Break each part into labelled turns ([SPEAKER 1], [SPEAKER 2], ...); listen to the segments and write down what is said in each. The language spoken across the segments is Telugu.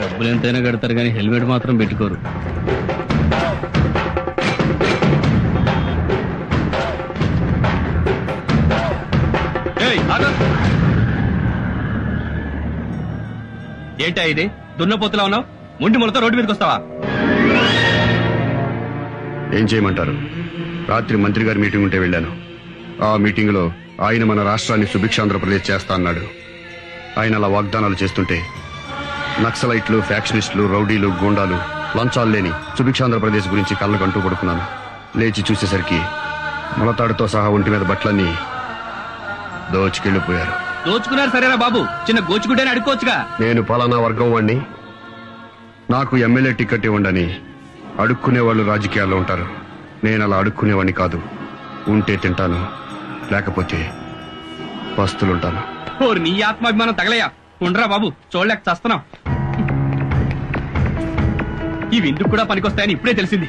[SPEAKER 1] డబ్బులు ఎంతైనా కడతారు కానీ హెల్మెట్ మాత్రం పెట్టుకోరు. ఏంటా ఇది? దున్నపోతులా ఉన్నావు, ముండి మొలతో రోడ్డు మీదకి వస్తావా?
[SPEAKER 2] ఏం చేయమంటారు? రాత్రి మంత్రి గారి మీటింగ్ ఉంటే వెళ్ళాను. ఆ మీటింగ్ లో ఆయన మన రాష్ట్రాన్ని సుభిక్షాంధ్రప్రదేశ్ చేస్తా అన్నాడు. ఆయన అలా వాగ్దానాలు చేస్తుంటే నక్సలైట్లు, ఫ్యాక్షనిస్టులు, రౌడీలు, గూండాలు, లంచాలు లేని సుభిక్షాంధ్రప్రదేశ్ గురించి కళ్ళకంటూ పడుకున్నాను. లేచి చూసేసరికి మొలతాడుతో సహా ఒంటి మీద బట్టలన్నీ దోచుకెళ్లిపోయారు.
[SPEAKER 1] దోచుకున్నారు సరేనా బాబు, చిన్న గోచుకుంటేనే అడుక్కోవచ్చుగా.
[SPEAKER 2] నేను పలానా వర్గం వాణ్ణి, నాకు ఎమ్మెల్యే టికెట్ ఇవ్వండి అడుక్కునే వాళ్ళు రాజకీయాల్లో ఉంటారు. నేను అలా అడుక్కునేవాడిని కాదు. ఉంటే తింటాను, లేకపోతే పస్తులుంటాను.
[SPEAKER 1] నీ ఆత్మాభిమానం తగలయ్యా. ఉండరా బాబు, చూడలేక చస్తున్నాం. ఇవి ఇందుకు కూడా పనికొస్తాయని ఇప్పుడే తెలిసింది.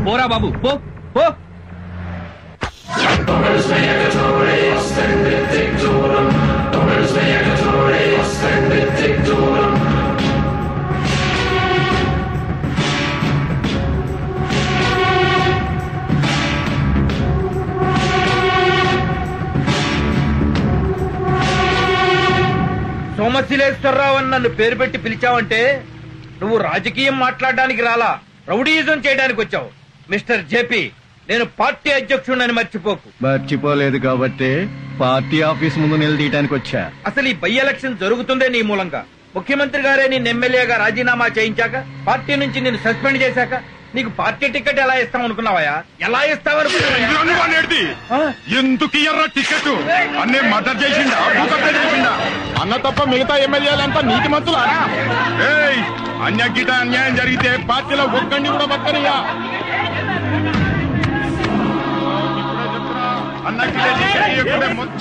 [SPEAKER 1] పోరా బాబు, పో పో.
[SPEAKER 3] సోమశిలేశ్వరరావు అని నన్ను పేరు పెట్టి పిలిచావంటే నువ్వు రాజకీయం మాట్లాడడానికి రాలా, రౌడీయిజం చేయడానికి వచ్చావు. మిస్టర్ జేపీ, నేను పార్టీ అధ్యక్షుడిని మర్చిపోకు.
[SPEAKER 4] మర్చిపోలేదు కాబట్టి పార్టీ ఆఫీస్ ముందు నిలదీయడానికి వచ్చా.
[SPEAKER 3] అసలు ఈ బై ఎలక్షన్ జరుగుతుందే నీ మూలంగా. ముఖ్యమంత్రి గారే నిన్ను ఎమ్మెల్యేగా రాజీనామా చేయించాక, పార్టీ నుంచి నిన్ను సస్పెండ్ చేశాక నీకు పార్టీ టికెట్ ఎలా ఇస్తాం అనుకున్నావా? ఎలా ఇస్తావనుకున్నావా?
[SPEAKER 2] ఎందుకు ఇయ్యరా టికెట్? అన్నే మర్డర్ చేసిండా,
[SPEAKER 4] అన్న తప్ప మిగతా ఎమ్మెల్యేలంతా నీతి మంతులా?
[SPEAKER 2] అన్యాగిట అన్యాయం జరిగితే పార్టీలో ఒక్కడిని కూడా పక్కనియా.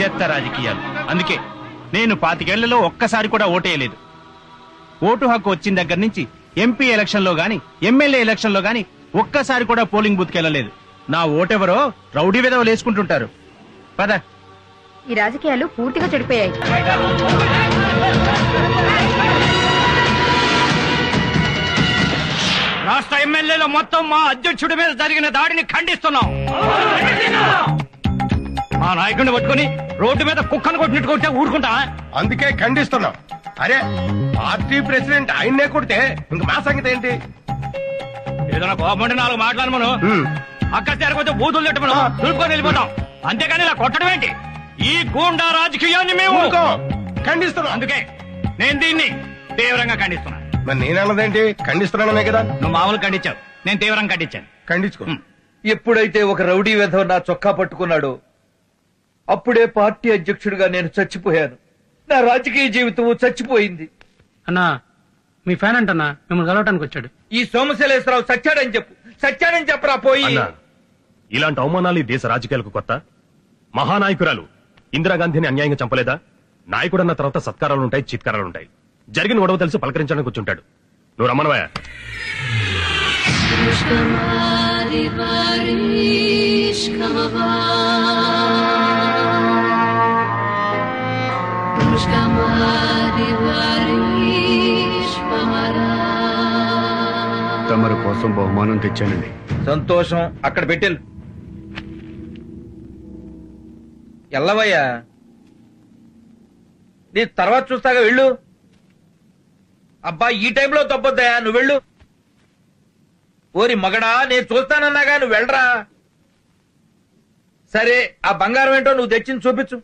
[SPEAKER 4] చెత్త రాజకీయాలు. అందుకే నేను 25 ఏళ్లలో ఒక్కసారి కూడా ఓటేయలేదు. ఓటు హక్కు వచ్చిన దగ్గర నుంచి ఎంపీ ఎలక్షన్ లో గాని, ఎమ్మెల్యే ఎలక్షన్ లో గాని ఒక్కసారి కూడా పోలింగ్ బూత్ కెళ్ళలేదు. నా ఓటెవరో రౌడీ విధవలు వేసుకుంటుంటారు. పద.
[SPEAKER 5] ఈ రాజకీయాలు పూర్తిగా చెడిపోయాయి.
[SPEAKER 3] రాష్ట్ర ఎమ్మెల్యేలు మొత్తం మా అధ్యక్షుడి మీద జరిగిన దాడిని ఖండిస్తున్నాం. మా నాయకుడిని పట్టుకుని రోడ్డు మీద కుక్కను కొట్టినట్టు కొట్టే ఊరుకుంటా?
[SPEAKER 2] అందుకే ఖండిస్తున్నాం. అరే, పార్టీ ప్రెసిడెంట్ ఆయన్నే కొడితే ఇంక మా సంగతి ఏంటి?
[SPEAKER 3] ఏదైనా కోపంటే 4 మాట్లాడు మనం. అక్కడ చేరకపోతే బూతులు తిట్టమను, దులుపుకొని వెళ్ళిపోతాం. అంతేగాని ఇలా కొట్టడం ఏంటి? ఈ గూండా రాజకీయాన్ని మేము
[SPEAKER 2] ఖండిస్తున్నాం.
[SPEAKER 3] అందుకే నేను దీన్ని తీవ్రంగా ఖండిస్తున్నా.
[SPEAKER 2] మరి నేనన్నదేంటి? ఖండిస్తున్నాననే కదా.
[SPEAKER 3] నువ్వు మామూలు ఖండించావు, నేను తీవ్రంగా ఖండించాను.
[SPEAKER 2] ఖండించుకో.
[SPEAKER 3] ఎప్పుడైతే ఒక రౌడీ వెధవ నా చొక్కా పట్టుకున్నాడో అప్పుడే పార్టీ అధ్యక్షుడిగా నేను చచ్చిపోయాను. నా రాజకీయ జీవితం చచ్చిపోయింది.
[SPEAKER 6] అన్నా, మీ ఫ్యాన్ అంటన్నా మిమ్మల్ని కలవటానికి వచ్చాడు.
[SPEAKER 3] ఈ సోమశిలేశ్వరరావు సచ్చాడని చెప్పు. సచ్చాడని చెప్పరా పోయి.
[SPEAKER 7] ఇలాంటి అవమానాలు దేశ రాజకీయాలకు కొత్త? మహానాయకురాలు ఇందిరాగాంధీని అన్యాయంగా చంపలేదా? నాయకుడన్న తర్వాత సత్కారాలుంటాయి, చిత్కారాలుంటాయి. జరిగిన గొడవ తెలిసి పలకరించడానికి కూర్చుంటాడు. నువ్వు రమ్మనవా?
[SPEAKER 2] తమరి కోసం బహుమానం తెచ్చానండి.
[SPEAKER 3] సంతోషం. అక్కడ పెట్టెళ్ళు. ఎల్లవయ్యా, నీ తర్వాత చూస్తాగా, వెళ్ళు. అబ్బా, ఈ టైంలో తప్పొద్దయా, నువ్వు వెళ్ళు. ఓరి మగడా, నేను చూస్తానన్నాగా, నువ్వు వెళ్ళరా. సరే ఆ బంగారం ఏంటో నువ్వు తెచ్చింది చూపించు.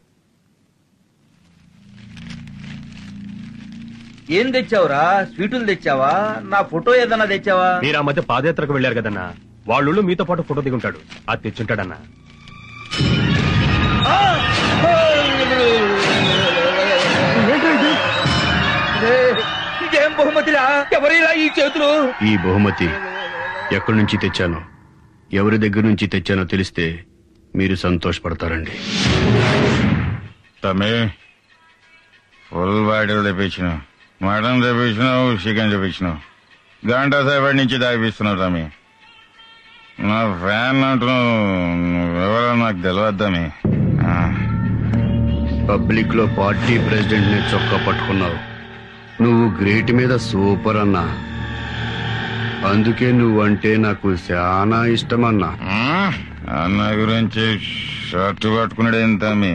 [SPEAKER 3] ఏం తెచ్చావురా? స్వీటులు తెచ్చావా? నా ఫోటో ఏదన్నా తెచ్చావా?
[SPEAKER 7] మీరు ఆ మధ్య పాదయాత్రకు వెళ్లారు కదన్నా, వాళ్ళు మీతో పాటు ఫోటో దిగుంటాడు, అది తెచ్చుంటాడన్నా.
[SPEAKER 3] ఇదేం బహుమతిరా? ఎవరిలా ఈ చేతులు?
[SPEAKER 2] ఈ బహుమతి ఎక్కడి నుంచి తెచ్చానో, ఎవరి దగ్గర నుంచి తెచ్చానో తెలిస్తే మీరు సంతోషపడతారండి.
[SPEAKER 8] తమ్మి ఫుల్ బాటిల్ తెప్పించినావు, మటన్ తెప్పించినావు, చికెన్ తెప్పించినావు, గంట సేపటి నుంచి తాగిపిస్తున్నావు తమ్మి. నా ఫ్యాన్ అంటున్నావు, ఎవరో నాకు తెలియదు తమ్మి.
[SPEAKER 2] పబ్లిక్ లో పార్టీ ప్రెసిడెంట్ ని చొక్కా పట్టుకున్నావు. నువ్వు గ్రేట్ మీద సూపర్ అన్నా, అందుకే నువ్వంటే నాకు చాలా ఇష్టమన్నా.
[SPEAKER 8] అన్న గురించి షర్టు పట్టుకున్నాడు ఏం తమ్మి?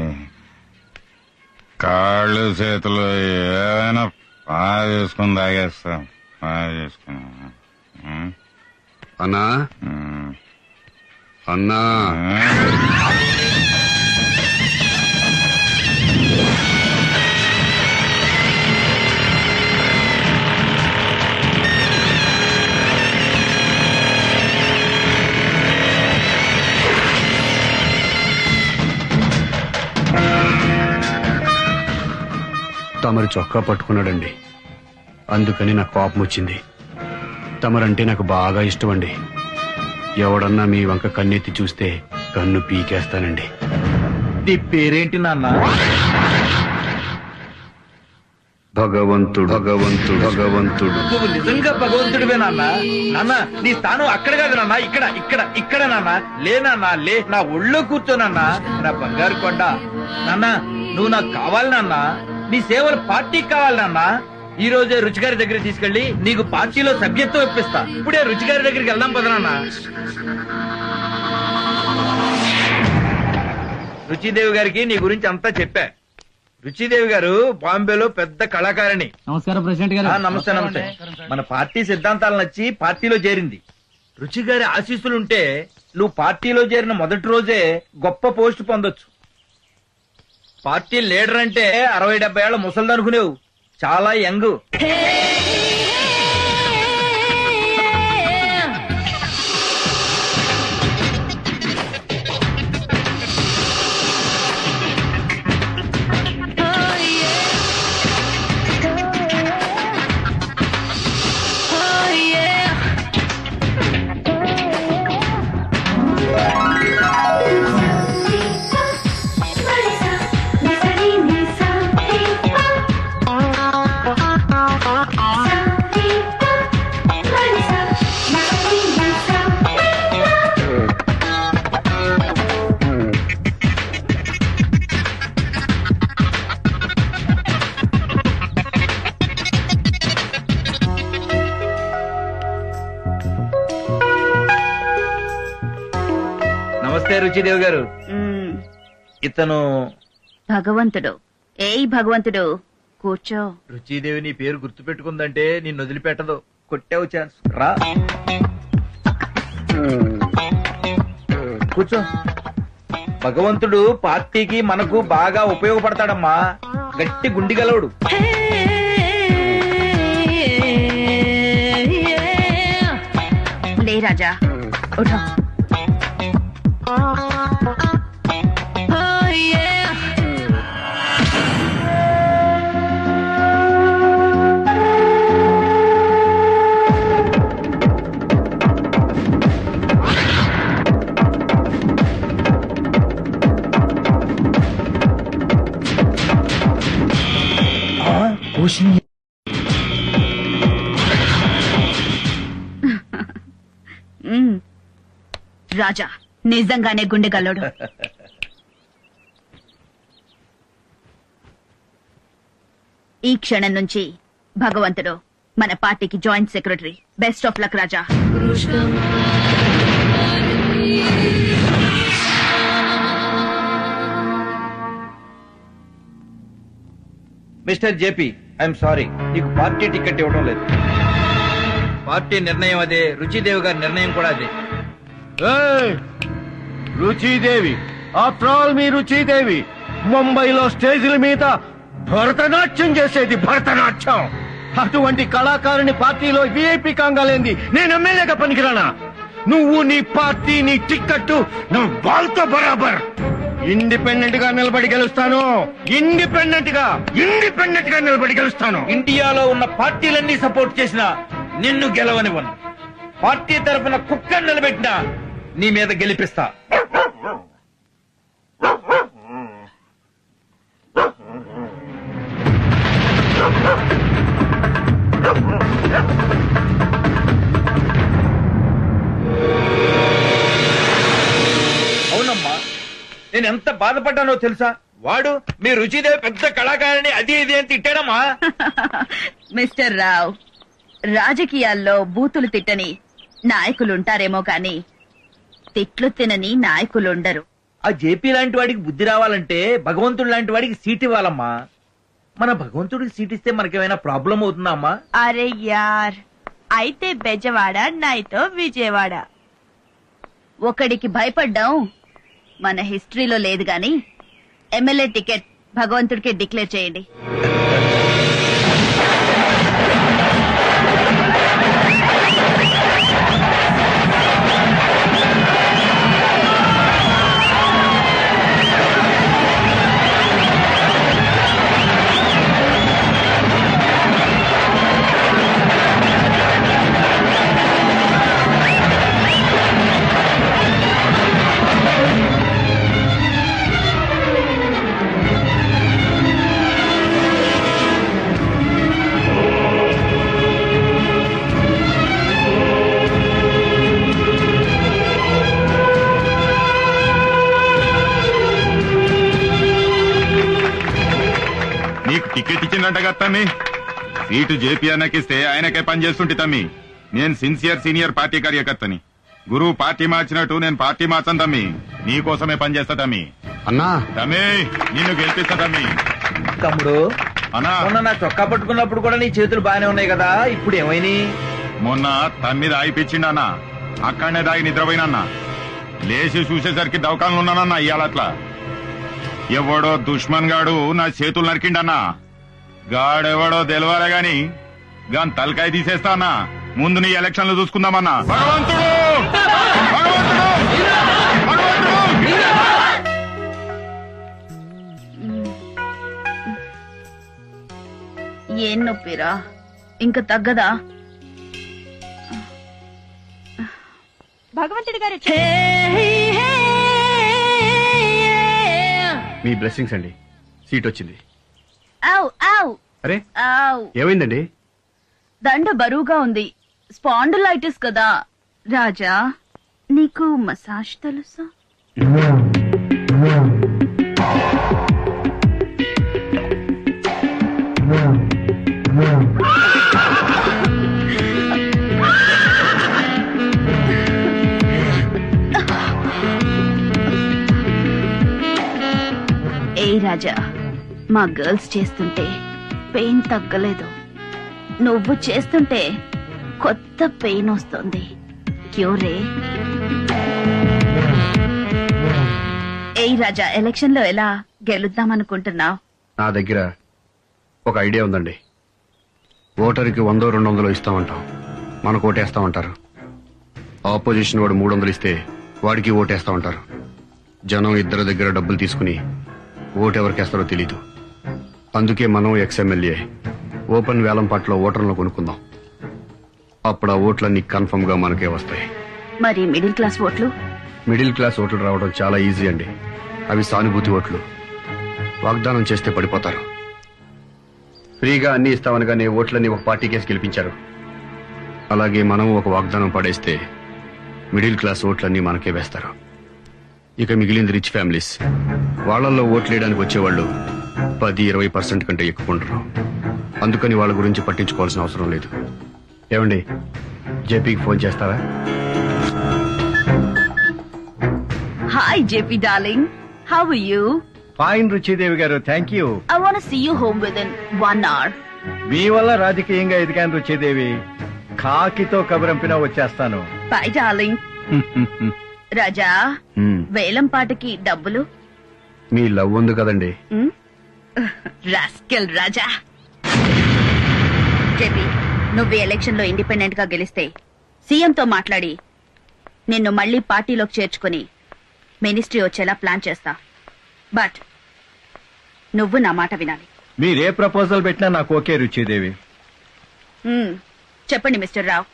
[SPEAKER 8] కాళ్ళు చేతులు ఏమైనా బాగా చేసుకుని తాగేస్తాం, బాగా చేసుకుని.
[SPEAKER 2] అన్నా అన్నా తమరి చొక్కా పట్టుకున్నాడండి, అందుకని నాకు కోపం వచ్చింది. తమరంటే నాకు బాగా ఇష్టం అండి. ఎవడన్నా మీ వంక కన్నెత్తి చూస్తే కన్ను పీకేస్తానండి.
[SPEAKER 3] నీ పేరేంటి నాన్న?
[SPEAKER 2] భగవంతుడు భగవంతుడు భగవంతుడు.
[SPEAKER 3] నువ్వు నిజంగా భగవంతుడివే నాన్న. నాన్న నీ స్థానం అక్కడ కాదు నాన్న, ఇక్కడ ఇక్కడ ఇక్కడ నాన్న. లే నాన్న లే, నా ఒళ్ళో కూర్చోనన్నా, నా బంగారు కొండ. నాన్న నువ్వు నాకు కావాలి నాన్న, నీ సేవలు పార్టీకి కావాలి నాన్న. ఈ రోజే రుచిగారి దగ్గరికి తీసుకెళ్లి నీకు పార్టీలో సభ్యత్వం ఇప్పిస్తా. ఇప్పుడే రుచిగారి దగ్గరికి వెళ్దాం పద నాన్న. రుచిదేవి గారికి నీ గురించి అంతా చెప్పా. రుచిదేవి గారు బాంబేలో పెద్ద కళాకారిణి.
[SPEAKER 6] నమస్కారం ప్రెసిడెంట్ గారు.
[SPEAKER 3] నమస్తే నమస్తే. మన పార్టీ సిద్ధాంతాలు నచ్చి పార్టీలో చేరింది. రుచి గారి ఆశీస్సులుంటే నువ్వు పార్టీలో చేరిన మొదటి రోజే గొప్ప పోస్ట్ పొందొచ్చు. పార్టీ లీడర్ అంటే 60-70 ఏళ్ల ముసలిది అనుకునేవు, చాలా యంగ్. నమస్తే రుచిదేవి గారు. ఇతను
[SPEAKER 5] భగవంతుడు. ఏయ్ భగవంతుడు, కూర్చో.
[SPEAKER 3] రుచిదేవి నీ పేరు గుర్తు పెట్టుకుందంటే నిన్ను వదిలిపెట్టదు. కొట్టావు ఛాన్స్. రా కూర్చో. భగవంతుడు పార్టీకి మనకు బాగా ఉపయోగపడతాడమ్మా. గట్టి గుండి గలవుడు.
[SPEAKER 5] లే రాజా, ఉఠో. రాజా నిజంగానే గుండెగల్లోడు. ఈ క్షణం నుంచి భగవంతుడు మన పార్టీకి joint secretary. Best of luck Raja.
[SPEAKER 3] Mister JP, I'm sorry, నీకు పార్టీ టికెట్ ఇవ్వడం లేదు. పార్టీ నిర్ణయం అదే, రుచిదేవి గారి నిర్ణయం కూడా అదే.
[SPEAKER 4] రుచిదేవి
[SPEAKER 3] ఆఫ్టర్ ఆల్ మీరు రుచిదేవి ముంబైలో స్టేజీల మీద భరతనాట్యం చేసేది భరతనాట్యం. అటువంటి కళాకారుని పార్టీలో విఐపి కాంగాలేంది నేను ఎమ్మెల్యేగా పనికిరానా? నువ్వు నీ పార్టీ నీ టిక్కెట్టు నువ్వు వాళ్ళతో బరాబర్. ఇండిపెండెంట్ గా నిలబడి గెలుస్తాను. ఇండిపెండెంట్ గా నిలబడి గెలుస్తాను. ఇండియాలో ఉన్న పార్టీలన్నీ సపోర్ట్ చేసిన నిన్ను గెలవనివ్వను. పార్టీ తరఫున కుక్కను నిలబెట్టినా నీ మీద గెలిపిస్తా. అవునమ్మా, నేను ఎంత బాధపడ్డానో తెలుసా? వాడు మీ రుచిదేవి పెద్ద కళాకారిణి అది ఇది అని తిట్టాడమ్మా.
[SPEAKER 5] మిస్టర్ రావ్, రాజకీయాల్లో బూతులు తిట్టని నాయకులుంటారేమో కాని తిట్లు తినని నాయకులుండరు.
[SPEAKER 3] ఆ జేపీ లాంటి వాడికి బుద్ధి రావాలంటే భగవంతుడు లాంటి వాడికి సీట్ ఇవ్వాలమ్మా. మన భగవంతుడికి సీట్ ఇస్తే మనకేమైనా ప్రాబ్లం అవుతుందా అమ్మా?
[SPEAKER 9] అరే యార్, అయితే బెజవాడ నైతో విజయవాడ.
[SPEAKER 5] ఒకడికి భయపడ్డాం మన హిస్టరీలో లేదు గాని ఎమ్మెల్యే టికెట్ భగవంతుడికి డిక్లేర్ చేయండి.
[SPEAKER 8] నీకు టికెట్ ఇచ్చిందంట కదా తమ్మి. సీటు జేపీ అన్నకిస్తే ఆయనకే పని చేస్తుంటే తమ్మి. నేను సిన్సియర్ సీనియర్ పార్టీ కార్యకర్తని. గురువు పార్టీ మార్చినట్టు నేను పార్టీ మార్చను తమ్మి. నీకోసమే పని చేస్తా తమ్మి.
[SPEAKER 2] అన్నా
[SPEAKER 8] తమ్మి నిన్ను గెలిపిస్తా తమ్మి.
[SPEAKER 3] తమ్ముడు,
[SPEAKER 8] అన్నా
[SPEAKER 3] మొన్న నా చొక్కా పట్టుకున్నప్పుడు కూడా నీ చేతులు బానే ఉన్నాయి కదా, ఇప్పుడు ఏమైనా?
[SPEAKER 8] మొన్న తమ్మిది ఆగిపించిండన్నా. అక్కడనే దాగి నిద్రపోయినన్నా. లేచి చూసేసరికి దవకాలను ఉన్నానన్నా. ఇయ్యాలట్లా ఎవడో దుష్మన్ గాడు నా చేతులు నరికిండన్నా. గాడెవడో తెలవాలే గాని గాని తలకాయ తీసేస్తా అన్నా. ముందు నీ ఎలక్షన్లు చూసుకుందామన్నా. భగవంతుడు భగవంతుడు భగవంతుడు.
[SPEAKER 5] ఏం నొప్పిరా, ఇంకా తగ్గదా?
[SPEAKER 9] భగవంతుడి గారు
[SPEAKER 2] మీ బ్లెస్సింగ్స్ అండి. సీట్ వచ్చింది.
[SPEAKER 5] ఆవ్ ఆవ్
[SPEAKER 2] అరే
[SPEAKER 5] ఆవ్.
[SPEAKER 2] ఏమైందండి?
[SPEAKER 5] దండ బరువుగా ఉంది. స్పాండిలైటిస్ కదా. రాజా, నీకు మసాజ్ తెలుసా? ఏ రాజా, మా గర్ల్స్ చేస్తుంటే పెయిన్ తగ్గలేదు. నువ్వు చేస్తుంటే కొత్త పెయిన్ వస్తుంది. క్యూరే. ఏ రాజా, ఎలక్షన్ లో ఎలా గెలుద్దామనుకుంటున్నావు?
[SPEAKER 2] నా దగ్గర ఒక ఐడియా ఉందండి. ఓటర్కి 100-200 ఇస్తామంటాం. మనకు ఓటేస్తామంటారు. ఆపోజిషన్ వాడు 300 ఇస్తే వాడికి ఓటేస్తామంటారు. జనం ఇద్దరి దగ్గర డబ్బులు తీసుకుని ఓటెవరికేస్తారో తెలీదు. అందుకే మనం ఎక్స్ఎమ్మెల్యే ఓపెన్ వేలం పాటలో ఓటర్లను కొనుక్కుందాం. అప్పుడు ఆ ఓట్లన్నీ కన్ఫర్మ్ గా మనకే వస్తాయి.
[SPEAKER 5] మరి మిడిల్ క్లాస్ ఓట్లు?
[SPEAKER 2] మిడిల్ క్లాస్ ఓట్లు రావడం చాలా ఈజీ అండి. అవి సానుభూతి ఓట్లు. వాగ్దానం చేస్తే పడిపోతారు. ఫ్రీగా అన్ని ఇస్తామనగానే ఓట్లన్నీ ఒక పార్టీకేసి గెలిపించారు. అలాగే మనం ఒక వాగ్దానం పడేస్తే మిడిల్ క్లాస్ ఓట్లన్నీ మనకే వేస్తారు. ఇక మిగిలింది రిచ్ ఫ్యామిలీస్. వాళ్లలో ఓట్లేయడానికి వచ్చేవాళ్ళు 10-20% కంటే ఎక్కువ ఉండరు. అందుకని వాళ్ళ గురించి పట్టించుకోవాల్సిన అవసరం లేదు. ఏమండి, జేపీకి ఫోన్ చేస్తారా?
[SPEAKER 5] Hi JP darling, how are you?
[SPEAKER 3] Fine Ruchidevi గారు, thank you.
[SPEAKER 5] I want see you home with in 1 hour.
[SPEAKER 3] మీ వల్ల రాజకీయంగా ఎదిగాను రుచిదేవి. కాకితో కబురంపినా వచ్చేస్తాను.
[SPEAKER 5] By darling. రాజా
[SPEAKER 2] హ్మ్.
[SPEAKER 5] వేలం పాటకి డబ్బులు
[SPEAKER 2] మీ లవ్ ఉంది కదండి.
[SPEAKER 5] రాస్కెల్ రాజా. జేపీ, నువ్వు ఎలక్షన్ లో ఇండిపెండెంట్ గా గెలిస్తే సీఎంతో మాట్లాడి నిన్ను మళ్లీ పార్టీలోకి చేర్చుకుని మినిస్ట్రీ వచ్చేలా ప్లాన్ చేస్తా. బట్ నువ్వు నా మాట వినాలి.
[SPEAKER 3] మీరే ప్రపోజల్ పెట్టినా నాకు ఓకే రుచిదేవి.
[SPEAKER 5] చెప్పండి మిస్టర్ రావు.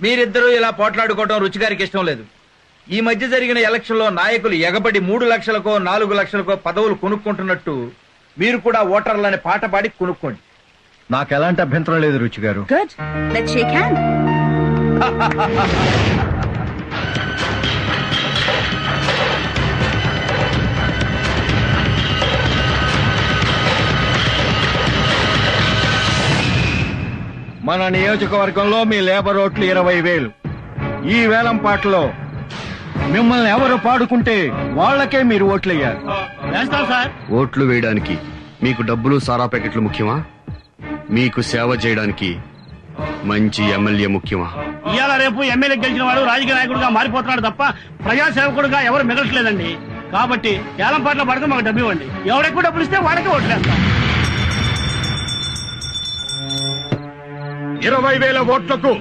[SPEAKER 3] మీరిద్దరూ ఇలా పోట్లాడుకోవడం రుచిగారికి ఇష్టం లేదు. ఈ మధ్య జరిగిన ఎలక్షన్ లో నాయకులు ఎగబడి 3 లక్షలకో 4 లక్షలకో పదవులు కొనుక్కుంటున్నట్టు మీరు కూడా ఓటర్లని పాట పాడి కొనుక్కోండి. నాకు ఎలాంటి అభ్యంతరం లేదు రుచి గారు.
[SPEAKER 5] Good, let's shake hand.
[SPEAKER 3] మన నియోజకవర్గంలో మీ లేబర్ ఓట్లు 20,000. ఈ వేలం పాటలో మిమ్మల్ని ఎవరు పాడుకుంటే వాళ్ళకే మీరు ఓట్లయ్యారు.
[SPEAKER 2] ఓట్లు వేయడానికి మీకు డబ్బులు సారా ప్యాకెట్లు ముఖ్యమా? మీకు సేవ చేయడానికి మంచి ఎమ్మెల్యే ముఖ్యమా?
[SPEAKER 6] ఇవాళ రేపు ఎమ్మెల్యే గెలిచిన వాడు రాజకీయ నాయకుడిగా మారిపోతున్నాడు తప్ప ప్రజాసేవకుడుగా ఎవరు మిగలట్లేదండి. కాబట్టి ఏలం పాటలు పడితే మాకు డబ్బు ఇవ్వండి. ఎవరెక్కువ డబ్బులు ఇస్తే వాళ్ళకే ఓట్లేస్తాం.
[SPEAKER 7] 20,000 ఓట్లకు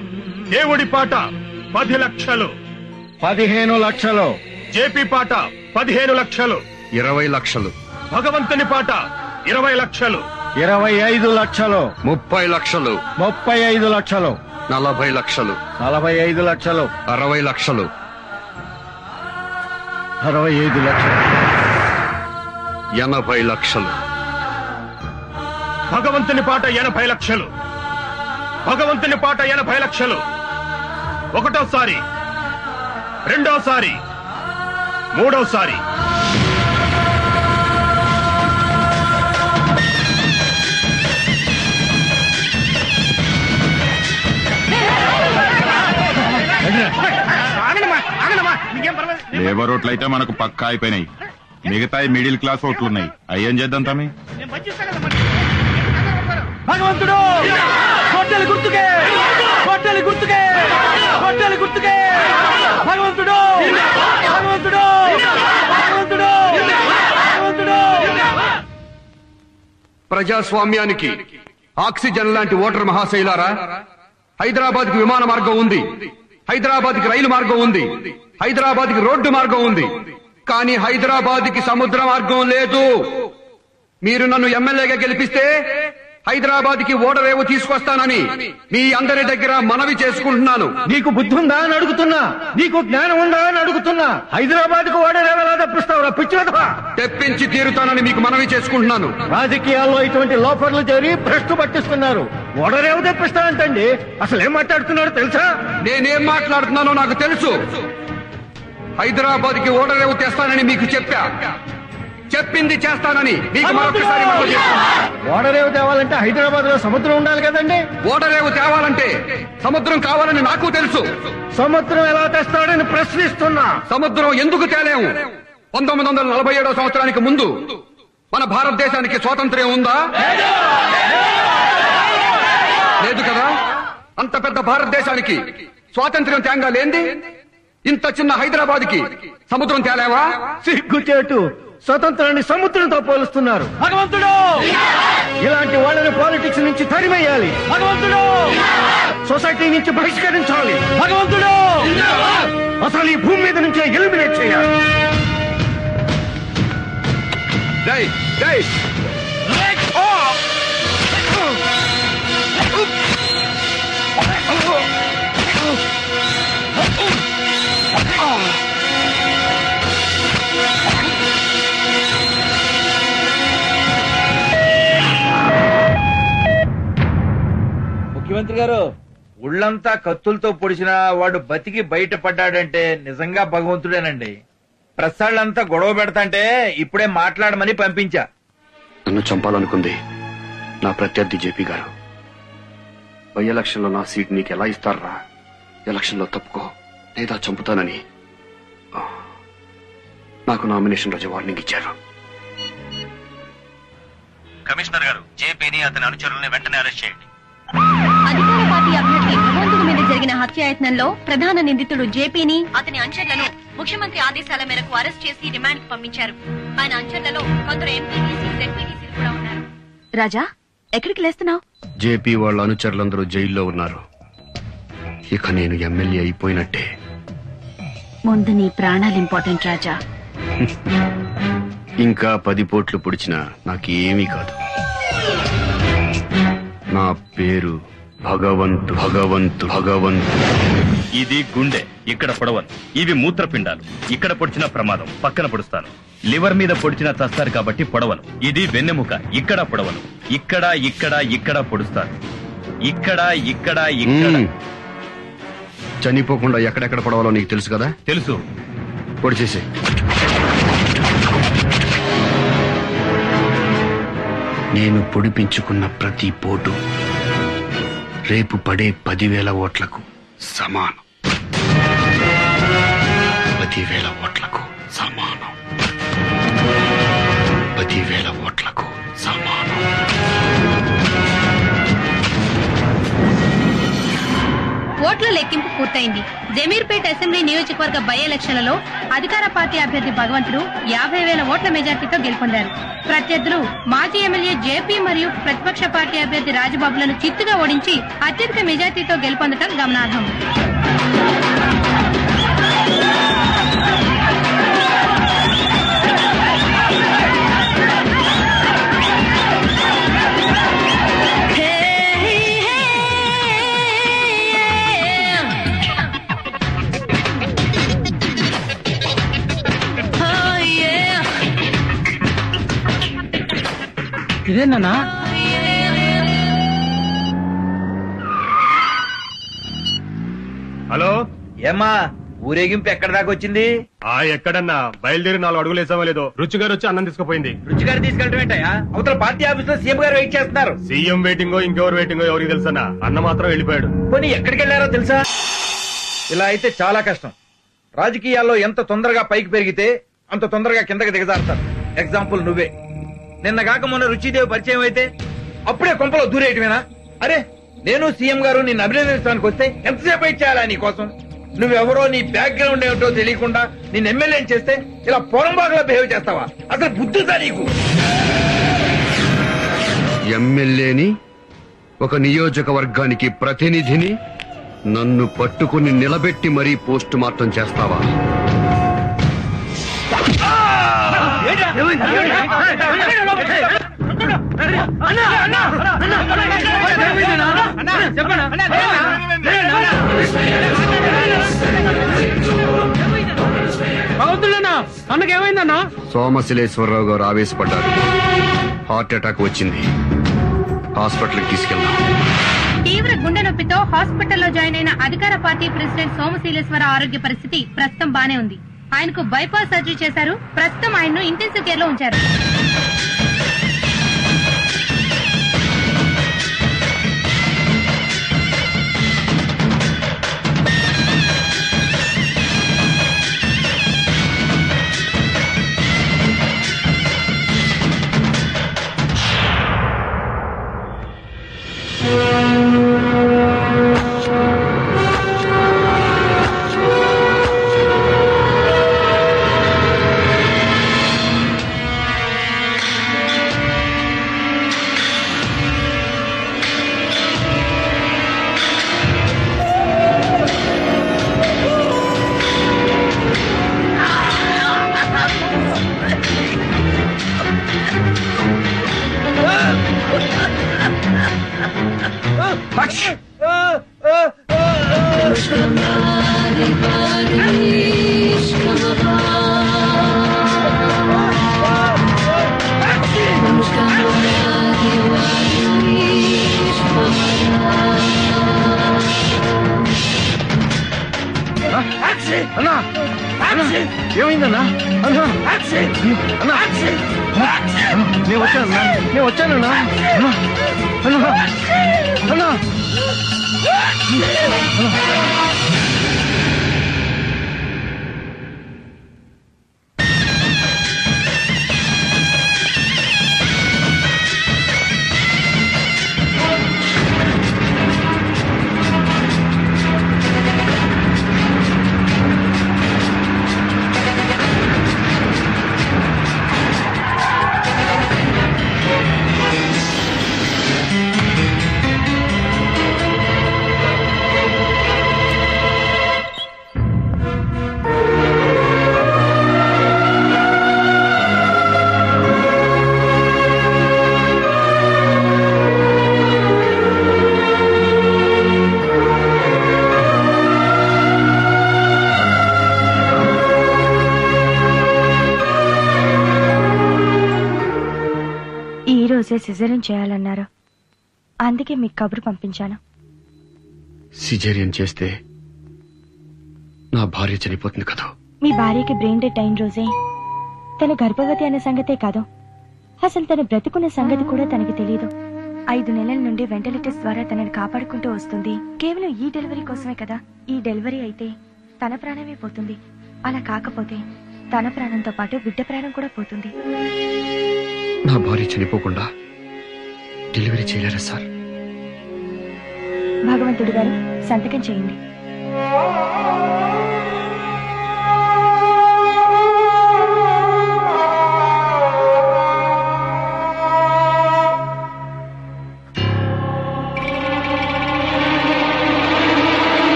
[SPEAKER 7] దేవుడి పాట 10 లక్షలు,
[SPEAKER 3] 15 లక్షలు,
[SPEAKER 7] జేపీ పాట 15 లక్షలు,
[SPEAKER 2] 20 లక్షలు,
[SPEAKER 7] భగవంతుని పాట 20 లక్షలు,
[SPEAKER 3] 25 లక్షలు,
[SPEAKER 2] 30 లక్షలు,
[SPEAKER 3] 35 లక్షలు,
[SPEAKER 2] 40 లక్షలు,
[SPEAKER 3] 45 లక్షలు,
[SPEAKER 2] 60 లక్షలు,
[SPEAKER 3] 65 లక్షలు,
[SPEAKER 2] 80 లక్షలు.
[SPEAKER 7] భగవంతుని పాట 80 లక్షలు, భగవంతుని పాట 80 లక్షలు. ఒకటోసారి, రెండోసారి, మూడోసారి.
[SPEAKER 8] లేబర్ ఓట్లు అయితే మనకు పక్కా అయిపోయినాయి. మిగతా మిడిల్ క్లాస్ ఓట్లున్నాయి. అయ్యేం చేద్దాం తమ్మి?
[SPEAKER 3] భగవంతుడు కొట్టెలు గుర్తుకే, కొట్టెలు గుర్తుకే, కొట్టెలు గుర్తుకే. భగవంతుడు, భగవంతుడు, భగవంతుడు, భగవంతుడు.
[SPEAKER 2] ప్రజాస్వామ్యానికి ఆక్సిజన్ లాంటి ఓటర్ మహాశైలారా, హైదరాబాద్ కి విమాన మార్గం ఉంది, హైదరాబాద్ కి రైలు మార్గం ఉంది, హైదరాబాద్ కి రోడ్డు మార్గం ఉంది. కానీ హైదరాబాద్ కి సముద్ర మార్గం లేదు. మీరు నన్ను ఎమ్మెల్యేగా గెలిపిస్తే హైదరాబాద్ కి ఓడరేవు తీసుకొస్తానని మీ అందరి దగ్గర మనవి చేసుకుంటున్నాను.
[SPEAKER 3] నీకు బుద్ధి ఉందా అని అడుగుతున్నా, నీకు జ్ఞానం ఉందా అని అడుగుతున్నా. హైదరాబాద్ కు ఓడరేవెలా తప్పిస్తావురా పిచ్చివా?
[SPEAKER 2] తెప్పించి తీరుతానని మీకు మనవి చేసుకుంటున్నాను.
[SPEAKER 3] రాజకీయాల్లో ఇటువంటి లోఫర్లు చేరి భ్రష్టు పట్టిస్తున్నారు. ఓడరేవు తెప్పిస్తానంటండి. అసలు ఏం మాట్లాడుతున్నారో తెలుసా?
[SPEAKER 2] నేనేం మాట్లాడుతున్నానో నాకు తెలుసు. హైదరాబాద్ కి ఓడరేవు తెస్తానని మీకు చెప్పా, చెప్పింది చేస్తానని మీకు మరొకసారి మనవి చేస్తున్నాను.
[SPEAKER 3] ఓడరేవు తేవాలంటే హైదరాబాద్ లో సముద్రం ఉండాలి కదండి.
[SPEAKER 2] ఓడరేవు తేవాలంటే సముద్రం కావాలని నాకు తెలుసు.
[SPEAKER 3] సముద్రం ఎలా తెస్తాడని ప్రశ్నిస్తున్నా.
[SPEAKER 2] సముద్రం ఎందుకు తేలేము? 1947 సంవత్సరానికి ముందు మన భారతదేశానికి స్వాతంత్ర్యం ఉందా? లేదు కదా. అంత పెద్ద భారతదేశానికి స్వాతంత్ర్యం తేంగా లేంది ఇంత చిన్న హైదరాబాద్ కి సముద్రం తేలేవా?
[SPEAKER 3] సిగ్గుచేటు, స్వతంత్రాన్ని సముద్రంతో పోలుస్తున్నారు. భగవంతుడు, ఇలాంటి వాళ్ళని పాలిటిక్స్ నుంచి తరిమేయాలి. భగవంతుడు, సొసైటీ నుంచి బహిష్కరించాలి. భగవంతుడు, అసలు ఈ భూమి మీద నుంచే ఎలిమినేట్ చేయాలి.
[SPEAKER 2] జై జై
[SPEAKER 3] ముఖ్యమంత్రి గారు, ఒళ్ళంతా కత్తులతో పొడిచిన వాడు బతికి బయటపడ్డాడంటే నిజంగా భగవంతుడేనండి. ప్రసాళ్ళంతా గొడవ పెడతాంటే ఇప్పుడే మాట్లాడమని పంపించా.
[SPEAKER 2] నన్ను చంపాలనుకుంది నా ప్రత్యర్థి జేపీ గారు. బై ఎలక్షన్ లో నా సీట్ నీకు ఎలా ఇస్తారా? ఎలక్షన్ లో తప్పుకో లేదా చంపుతానని నాకు నామినేషన్ రోజు వార్నింగ్ ఇచ్చారు.
[SPEAKER 10] కమిషనర్ గారు, జేపీని అతని అనుచరుల్ని వెంటనే అరెస్ట్ చేయండి.
[SPEAKER 5] అధికార పార్టీ అభ్యర్థి భగవంతుడు మీద
[SPEAKER 10] జరిగిన హత్యాయత్నంలో ప్రధాన నిందితుడు జేపీని అతని అనుచరులను ముఖ్యమంత్రి ఆదేశాల మేరకు అరెస్ట్ చేసి రిమాండ్ కు పంపించారు. ఆయన అనుచరులలో కొందరు ఎంపీటీసీ జెడ్పీటీసీలు కూడా ఉన్నారు.
[SPEAKER 5] రాజా, ఎక్కడికి లేస్తున్నావు?
[SPEAKER 2] జేపీ వాళ్ళ అనుచరులందరూ జైల్లో ఉన్నారు. ఇక నేను ఎమ్మెల్యే అయిపోయినట్టే.
[SPEAKER 5] ముందు నీ ప్రాణాలు ఇంపార్టెంట్ రాజా.
[SPEAKER 2] ఇంకా 10 పోట్లు పొడిచినా నాకేమీ కాదు. నా పేరు భగవంతు భగవంతు భగవంతు.
[SPEAKER 11] ఇది గుండె, ఇక్కడ పొడవను. ఇవి మూత్రపిండాలు, ఇక్కడ పొడిచిన ప్రమాదం, పక్కన పొడుస్తాను. లివర్ మీద పొడిచిన చస్తారు కాబట్టి పొడవను. ఇది వెన్నెముక, ఇక్కడ పొడవను. ఇక్కడ ఇక్కడ ఇక్కడ పొడుస్తాను. ఇక్కడ ఇక్కడ ఇక్కడ.
[SPEAKER 2] చనిపోకుండా ఎక్కడెక్కడ పడవాలో నీకు తెలుసు కదా?
[SPEAKER 11] తెలుసు.
[SPEAKER 2] పొడిచేసి. నేను పొడిపించుకున్న ప్రతి పోటు రేపు పడే 10,000 ఓట్లకు సమానం. 10,000 ఓట్లకు సమానం. 10,000 ఓట్లకు సమానం.
[SPEAKER 10] ఓట్ల లెక్కింపు పూర్తయింది. జమీర్పేట అసెంబ్లీ నియోజకవర్గ బై ఎలక్షన్లలో అధికార పార్టీ అభ్యర్థి భగవంతుడు 50,000 ఓట్ల మెజార్టీతో గెలుపొందారు. ప్రత్యర్థులు మాజీ ఎమ్మెల్యే జేపీ మరియు ప్రతిపక్ష పార్టీ అభ్యర్థి రాజబాబులను చిత్తుగా ఓడించి అత్యధిక మెజార్టీతో గెలుపొందడం గమనార్హం.
[SPEAKER 6] ఇదేనా?
[SPEAKER 7] హలో,
[SPEAKER 3] ఏమ్మా ఊరేగింపు ఎక్కడ దాకా వచ్చింది?
[SPEAKER 7] ఎక్కడన్నా బయలుదేరి 4 అడుగులు వేసామో లేదో రుచిగారు వచ్చి అన్నం తీసుకుపోయింది.
[SPEAKER 3] రుచిగారు తీసుకెళ్ళటం ఏంటయ్యా? అవతల పార్టీ ఆఫీస్ లో సీఎం గారు వెయిట్ చేస్తున్నారు.
[SPEAKER 7] సీఎం వెయిటింగో ఇంకెవరు వెయిటింగో ఎవరికి తెలుసన్నా? అన్న మాత్రం వెళ్ళిపోయాడు.
[SPEAKER 3] పోనీ ఎక్కడికి వెళ్ళారో తెలుసా? ఇలా అయితే చాలా కష్టం. రాజకీయాల్లో ఎంత తొందరగా పైకి పెరిగితే అంత తొందరగా కిందకి దిగజారుతారు. ఎగ్జాంపుల్ నువ్వే. నిన్న కాక మొన్న రుచిదేవి పరిచయం అయితే అప్పుడే కొంపలో దూరేయటమేనా? అరే, నేను సీఎం గారు నిన్ను అభినందించడానికి వస్తే ఎంతసేపు వెయిట్ చేయాలా నీ కోసం? నువ్వెవరో, నీ బ్యాక్గ్రౌండ్ ఏమిటో తెలియకుండా నేను ఎమ్మెల్యే చేస్తే ఇలా పొరంబాగులో బిహేవ్ చేస్తావా? అసలు బుద్ధిదా నీకు?
[SPEAKER 2] ఎమ్మెల్యేని, ఒక నియోజకవర్గానికి ప్రతినిధిని నన్ను పట్టుకుని నిలబెట్టి మరీ పోస్ట్ మార్టం చేస్తావా?
[SPEAKER 6] అన్నకేమైందన్నా?
[SPEAKER 2] సోమశిలేశ్వరరావు గారు ఆవేశపడ్డారు. హార్ట్ అటాక్ వచ్చింది. హాస్పిటల్కి తీసుకెళ్దాం.
[SPEAKER 10] తీవ్ర గుండె నొప్పితో హాస్పిటల్లో జాయిన్ అయిన అధికార పార్టీ ప్రెసిడెంట్ సోమశీలేశ్వర ఆరోగ్య పరిస్థితి ప్రస్తుతం బానే ఉంది. ఆయనకు బైపాస్ సర్జరీ చేశారు. ప్రస్తుతం ఆయన్ను ఇంటెన్సివ్ కేర్ లో ఉంచారు.
[SPEAKER 6] ఏమైందన్నా? నేను వచ్చానన్నా.
[SPEAKER 9] రోజే సిజేరియన్ చేయాలన్నారు. అందుకే మీకు కబురు పంపించాను.
[SPEAKER 2] సిజేరియన్ చేస్తే నా భార్య చనిపోతుంది కదా.
[SPEAKER 9] మీ భార్యకి బ్రెయిన్ డెడ్ అయిన రోజే తను గర్భవతి అనే సంగతే కాదు, అసలు తను బ్రతుకున్న సంగతి కూడా తనకి తెలియదు. 5 నెలల నుండి వెంటిలేటర్స్ ద్వారా తనని కాపాడుకుంటూ వస్తుంది. కేవలం ఈ డెలివరీ కోసమే కదా. ఈ డెలివరీ అయితే తన ప్రాణమే పోతుంది. అలా కాకపోతే తన ప్రాణంతో పాటు బిడ్డ ప్రాణం కూడా పోతుంది.
[SPEAKER 2] నా భార్య చనిపోకుండా డెలివరీ చేయలేరా సార్?
[SPEAKER 9] భగవంతుడు గారు సంతకం చేయండి.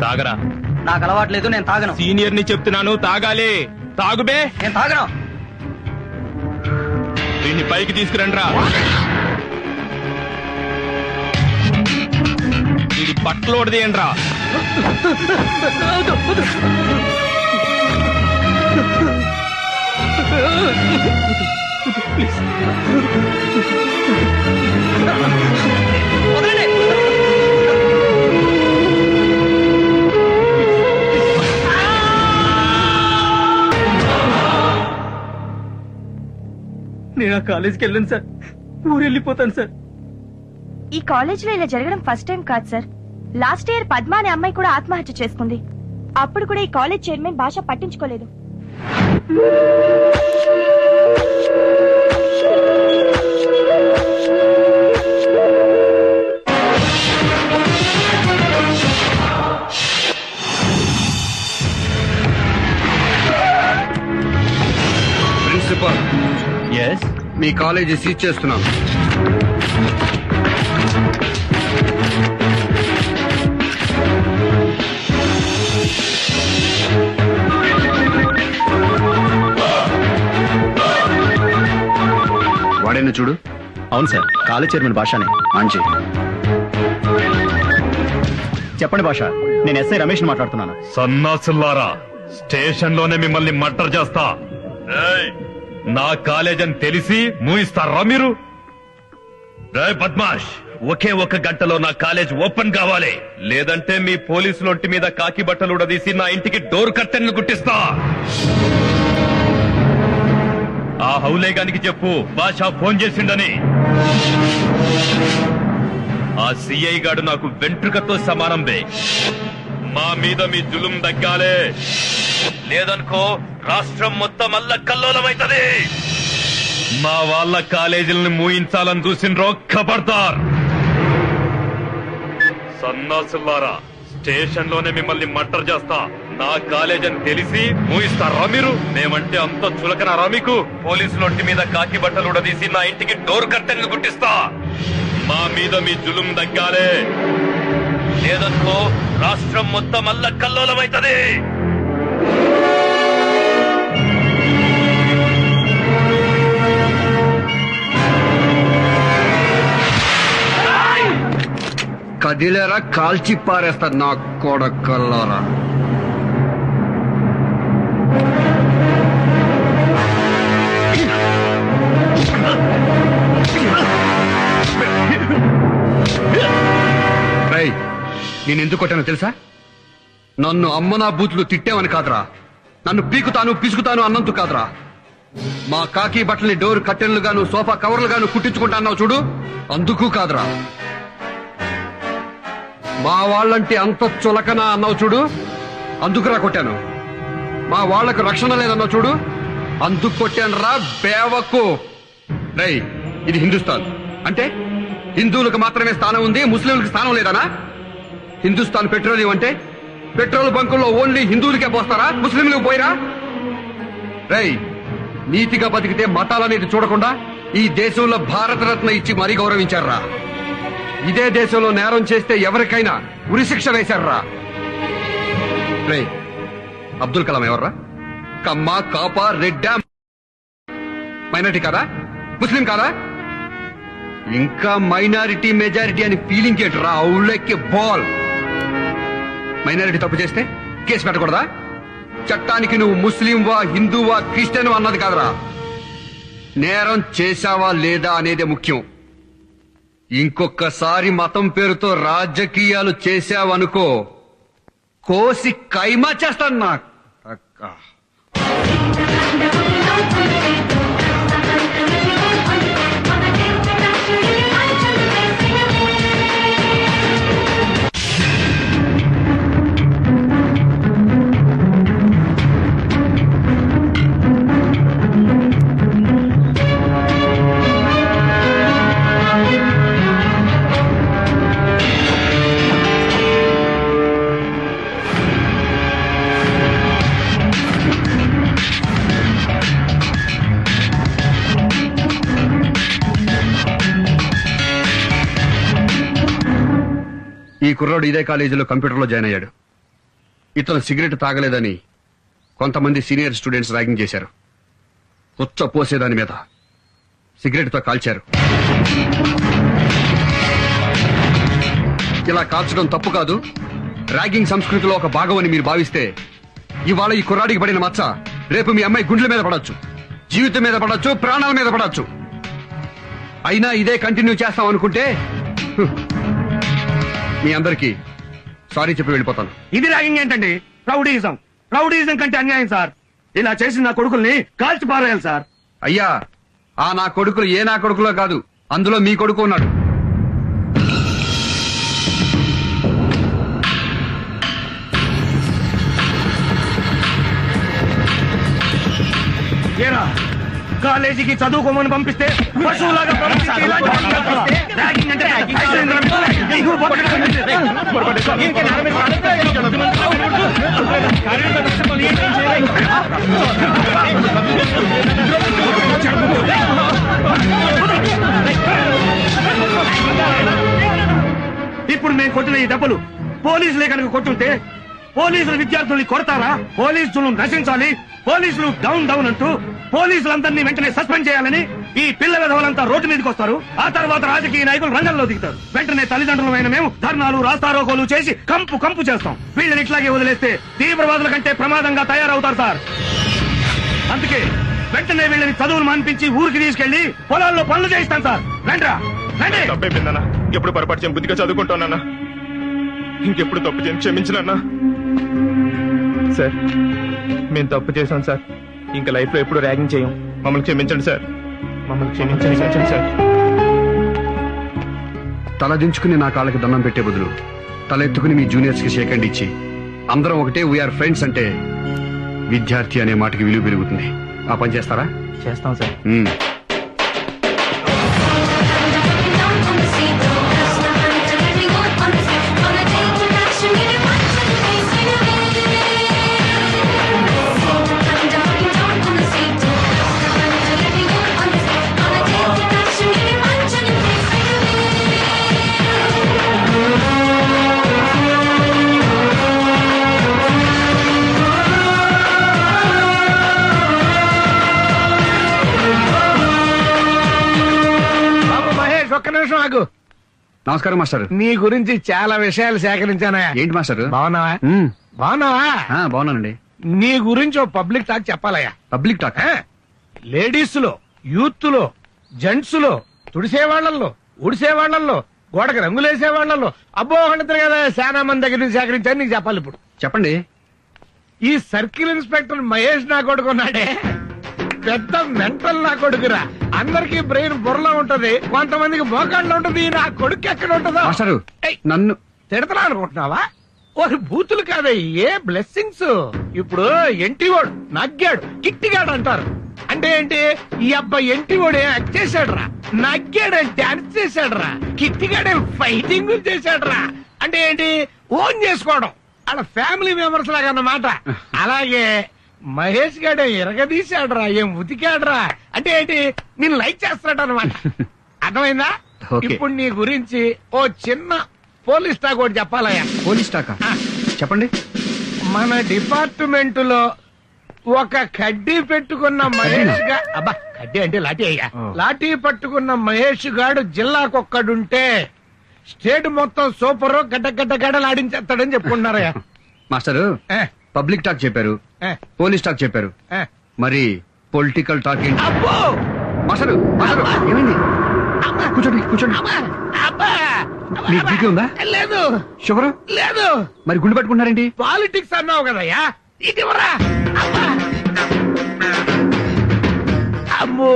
[SPEAKER 11] తాగరా.
[SPEAKER 1] నాకు అలవాట్లేదు, నేను తాగను.
[SPEAKER 4] సీనియర్ ని చెప్తున్నాను, తాగాలి. తాగుబే.
[SPEAKER 1] నేను తాగను.
[SPEAKER 4] దీన్ని పైకి తీసుకురండి రా. ఇది బట్టలు ఓడదీయండి రా.
[SPEAKER 1] నేను ఆ కాలేజీకి వెళ్ళను సార్, ఊరు వెళ్ళిపోతాను సార్.
[SPEAKER 9] ఈ కాలేజీలో ఇలా జరగడం ఫస్ట్ టైం కాదు సార్. లాస్ట్ ఇయర్ పద్మ అనే అమ్మాయి కూడా ఆత్మహత్య చేసుకుంది. అప్పుడు కూడా ఈ కాలేజ్ చైర్మన్ భాష పట్టించుకోలేదు.
[SPEAKER 2] ప్రిన్సిపల్,
[SPEAKER 11] ఎస్,
[SPEAKER 2] మీ కాలేజీ సీజ్ చేస్తున్నాను. వాడేనా చూడు.
[SPEAKER 12] అవును సార్, కాలేజ్ చైర్మన్ భాషనే.
[SPEAKER 2] మంచి.
[SPEAKER 12] చెప్పండి భాష, నేను ఎస్ఐ రమేష్ మాట్లాడుతున్నాను.
[SPEAKER 7] సన్నాసుల్లారా, స్టేషన్ లోనే మిమ్మల్ని మర్డర్ చేస్తా. ఏయ్, నా కాలేజ్ అని తెలిసి మూయిస్తారా మీరు? రేయ్ బద్మాష్, ఒకే ఒక గంటలో నా కాలేజ్ ఓపెన్ కావాలి, లేదంటే మీ పోలీసుల ఒంటి మీద కాకి బట్టలు ఉడదీసి నా ఇంటికి డోర్ కర్టెన్లు గుట్టిస్తా. ఆ హౌలేగానికి చెప్పు భాష ఫోన్ చేసిండని. ఆ సిఐ గాడు నాకు వెంట్రుకతో సమానం బే. మా మీద మీ జులుం దగ్గాలే, లేదనుకో రాష్ట్రం మొత్తం అల్లకల్లోలమైతది. మా వాళ్ళ కాలేజీలను మూయించాలని చూసిండ్రో ఖబర్దార్. సన్నాసులారా, స్టేషన్ లోనే మిమ్మల్ని మర్డర్ చేస్తా. నా కాలేజ్ అని తెలిసి మూయిస్తారా మీరు? మేమంటే అంత చులకనారా మీకు? పోలీసులొంటి మీద కాకి బట్టలు ఉడదీసి నా ఇంటికి డోర్ కర్టెన్లు గుట్టిస్తా. మా మీద మీ జులుం దగ్గాలే, లేదనుకో రాష్ట్రం మొత్తం అల్లకల్లోలమైతది.
[SPEAKER 2] కదిలేరా కాల్చి పారేస్తా నా కొడకల్లారా. రేయ్, నేను ఎందుకు కొట్టానో తెలుసా? నన్ను అమ్మ నా బూతులు తిట్టావని కాదురా, నన్ను పీకుతాను పిసుకుతాను అన్నందుకు కాదురా. మా కాకి బట్టల్ని డోర్ కట్టెన్లు గాను సోఫా కవర్లు గాను కుట్టించుకుంటా అన్నావు చూడు, అందుకు కాదురా. మా వాళ్ళంటే అంత చులకన అన్నావు చూడు, అందుకురా కొట్టాను. మా వాళ్లకు రక్షణ లేదన్నావు చూడు, అందుకు కొట్టాను రా బేవకు. రై, ఇది హిందుస్థాన్ అంటే హిందువులకు మాత్రమే స్థానం ఉంది, ముస్లింలకు స్థానం లేదనా? హిందుస్థాన్ పెట్రోలియం అంటే పెట్రోల్ బంకుల్లో ఓన్లీ హిందువులకే పోస్తారా, ముస్లింలకు పోయిరా? రేయ్, నీతిగా బతికితే మతాలనేది చూడకుండా ఈ దేశంలో భారతరత్న ఇచ్చి మరీ గౌరవించారా. ఇదే దేశంలో నేరం చేస్తే ఎవరికైనా ఉరిశిక్ష వేశారా. రే, అబ్దుల్ కలాం ఎవర్రా? కమ్మ, కాపా, రెడ్డా, మైనారిటీ కాదా? ముస్లిం కాదా? ఇంకా మైనారిటీ మెజారిటీ అని ఫీలింగ్ ఏంటరా? ఔలెక్కి బాల్. మైనారిటీ తప్పు చేస్తే కేసు పెట్టకూడదా? చట్టానికి నువ్వు ముస్లింవా, హిందూవా, క్రిస్టియన్ అన్నది కాదురా, నేరం చేశావా లేదా అనేదే ముఖ్యం. ఇంకొకసారి మతం పేరుతో రాజకీయాలు చేశావనుకో, కోసి కైమా చేస్తాను నా అక్క. ఈ కుర్రాడు ఇదే కాలేజీలో కంప్యూటర్లో జాయిన్ అయ్యాడు. ఇతను సిగరెట్ తాగలేదని కొంతమంది సీనియర్ స్టూడెంట్స్ ర్యాగింగ్ చేశారు. ఉచ్చ పోసేదాని మీద సిగరెట్తో కాల్చారు. ఇలా కాల్చడం తప్పు కాదు, ర్యాగింగ్ సంస్కృతిలో ఒక భాగం అని మీరు భావిస్తే ఇవాళ ఈ కుర్రాడికి పడిన మచ్చ రేపు మీ అమ్మాయి గుండెల మీద పడొచ్చు, జీవితం మీద పడొచ్చు, ప్రాణాల మీద పడొచ్చు. అయినా ఇదే కంటిన్యూ చేస్తాం అనుకుంటే మీ అందరికీ సారీ చెప్పి వెళ్ళిపోతాను.
[SPEAKER 6] ఇది ర్యాగింగ్ ఏంటండి? రౌడీయిజం. రౌడీయిజం కంటే అన్యాయం సార్. ఇలా చేసిన నా కొడుకుల్ని కాల్చి పారేయాలి సార్.
[SPEAKER 2] అయ్యా, ఆ నా కొడుకులు ఏ నా కొడుకులో కాదు, అందులో మీ కొడుకు ఉన్నాడు.
[SPEAKER 6] ఏరా, కాలేజీకి చదువుకోమని పంపిస్తే పశువులాగా ప్రవర్తిస్తే ఇలాంటి వాళ్ళు చేస్తారా? ర్యాగింగ్ అంటే ఇప్పుడు మేము కొట్టిన ఈ దెబ్బలు పోలీసులే కనుక కొట్టుంటే పోలీసులు విద్యార్థుల్ని కొడతారా? పోలీసులు నశించాలి, పోలీసులు డౌన్ డౌన్ అంటూ పోలీసులందరినీ వెంటనే సస్పెండ్ చేయాలని ఈ పిల్లల విధవలంతా రోడ్డు మీదకి వస్తారు. ఆ తర్వాత రాజకీయ నాయకులు రంగంలో దిగుతారు. వెంటనే తల్లిదండ్రులమైన మేము ధర్నాలు, రాస్తారోకోలు చేసి కంపు కంపు చేస్తాం. వీళ్ళని ఇట్లాగే వదిలేస్తే తీవ్రవాదుల కంటే ప్రమాదంగా తయారవుతారు సార్. అందుకే వెంటనే వీళ్ళని చదువులు మాన్పించి ఊరికి తీసుకెళ్లి పొలాల్లో పనులు చేయిస్తాం సార్. రండి రండి.
[SPEAKER 7] తప్పైపోయిందన్నా, ఎప్పుడు పొరపాటు చేయను, బుద్ధిగా చదువుకుంటానన్నా. ఇంకెప్పుడు తప్పు చేయను, క్షమించనన్నా. సార్, మేము తప్పు చేశాం సార్. ఇంకా లైఫ్ లో ఎప్పుడు ర్యాగింగ్ చేయం. మమ్మల్ని క్షమించండి సార్, మమ్మల్ని క్షమించండి సార్.
[SPEAKER 2] తల దించుకుని నా కాళ్ళకి దండం పెట్టే బదులు తలెత్తుకుని మీ జూనియర్స్ కి షేక్ హ్యాండ్ ఇచ్చి అందరం ఒకటే వీఆర్ ఫ్రెండ్స్ అంటే విద్యార్థి అనే మాటకి విలువ పెరుగుతుంది. ఆ పని చేస్తారా?
[SPEAKER 12] చేస్తాం సార్.
[SPEAKER 3] ఒక్క నిమిషం ఆగు.
[SPEAKER 2] నమస్కారం మాస్టర్.
[SPEAKER 3] నీ గురించి చాలా విషయాలు సేకరించానా.
[SPEAKER 2] ఏంటి మాస్టర్?
[SPEAKER 3] బాగున్నావా? బాగున్నావా?
[SPEAKER 2] బాగున్నానండి.
[SPEAKER 3] నీ గురించి ఓ పబ్లిక్ టాక్ చెప్పాలయ్యా.
[SPEAKER 2] Public talk?
[SPEAKER 3] లేడీస్ లో, యూత్ లో, జెంట్స్ లో, తుడిసేవాళ్లలో, ఉడిసేవాళ్లలో, గోడకి రంగులేసేవాళ్లలో, అబ్బో అంటారు కదా, చాలా మంది దగ్గర నుంచి సేకరించాను. నీకు చెప్పాలి ఇప్పుడు.
[SPEAKER 2] చెప్పండి.
[SPEAKER 3] ఈ సర్కిల్ ఇన్స్పెక్టర్ మహేష్ నా కొడుకున్నాడే, పెద్ద మెంటల్ నా కొడుకురా. అందరికి బ్రెయిన్ బుర్రలో ఉంటది, కొంతమందికి మోకాళ్ళలో ఉంటది. నా కొడుకు ఎక్కడ ఉంటుందో.
[SPEAKER 2] నన్ను
[SPEAKER 3] తిడతలా అనుకుంటున్నావా? ఓరి బూతులు కాదే, ఏ బ్లెస్సింగ్స్. ఇప్పుడు ఎంటివాడు నగ్గాడు, కిట్టిగాడు అంటారు. అంటే ఏంటి? ఈ అబ్బాయి ఎంటివాడు ఏం యాక్ట్ చేశాడు రా, నగ్గాడని డాన్స్ చేశాడు రా, కిట్టిగాడే ఫైటింగ్ చేశాడు రా. అంటే ఏంటి? ఓన్ చేసుకోవడం. అలా ఫ్యామిలీ మెంబర్స్ లాగా అన్నమాట. అలాగే
[SPEAKER 6] మహేష్ గాడే ఎరగదీశాడురా, ఏం ఉతికాడురా. అంటే ఏంటి, నేను లైక్ చేస్తాడు అనమాట. అర్థమైందా? ఇప్పుడు నీ గురించి ఓ చిన్న పోలీస్ టాక్ ఒకటి చెప్పాలయ్యా.
[SPEAKER 2] పోలీస్ టాకా? చెప్పండి.
[SPEAKER 6] మన డిపార్ట్మెంట్ లో ఒక కడ్డీ పెట్టుకున్న మహేష్ గా, అబ్బా కడ్డీ అంటే లాఠీ అయ్యా, లాఠీ పట్టుకున్న మహేష్ గాడు జిల్లాకొక్కడుంటే స్టేట్ మొత్తం సూపర్ గడ్డలాడించేస్తాడని చెప్పుకుంటున్నారయ్యా.
[SPEAKER 2] మాస్టరు పబ్లిక్ టాక్ చెప్పారు, పోలీస్ టాక్ చెప్పారు, మరి పొలిటికల్ టాక్ ఏంటి? మాస్టరు మాస్టరు ఏమైంది? కూర్చోండి కూర్చోండి. మీకు బీపీ ఉందా?
[SPEAKER 6] లేదు.
[SPEAKER 2] షుగర్
[SPEAKER 6] లేదు.
[SPEAKER 2] మరి గుండు పట్టుకుంటారేంటి?
[SPEAKER 6] పాలిటిక్స్ అన్నావు కదయ్యా, ఇదివరా. అమ్మో,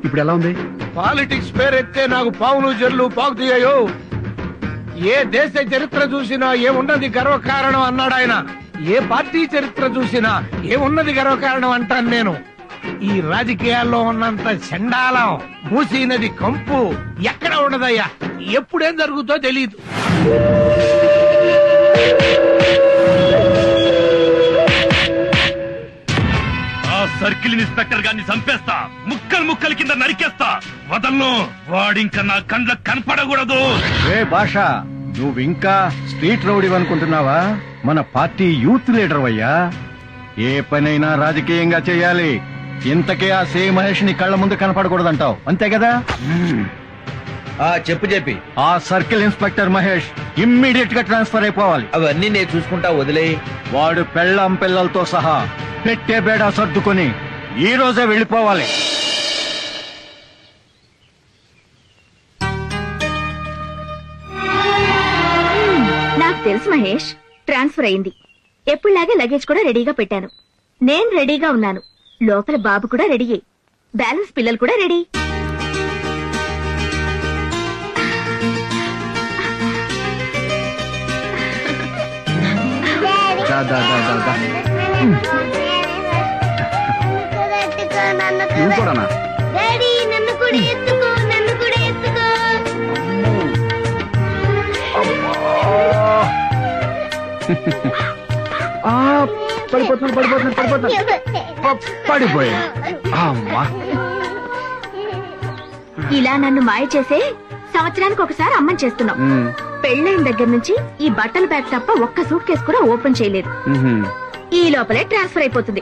[SPEAKER 2] ఇప్పుడు ఎలా ఉంది?
[SPEAKER 6] పాలిటిక్స్ పేరెత్తే నాకు పావులు జర్లు పాకుతీయో. ఏ దేశ చరిత్ర చూసినా ఏమున్నది గర్వకారణం అన్నాడు ఆయన. ఏ పార్టీ చరిత్ర చూసినా ఏమున్నది గర్వకారణం అంటాను నేను. ఈ రాజకీయాల్లో ఉన్నంత చండాలం, మూసీ నది కంపు ఎక్కడ ఉండదయ్యా. ఎప్పుడేం జరుగుతో తెలియదు.
[SPEAKER 11] ఆ సర్కిల్ ఇన్స్పెక్టర్ గారిని చంపేస్తా, ముక్కలు ముక్కలు కింద నరికేస్తా, వదలను. వాడింక నా కండ్లకు కనపడకూడదు.
[SPEAKER 12] భాష, నువ్వు ఇంకా స్ట్రీట్ రౌడీ అనుకుంటున్నావా? మన పార్టీ యూత్ లీడర్ అయ్యా. ఏ పనైనా రాజకీయంగా చేయాలి. ఇంతకే ఆ సే మహేష్ ని కళ్ళ ముందు కనపడకూడదంటావు, అంతే కదా?
[SPEAKER 3] చెప్పి
[SPEAKER 12] ఆ సర్కిల్ ఇన్స్పెక్టర్ మహేష్ ఇమ్మీడియట్ గా ట్రాన్స్ఫర్ అయిపోవాలి.
[SPEAKER 3] అవన్నీ నేను చూసుకుంటా, వదిలే.
[SPEAKER 12] వాడు పెళ్ళం పిల్లలతో సహా పెట్టే బేడా సర్దుకొని ఈ రోజే వెళ్ళిపోవాలి.
[SPEAKER 5] నాకు తెలుసు మహేష్, ట్రాన్స్ఫర్ అయింది. ఎప్పుడులాగే లగేజ్ కూడా రెడీగా పెట్టాను. నేను రెడీగా ఉన్నాను. లోపల బాబు కూడా రెడీయే. బ్యాలెన్స్ పిల్లలు కూడా రెడీ.
[SPEAKER 2] పడిపోయా.
[SPEAKER 5] ఇలా నన్ను మాయ చేసే సంవత్సరానికి ఒకసారి అమ్మని చేస్తున్నాం. పెళ్ళైన దగ్గర నుంచి ఈ బట్టల బ్యాగ్ తప్ప ఒక్క సూట్ కేసు కూడా ఓపెన్ చేయలేదు. ఈ లోపలే ట్రాన్స్ఫర్ అయిపోతుంది.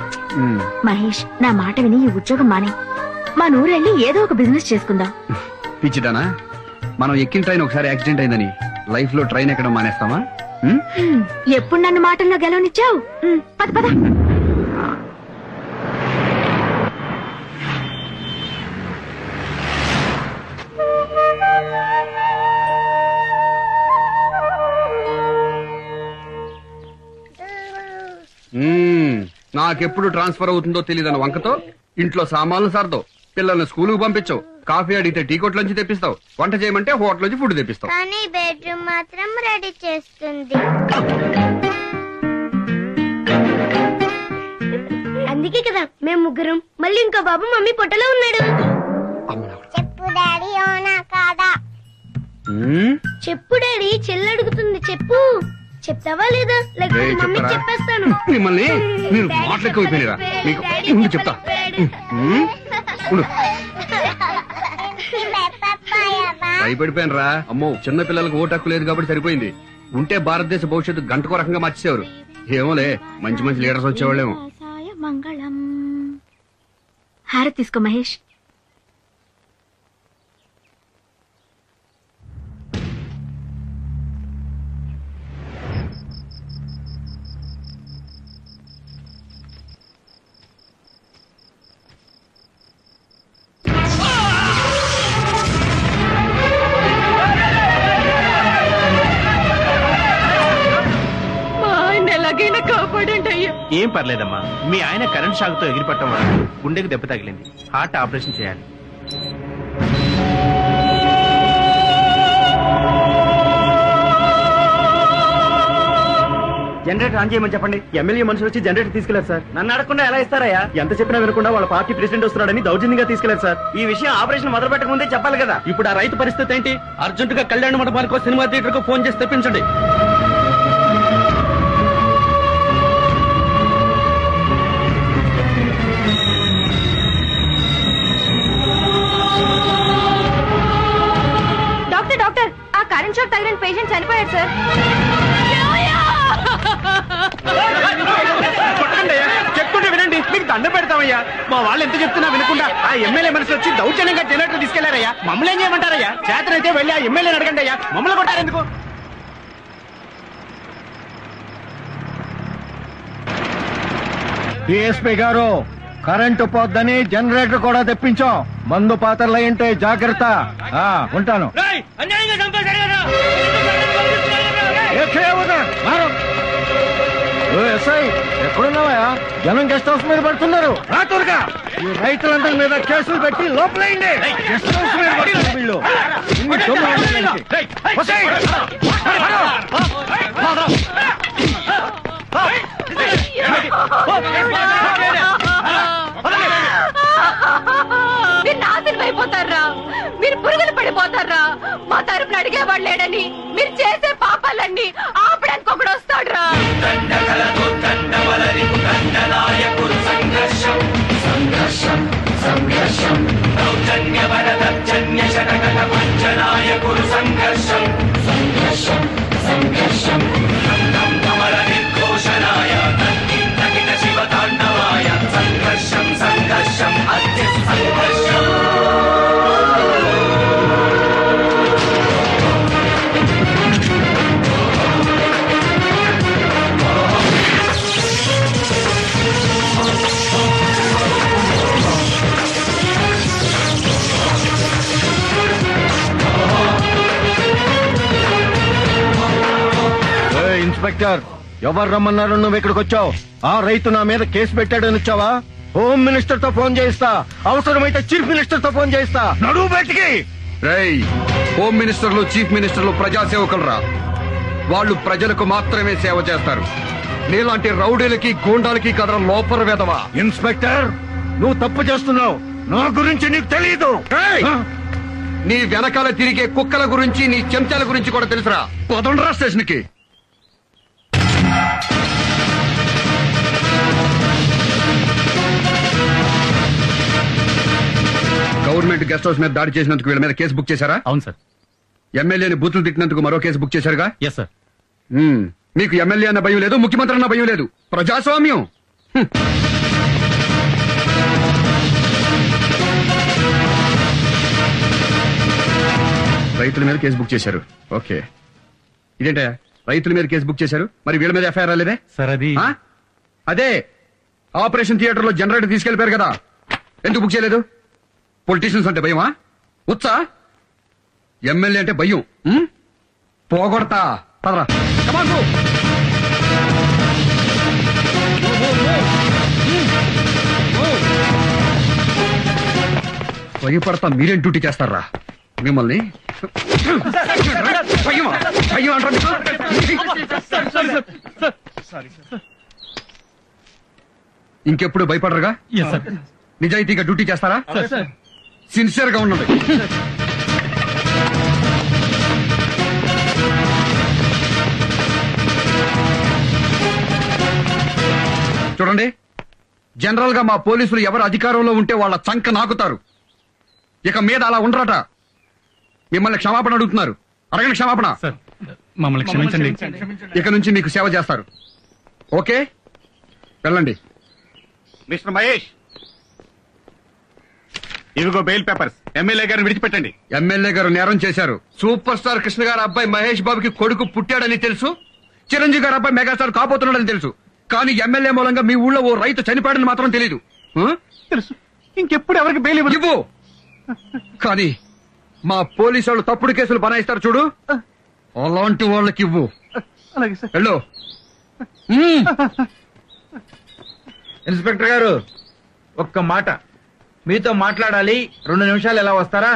[SPEAKER 5] మహేష్, నా మాట విని ఈ ఉద్యోగం మానే మా నూరెళ్ళి ఏదో ఒక బిజినెస్ చేసుకుందాం.
[SPEAKER 2] పిచ్చిదానా, మనం ఎక్కిన ట్రైన్ ఒకసారి యాక్సిడెంట్ అయిందని లైఫ్ లో ట్రైన్ ఎక్కడం మానేస్తామా?
[SPEAKER 5] ఎప్పుడు నన్ను మాటల్లో గెలవనిచ్చావు? పద పద.
[SPEAKER 2] నాకెప్పుడు ట్రాన్స్ఫర్ అవుతుందో తెలియదని వంకతో ఇంట్లో సామాన్లు సర్దో, పిల్లల్ని స్కూలుకు పంపించవు, కాఫీ అడిగితే టీ కొట్ల నుంచి తెప్పిస్తావు, వంట చేయమంటే హోటల్ నుంచి ఫుడ్ తెప్పిస్తావు.
[SPEAKER 13] కానీ బెడ్రూమ్ మాత్రం రెడీ చేస్తుంది. అందుకే కదా మేము ముగ్గురం. మళ్ళీ ఇంకో బాబు మమ్మీ పొట్టలో ఉన్నాడు. చెప్పు డాడీ, అవునా కాదా? చెప్పు డాడీ, చెల్లి అడుగుతుంది. చెప్పు. చెప్తావా లేదా? లేకపోతే మమ్మీ చెప్పేస్తాను.
[SPEAKER 2] మిమ్మల్ని మీరు మాట్లాడుకోపోయినరా? మీకు ముందు చెప్తా. భయపడిపోయినరా? అమ్మో, చిన్న పిల్లలకు ఓటు హక్కు లేదు కాబట్టి సరిపోయింది. ఉంటే భారతదేశ భవిష్యత్తు గంటకో రకంగా మార్చేసేవారు. ఏమోలే, మంచి మంచి లీడర్స్ వచ్చేవాళ్ళేమో.
[SPEAKER 5] మంగళం. హారతి తీసుకో మహేష్.
[SPEAKER 4] ఏం పర్లేదమ్మా, మీ ఆయన కరెంట్ షాక్ తో ఎగిరిపట్టడం వల్ల గుండెకి దెబ్బ తగిలింది. హార్ట్ ఆపరేషన్ చేయాలి.
[SPEAKER 12] జనరేటర్ ఆన్ చేయమని చెప్పండి. ఎమ్మెల్యే మనుషులు వచ్చి జనరేటర్ తీసుకెళ్లారు సార్. నన్ను అడగకుండా ఎలా ఇస్తారయ్యా? ఎంత చెప్పినా వినకుండా వాళ్ళ పార్టీ ప్రెసిడెంట్ వస్తున్నాడని దౌర్జన్యంగా తీసుకెళ్లారు సార్. ఈ విషయం ఆపరేషన్ మొదలు పెట్టక ముందే చెప్పాలి కదా.
[SPEAKER 1] ఇప్పుడు ఆ రైతు పరిస్థితి ఏంటి? అర్జెంట్ గా కళ్యాణ మండపానికో సినిమా థియేటర్ కు ఫోన్ చేసి తెప్పించండి.
[SPEAKER 9] పేషెంట్ చనిపోయాడు సార్.
[SPEAKER 4] చెప్తుంటే వినండి, మీకు దండ పెడతామయ్యా. మా వాళ్ళు ఎంత చెప్తున్నా వినకుండా ఆ ఎమ్మెల్యే మనసు వచ్చి దౌర్జన్యంగా జనరేటర్ తీసుకెళ్లారయ్యా. మమ్మల్ని ఏం చేయమంటారయ్యా? చేతనైతే వెళ్ళి ఆ ఎమ్మెల్యేని అడగండి అయ్యా, మమ్మల్ని కొట్టారెందుకు?
[SPEAKER 12] డిఎస్పీ గారు, కరెంటు పోద్దని జనరేటర్ కూడా తెప్పించాం. మందు పాత్రలు అయింటే జాగ్రత్త. ఉంటాను. ఎస్ఐ ఎక్కడున్నావా? జనం గెస్ట్ హౌస్ మీద పడుతున్నారు. రాత్రుగా ఈ రైతులందరి మీద కేసులు పెట్టి లోపలైంది. గెస్ట్ హౌస్ మీద పడుతున్నారు వీళ్ళు. ఇన్ని దొంగలు ఉన్నాయి. వస్తాయి.
[SPEAKER 9] మీరు నాశనం అయిపోతారా? మీరు పురుగులు పడిపోతారా? మా తరపున అడిగేవాడు లేడని మీరు చేసే పాపాలన్నీ ఆపడానికి ఒకడు వస్తాడురా.
[SPEAKER 12] ఇన్స్పెక్టర్, ఎవరు రమ్మన్నారు? నువ్వు ఇక్కడికి వచ్చావు. ఆ రైతు నా మీద కేసు పెట్టాడని వచ్చావా? హోమ్ మినిస్టర్ తో ఫోన్ చేయిస్తా, అవసరమైతే చీఫ్ మినిస్టర్ తో ఫోన్ చేయిస్తా. నడువు బయటికి.
[SPEAKER 2] రేయ్, హోమ్ మినిస్టర్లు చీఫ్ మినిస్టర్లు ప్రజాసేవకులరా. వాళ్ళు ప్రజలకు మాత్రమే సేవ చేస్తారు. నీలాంటి రౌడీలకి గూండాలకి కదరా లోపల వెదవా.
[SPEAKER 12] ఇన్స్పెక్టర్, నువ్వు తప్పు చేస్తున్నావు. నా గురించి నీకు తెలియదు.
[SPEAKER 2] నీ వెనకాల తిరిగే కుక్కల గురించి, నీ చెంచాల గురించి కూడా తెలుసురా. పదండ్రా స్టేషన్ కి. గవర్నమెంట్ గెస్ట్ హౌస్ మీద దాడి చేసినందుకు వీళ్ళ మీద కేసు బుక్ చేశారా?
[SPEAKER 11] అవును సార్.
[SPEAKER 2] ఎమ్మెల్యేని బూతులు తిట్టినందుకు మరో కేసు బుక్ చేశారుగా?
[SPEAKER 11] Yes sir.
[SPEAKER 2] మీకు ఎమ్మెల్యే అన్న భయం లేదు, ముఖ్యమంత్రి అన్న భయం లేదు. ప్రజాస్వామ్యం. రైతుల మీద కేసు బుక్ చేశారు. ఓకే, ఇదేంటయ్యా రైతుల మీద కేసు బుక్ చేశారు, మరి వీళ్ళ మీద ఎఫ్ఐఆర్ రాలేదే?
[SPEAKER 11] సార్ అది
[SPEAKER 2] అదే ఆపరేషన్ థియేటర్ లో జనరేటర్ తీసుకెళ్లిపోయారు కదా, ఎందుకు బుక్ చేయలేదు? పొలిటీషియన్స్ అంటే భయమా? ఉత్సా ఎమ్మెల్యే అంటే భయం. పోగొడతా పదరా. భయపడతా మీరేం డ్యూటీ చేస్తారా? మిమ్మల్ని ఇంకెప్పుడు భయపడరుగా? నిజాయితీగా డ్యూటీ చేస్తారా? సిన్సియర్ గా ఉన్నది. చూడండి, జనరల్ గా మా పోలీసులు ఎవరు అధికారంలో ఉంటే వాళ్ళ చంక నాకుతారు. ఇక మీద అలా ఉండరట. మిమ్మల్ని క్షమాపణ అడుగుతున్నారు. అడగండి క్షమాపణ.
[SPEAKER 11] మమ్మల్ని క్షమించండి.
[SPEAKER 2] ఇక నుంచి మీకు సేవ చేస్తారు. ఓకే, వెళ్ళండి.
[SPEAKER 4] మిస్టర్ మహేష్, ఇవిగో బెయిల్ పేపర్స్. ఎమ్మెల్యే గారిని విడిచిపెట్టండి.
[SPEAKER 2] ఎమ్మెల్యే గారు నేరం చేశారు. సూపర్ స్టార్ కృష్ణ గారి అబ్బాయి మహేష్ బాబుకి కొడుకు పుట్టాడని తెలుసు. చిరంజీవి గారి అబ్బాయి మెగాస్టార్ కాబోతున్నాడని తెలుసు. కానీ ఎమ్మెల్యే మూలంగా మీ ఊళ్ళో ఓ రైతు చనిపోయాడని మాత్రం తెలీదు.
[SPEAKER 4] తెలుసు. ఇంకెప్పుడు ఎవరికి బెయిల్
[SPEAKER 2] ఇవ్వు. కానీ మా పోలీసు వాళ్ళు తప్పుడు కేసులు బనాయిస్తారు చూడు, అలాంటి వాళ్ళకి ఇవ్వు. వెళ్ళు.
[SPEAKER 3] ఇన్స్పెక్టర్ గారు, ఒక్క మాట మీతో మాట్లాడాలి. 2 నిమిషాలు ఎలా వస్తారా?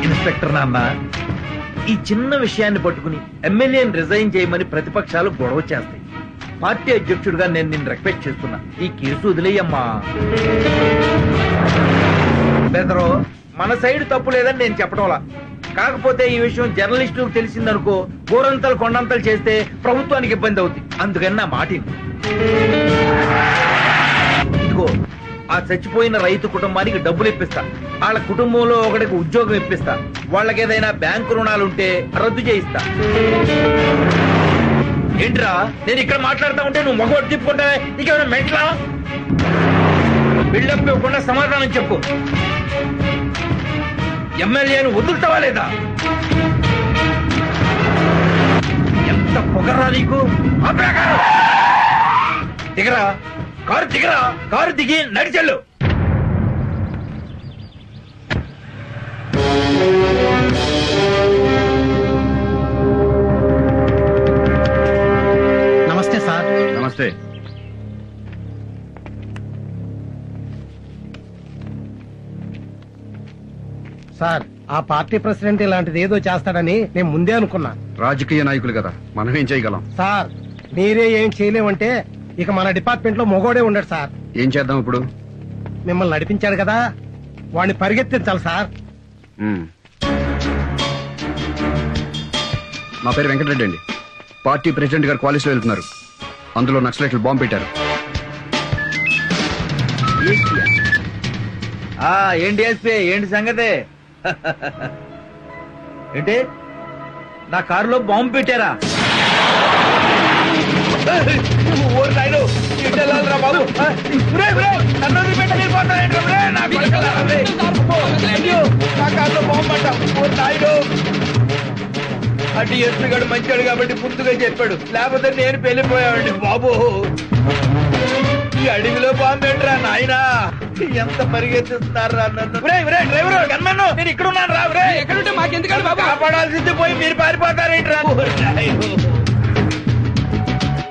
[SPEAKER 3] ఇన్స్పెక్టర్ నాన్న, ఈ చిన్న విషయాన్ని పట్టుకుని ఎమ్మెల్యేని రిజైన్ చేయమని ప్రతిపక్షాలు గొడవ చేస్తాయి. పార్టీ అధ్యక్షుడిగా నేను నిన్ను రిక్వెస్ట్ చేస్తున్నా, ఈ కేసు వదిలేయమ్మా. బెదరో మన సైడ్ తప్పు లేదని నేను చెప్పడంలా, కాకపోతే ఈ విషయం జర్నలిస్టులకు తెలిసిందనుకో గోరంతలు కొండంతలు చేస్తే ప్రభుత్వానికి ఇబ్బంది అవుతుంది. అందుకని నా మాట ఇదిగో, ఆ చచ్చిపోయిన రైతు కుటుంబానికి డబ్బులు ఇప్పిస్తా, వాళ్ళ కుటుంబంలో ఒకటికి ఉద్యోగం ఇప్పిస్తా, వాళ్ళకి ఏదైనా బ్యాంకు రుణాలుంటే రద్దు చేయిస్తా. ఏంట్రా నేను ఇక్కడ మాట్లాడుతా ఉంటే నువ్వు మగోడు తిప్పుకుంటా? నీకేమైనా మెంట్లా? బిల్డప్ ఇవ్వకుండా సమాధానం చెప్పు. ఎమ్మెల్యేను వదులుతావా లేదా? ఎంత పొగరా నీకు? దిగరా, కారు దిగరా, కారు దిగి నడిచెళ్ళు.
[SPEAKER 12] నమస్తే సార్.
[SPEAKER 2] నమస్తే.
[SPEAKER 12] సార్, ఆ పార్టీ ప్రెసిడెంట్ ఇలాంటిది ఏదో చేస్తాడని నేను ముందే అనుకున్నా.
[SPEAKER 2] రాజకీయ నాయకులు కదా, మనం ఏం చేయగలం?
[SPEAKER 12] సార్, మీరే ఏం చేయలేమంటే ఇక మన డిపార్ట్మెంట్ లో మొగోడే ఉండడు సార్.
[SPEAKER 2] ఏం చేద్దాం ఇప్పుడు?
[SPEAKER 12] మిమ్మల్ని నడిపించాడు కదా, వాడిని పరిగెత్తించాలి సార్.
[SPEAKER 2] నా పేరు వెంకటరెడ్డి అండి. పార్టీ ప్రెసిడెంట్ గారు క్వాలిటీలో వెళ్తున్నారు. అందులో నక్సలైట్లు బాంబు పెట్టారు.
[SPEAKER 3] ఏంటి ఎస్పీ, ఏంటి సంగతే? ఏంటి నా కారులో బాంబు పెట్టారా? బాబు నా కారులో బాంబు పడ్డా. అంటే ఎస్పీ గారు మంచాడు కాబట్టి ముందుగా చెప్పాడు, లేకపోతే నేను పెళ్లిపోయావండి బాబు. ఈ అడవిలో బాంబు పెట్టరా నాయనా, ఎంత పరిగెత్తిస్తున్నారా నన్ను. డ్రైవర్ గన్మన్ను, నేను ఇక్కడ ఉన్నాను రా. ఎక్కడుంటే మాకెందుకండి బాబు? కాపాడాల్సింది పోయి మీరు పారిపోతారేంట్రా?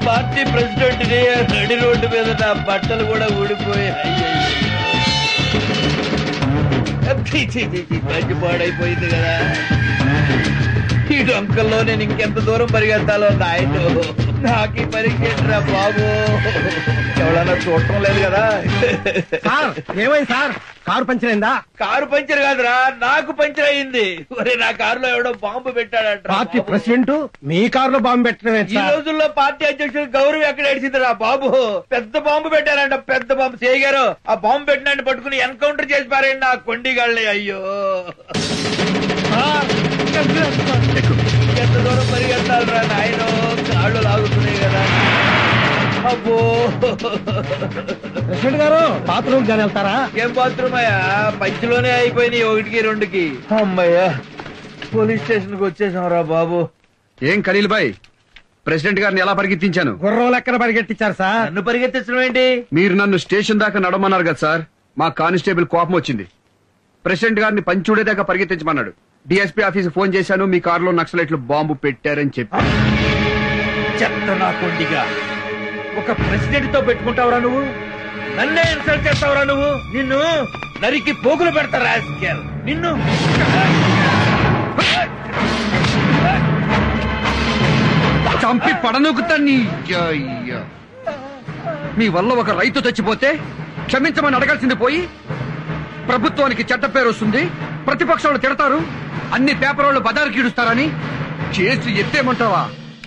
[SPEAKER 3] పార్టీ ప్రెసిడెంట్ నడి రోడ్డు మీద నా బట్టలు కూడా ఊడిపోయాయి. పాడైపోయింది కదా ఈ డొంకల్లో. నేను ఇంకెంత దూరం పరిగెత్తాలో నాయన, నాకు ఈ పరిగెట్టరా బాబు. ఎవడన్నా చూడటం లేదు కదా.
[SPEAKER 12] ఏమైంది సార్? కారు పంచర్ అయిందా?
[SPEAKER 3] కారు పంచర్ కాదురా, నాకు పంచర్ అయింది. ఒరే నా కారులో ఎవడో బాంబు పెట్టాడంట.
[SPEAKER 12] పార్టీ ప్రెసిడెంట్ మీ కారులో బాంబు పెట్టడమే.
[SPEAKER 3] ఈ రోజుల్లో పార్టీ అధ్యక్షుడు గౌరవం ఎక్కడ ఏడిచిందిరా బాబు. పెద్ద బాంబు పెట్టారంట, పెద్ద బాంబు. చేయగారు ఆ బాంబు పెట్టినట్టు పట్టుకుని ఎన్కౌంటర్ చేసి పారండి నా కొండిగాళ్ళని. అయ్యో ఎంత దూరం పరిగెత్తాలరా నాయన, కాళ్ళు లాగుతున్నాయి కదా. అబ్బో
[SPEAKER 12] ప్రెసిడెంట్ గారు, బాత్రూమ్ కానీ వెళ్తారా?
[SPEAKER 3] ఏం బాత్రూమ్ అయ్యా, పంచిలోనే అయిపోయినాయి 1కి 2కి. అమ్మయ్యా, పోలీస్ స్టేషన్ కి వచ్చేసాం రా బాబు.
[SPEAKER 2] ఏం ఖలీల్ భాయ్, ప్రెసిడెంట్ గారిని ఎలా పరిగెత్తించాను?
[SPEAKER 12] గుర్రం లెక్కన పరిగెట్టించారు సార్.
[SPEAKER 3] నన్ను పరిగెత్తించడం ఏంటి?
[SPEAKER 2] మీరు నన్ను స్టేషన్ దాకా నడమన్నారు కదా సార్. మా కానిస్టేబుల్ కోపం వచ్చింది. ప్రెసిడెంట్ గారిని పంచుడే దాకా పరిగెత్తించమన్నాడు. డిఎస్పీ ఆఫీస్ ఫోన్ చేశాను, మీ కారులో నక్సలైట్లు బాంబు పెట్టారని చెప్పి.
[SPEAKER 3] చెత్త నా కొండిగా, ఒక ప్రెసిడెంట్ తో పెట్టుకుంటావురా నువ్వు? నన్నే ఇన్సల్ట్ చేస్తావురా నువ్వు? నిన్ను నరికి పోగులు పెడతారా నిన్ను?
[SPEAKER 2] చంపి పడనూకుతాన్ని. మీ వల్ల ఒక రైతు చచ్చిపోతే క్షమించమని అడగాల్సింది పోయి ప్రభుత్వానికి చెడ్డ పేరు వస్తుంది, ప్రతిపక్షాలు తిడతారు, అన్ని పేపర్ వాళ్ళు బజారుకి ఇడుస్తారని చేసి ఎత్తేమంటావా?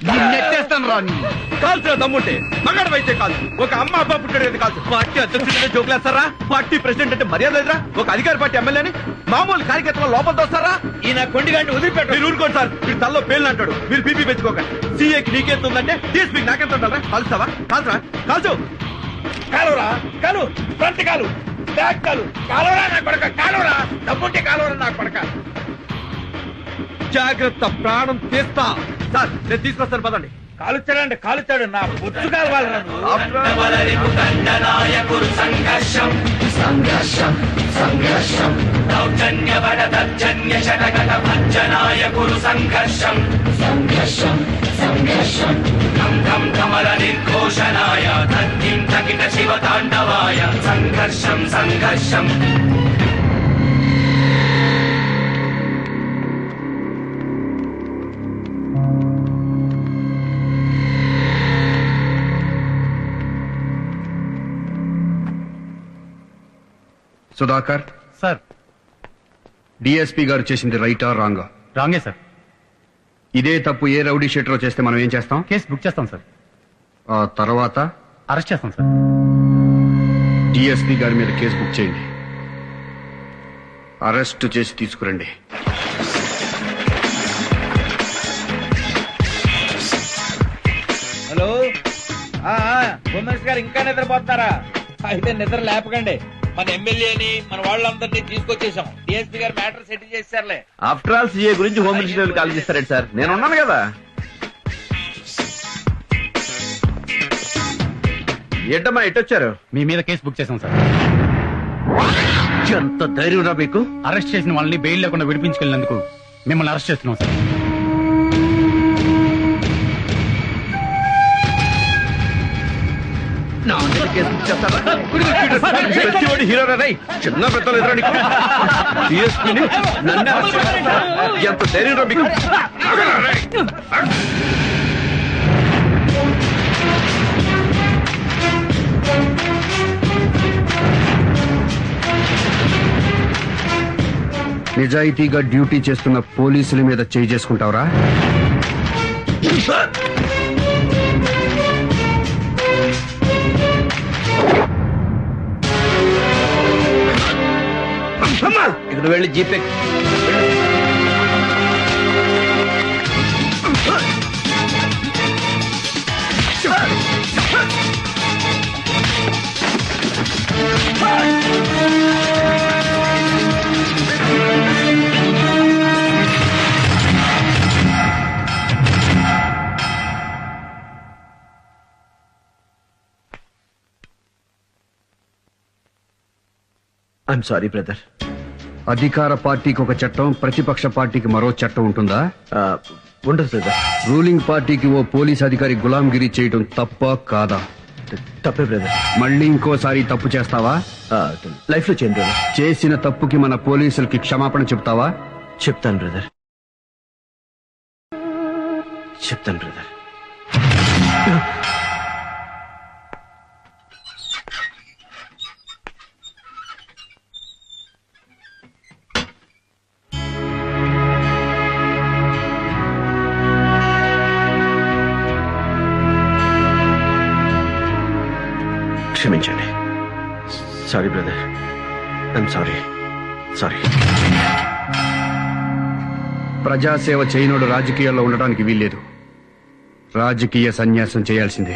[SPEAKER 2] నెట్టేస్తాను రాని.
[SPEAKER 1] కాల్సిన దమ్ముంటే మగాడవైతే కాల్చు. ఒక అమ్మ అబ్బా పుట్టాడు కాల్చు. పార్టీ అధ్యక్షుడు జోకులేస్తారా? పార్టీ ప్రెసిడెంట్ అంటే మర్యాద లేదురా? ఒక అధికార పార్టీ ఎమ్మెల్యేని మామూలు కార్యకర్తలు లోపల తోస్తారా?
[SPEAKER 3] ఈయన కొండిగాంటి వదిలిపెట్టు.
[SPEAKER 1] మీరు ఊరుకోండి సార్, మీరు తల్లో పేర్లు అంటాడు. మీరు బీపీ పెంచుకోకండి. సీఏకి నీకెంత ఉందంటే డిఎస్పీకి నాకెంత ఉండాలరా? కాల్చుతావా? కాల్చరా? కాల్చు.
[SPEAKER 3] కాలురా, కాలు, ఫ్రంట్ కాలు, బ్యాక్ కాలు, కాలురా నా కొడక, కాలురా. డబ్బుంటే కాలురా నా కొడక.
[SPEAKER 1] జాగ్రత్త, ప్రాణం తీస్తా. సార్ నేను తీసుకొస్తాను పదండి.
[SPEAKER 3] కాలుచ్చాడంటే కాలుచ్చాడు, నా బొచ్చు కాలవాలరా
[SPEAKER 14] శివతాండవాయ సంఘర్షం సంఘర్షం.
[SPEAKER 2] సుధాకర్
[SPEAKER 4] సార్.
[SPEAKER 2] డిఎస్పీ గారు చేసింది రైటా రాంగా?
[SPEAKER 4] రాంగే సార్.
[SPEAKER 2] ఇదే తప్పు ఏ రౌడీ షీటరో చేస్తే మనం ఏం చేస్తాం?
[SPEAKER 4] కేసు బుక్ చేస్తాం సార్.
[SPEAKER 2] ఆ తర్వాత
[SPEAKER 4] అరెస్ట్ చేస్తాం సార్.
[SPEAKER 2] డిఎస్పీ గారి మీద కేసు బుక్ చేయండి. అరెస్ట్ చేసి తీసుకురండి.
[SPEAKER 3] హలో హోమ్ మినిస్టర్ గారు ఇంకా నిద్రపోతున్నారా? అయితే నిద్ర లేపకండి. మన ఎమ్మెల్యేని మన వాళ్ళందరినీ తీసుకొచ్చేసాం. డిఎస్పీ గారు మ్యాటర్ సెటిల్ చేశారులే.
[SPEAKER 1] ఆఫ్టర్ ఆల్ సీఏ గురించి హోమ్ మినిస్టర్ కాల్ చేస్తారండి సార్. నేను ఉన్నాను కదా. ఏంటమ్మా ఎట్టొచ్చారు?
[SPEAKER 4] మీ మీద కేసు బుక్ చేసాం సార్.
[SPEAKER 1] ఎంత ధైర్యం రా మీకు?
[SPEAKER 4] అరెస్ట్ చేసిన వాళ్ళని బెయిల్ లేకుండా విడిపించుకెళ్ళినందుకు మిమ్మల్ని అరెస్ట్ చేస్తున్నాం సార్.
[SPEAKER 1] హీరో రై చిన్న పెద్దలు ఎదురా నీకు? డిఎస్పీని నన్ను ఎంత ధైర్యం రా మీకు?
[SPEAKER 2] నిజాయితీగా డ్యూటీ చేస్తున్న పోలీసుల మీద చేయి చేసుకుంటావరా?
[SPEAKER 1] ఇక్కడ వెళ్ళి జీపే ఐఎమ్ సారీ బ్రదర్.
[SPEAKER 2] అధికార పార్టీకి ఒక చట్టం, ప్రతిపక్ష పార్టీకి మరో చట్టం ఉంటుందా?
[SPEAKER 1] ఉండదు బ్రదర్.
[SPEAKER 2] రూలింగ్ పార్టీకి ఓ పోలీస్ అధికారి గులాంగిరి చేయడం తప్ప కాదా?
[SPEAKER 1] తప్పే బ్రదర్.
[SPEAKER 2] మళ్ళీ ఇంకోసారి తప్పు చేస్తావా?
[SPEAKER 1] లైఫ్ లో చేయండి బ్రదర్.
[SPEAKER 2] చేసిన తప్పుకి మన పోలీసులకి క్షమాపణ చెప్తావా?
[SPEAKER 1] చెప్తాను బ్రదర్, చెప్తాను బ్రదర్. క్షమించండి. Sorry brother, I'm sorry. Sorry.
[SPEAKER 2] ప్రజాసేవ చేయనోడు రాజకీయాల్లో ఉండడానికి వీల్లేదు. రాజకీయ సన్యాసం చేయాల్సిందే.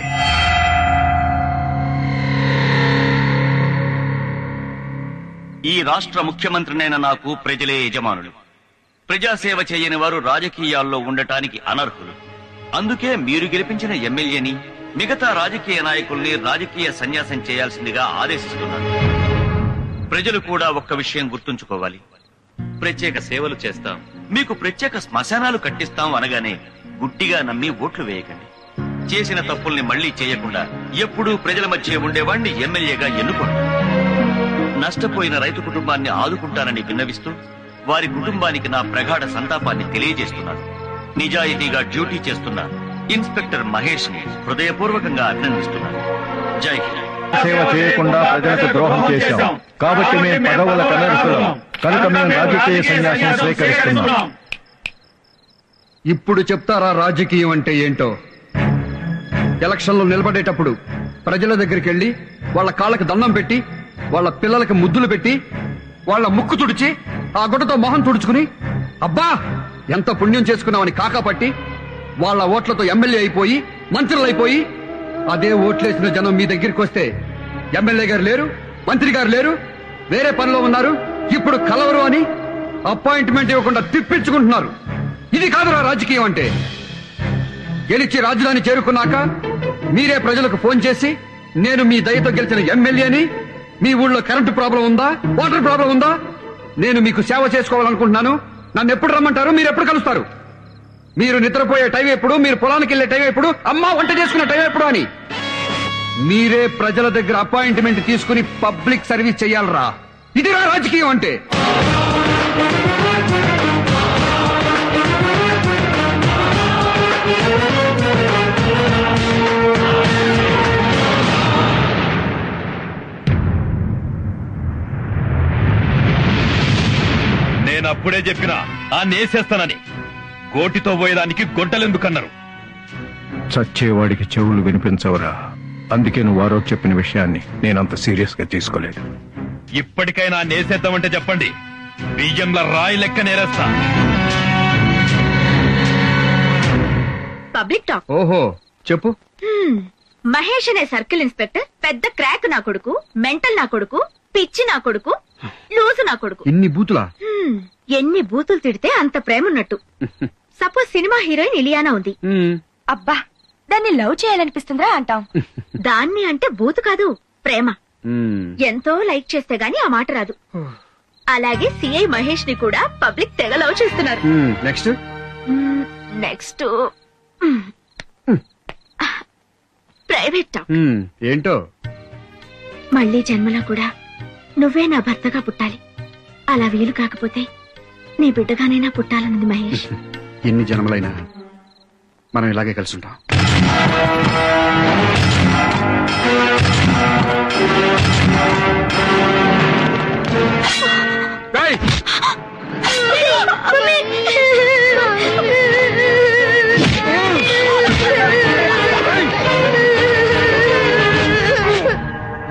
[SPEAKER 11] ఈ రాష్ట్ర ముఖ్యమంత్రినైన నాకు ప్రజలే యజమానులు. ప్రజాసేవ చేయని వారు రాజకీయాల్లో ఉండటానికి అనర్హులు. అందుకే మీరు గెలిపించిన ఎమ్మెల్యేని, మిగతా రాజకీయ నాయకుల్ని రాజకీయ సన్యాసం చేయాల్సిందిగా ఆదేశిస్తున్నారు. ప్రజలు కూడా ఒక్క విషయం గుర్తుంచుకోవాలి. ప్రత్యేక సేవలు చేస్తాం, మీకు ప్రత్యేక శ్మశానాలు కట్టిస్తాం అనగానే గుట్టిగా నమ్మి ఓట్లు వేయకండి. చేసిన తప్పుల్ని మళ్లీ చేయకుండా ఎప్పుడూ ప్రజల మధ్య ఉండేవాణ్ణి ఎమ్మెల్యేగా ఎన్నుకోండి. నష్టపోయిన రైతు కుటుంబాన్ని ఆదుకుంటానని విన్నవిస్తూ వారి కుటుంబానికి నా ప్రగాఢ సంతాపాన్ని తెలియజేస్తున్నాను. నిజాయితీగా డ్యూటీ చేస్తున్న ఇన్స్పెక్టర్ మహేష్ ని హృదయపూర్వకంగా అభినందిస్తున్నాను. జై హింద్.
[SPEAKER 12] సేవ చేయకుండా ప్రజలకు ద్రోహం చేశాం కాబట్టి మేము పదవుల కనరుస్తున్నాం కనుక మేము రాజకీయ సన్యాసం స్వీకరిస్తున్నాం.
[SPEAKER 2] ఇప్పుడు చెప్తారా రాజకీయం అంటే ఏంటో? ఎలక్షన్లో నిలబడేటప్పుడు ప్రజల దగ్గరికి వెళ్లి వాళ్ళ కాళ్ళకి దండం పెట్టి, వాళ్ళ పిల్లలకి ముద్దులు పెట్టి, వాళ్ళ ముక్కు తుడిచి, ఆ గుడ్డతో మొహం తుడుచుకుని అబ్బా ఎంత పుణ్యం చేసుకున్నామని కాకాపట్టి వాళ్ళ ఓట్లతో ఎమ్మెల్యే అయిపోయి మంత్రులు అయిపోయి, అదే ఓట్లేసిన జనం మీ దగ్గరికి వస్తే ఎమ్మెల్యే గారు లేరు, మంత్రి గారు లేరు, వేరే పనిలో ఉన్నారు, ఇప్పుడు కలవరు అని అపాయింట్మెంట్ ఇవ్వకుండా తిప్పించుకుంటున్నారు. ఇది కాదురా రాజకీయం అంటే. గెలిచి రాజధాని చేరుకున్నాక మీరే ప్రజలకు ఫోన్ చేసి, నేను మీ దయతో గెలిచిన ఎమ్మెల్యేని, మీ ఊళ్ళో కరెంటు ప్రాబ్లం ఉందా, వాటర్ ప్రాబ్లం ఉందా, నేను మీకు సేవ చేసుకోవాలనుకుంటున్నాను, నన్ను ఎప్పుడు రమ్మంటారు, మీరు ఎప్పుడు కలుస్తారు, మీరు నిద్రపోయే టైం ఎప్పుడు, మీరు పొలానికి వెళ్లే టైం ఎప్పుడు, అమ్మ వంట చేసుకునే టైం ఎప్పుడు అని మీరే ప్రజల దగ్గర అపాయింట్మెంట్ తీసుకుని పబ్లిక్ సర్వీస్ చెయ్యాలరా. ఇదిరా రాజకీయం అంటే.
[SPEAKER 11] నేనప్పుడే చెప్పినా ఆ నేసేస్తానని. గోటితో పోయేదానికి గొడ్డలెందుకన్నారు?
[SPEAKER 12] చచ్చేవాడికి చెవులు వినిపించవరా, అందుకే నువ్వు వారో చెప్పిన విషయాన్ని నేనంత సీరియస్ గా తీసుకోలేదు.
[SPEAKER 11] ఇప్పటికైనా నేసేద్దామంటే చెప్పండి, బియ్యంల రాయి లెక్క నేరేస్తా.
[SPEAKER 5] Public talk.
[SPEAKER 2] ఓహో చెప్పు.
[SPEAKER 5] మహేష్ అనే సర్కిల్ ఇన్స్పెక్టర్ పెద్ద క్రాక్ నా కొడుకు, మెంటల్ నా కొడుకు, పిచ్చి నా కొడుకు, లూజు నా కొడుకు.
[SPEAKER 2] ఇన్ని బూతులా?
[SPEAKER 5] ఎన్ని బూతులు తిడితే అంత ప్రేమ ఉన్నట్టు. సపోజ్ సినిమా హీరోయిన్ ఇలియానా ఉంది.
[SPEAKER 9] అబ్బా, దాన్ని లవ్ చేయాలనిపిస్తుందా అంటాం.
[SPEAKER 5] దాన్ని అంటే బూతు కాదు, ప్రేమ. ఎంతో లైక్ చేస్తే గాని ఆ మాట రాదు. అలాగే సిఐ మహేష్ ని కూడా పబ్లిక్ తెగ లవ్ చేస్తున్నారు.
[SPEAKER 2] Next
[SPEAKER 5] next private talk.
[SPEAKER 2] ఏంటో?
[SPEAKER 5] మళ్ళీ జన్మలో కూడా నువ్వే నా భర్తగా పుట్టాలి. అలా వీలు కాకపోతే నీ బిడ్డగానైనా పుట్టాలన్నది మహేష్.
[SPEAKER 2] ఎన్ని జన్మలైనా మనం ఇలాగే కలిసి ఉంటాం.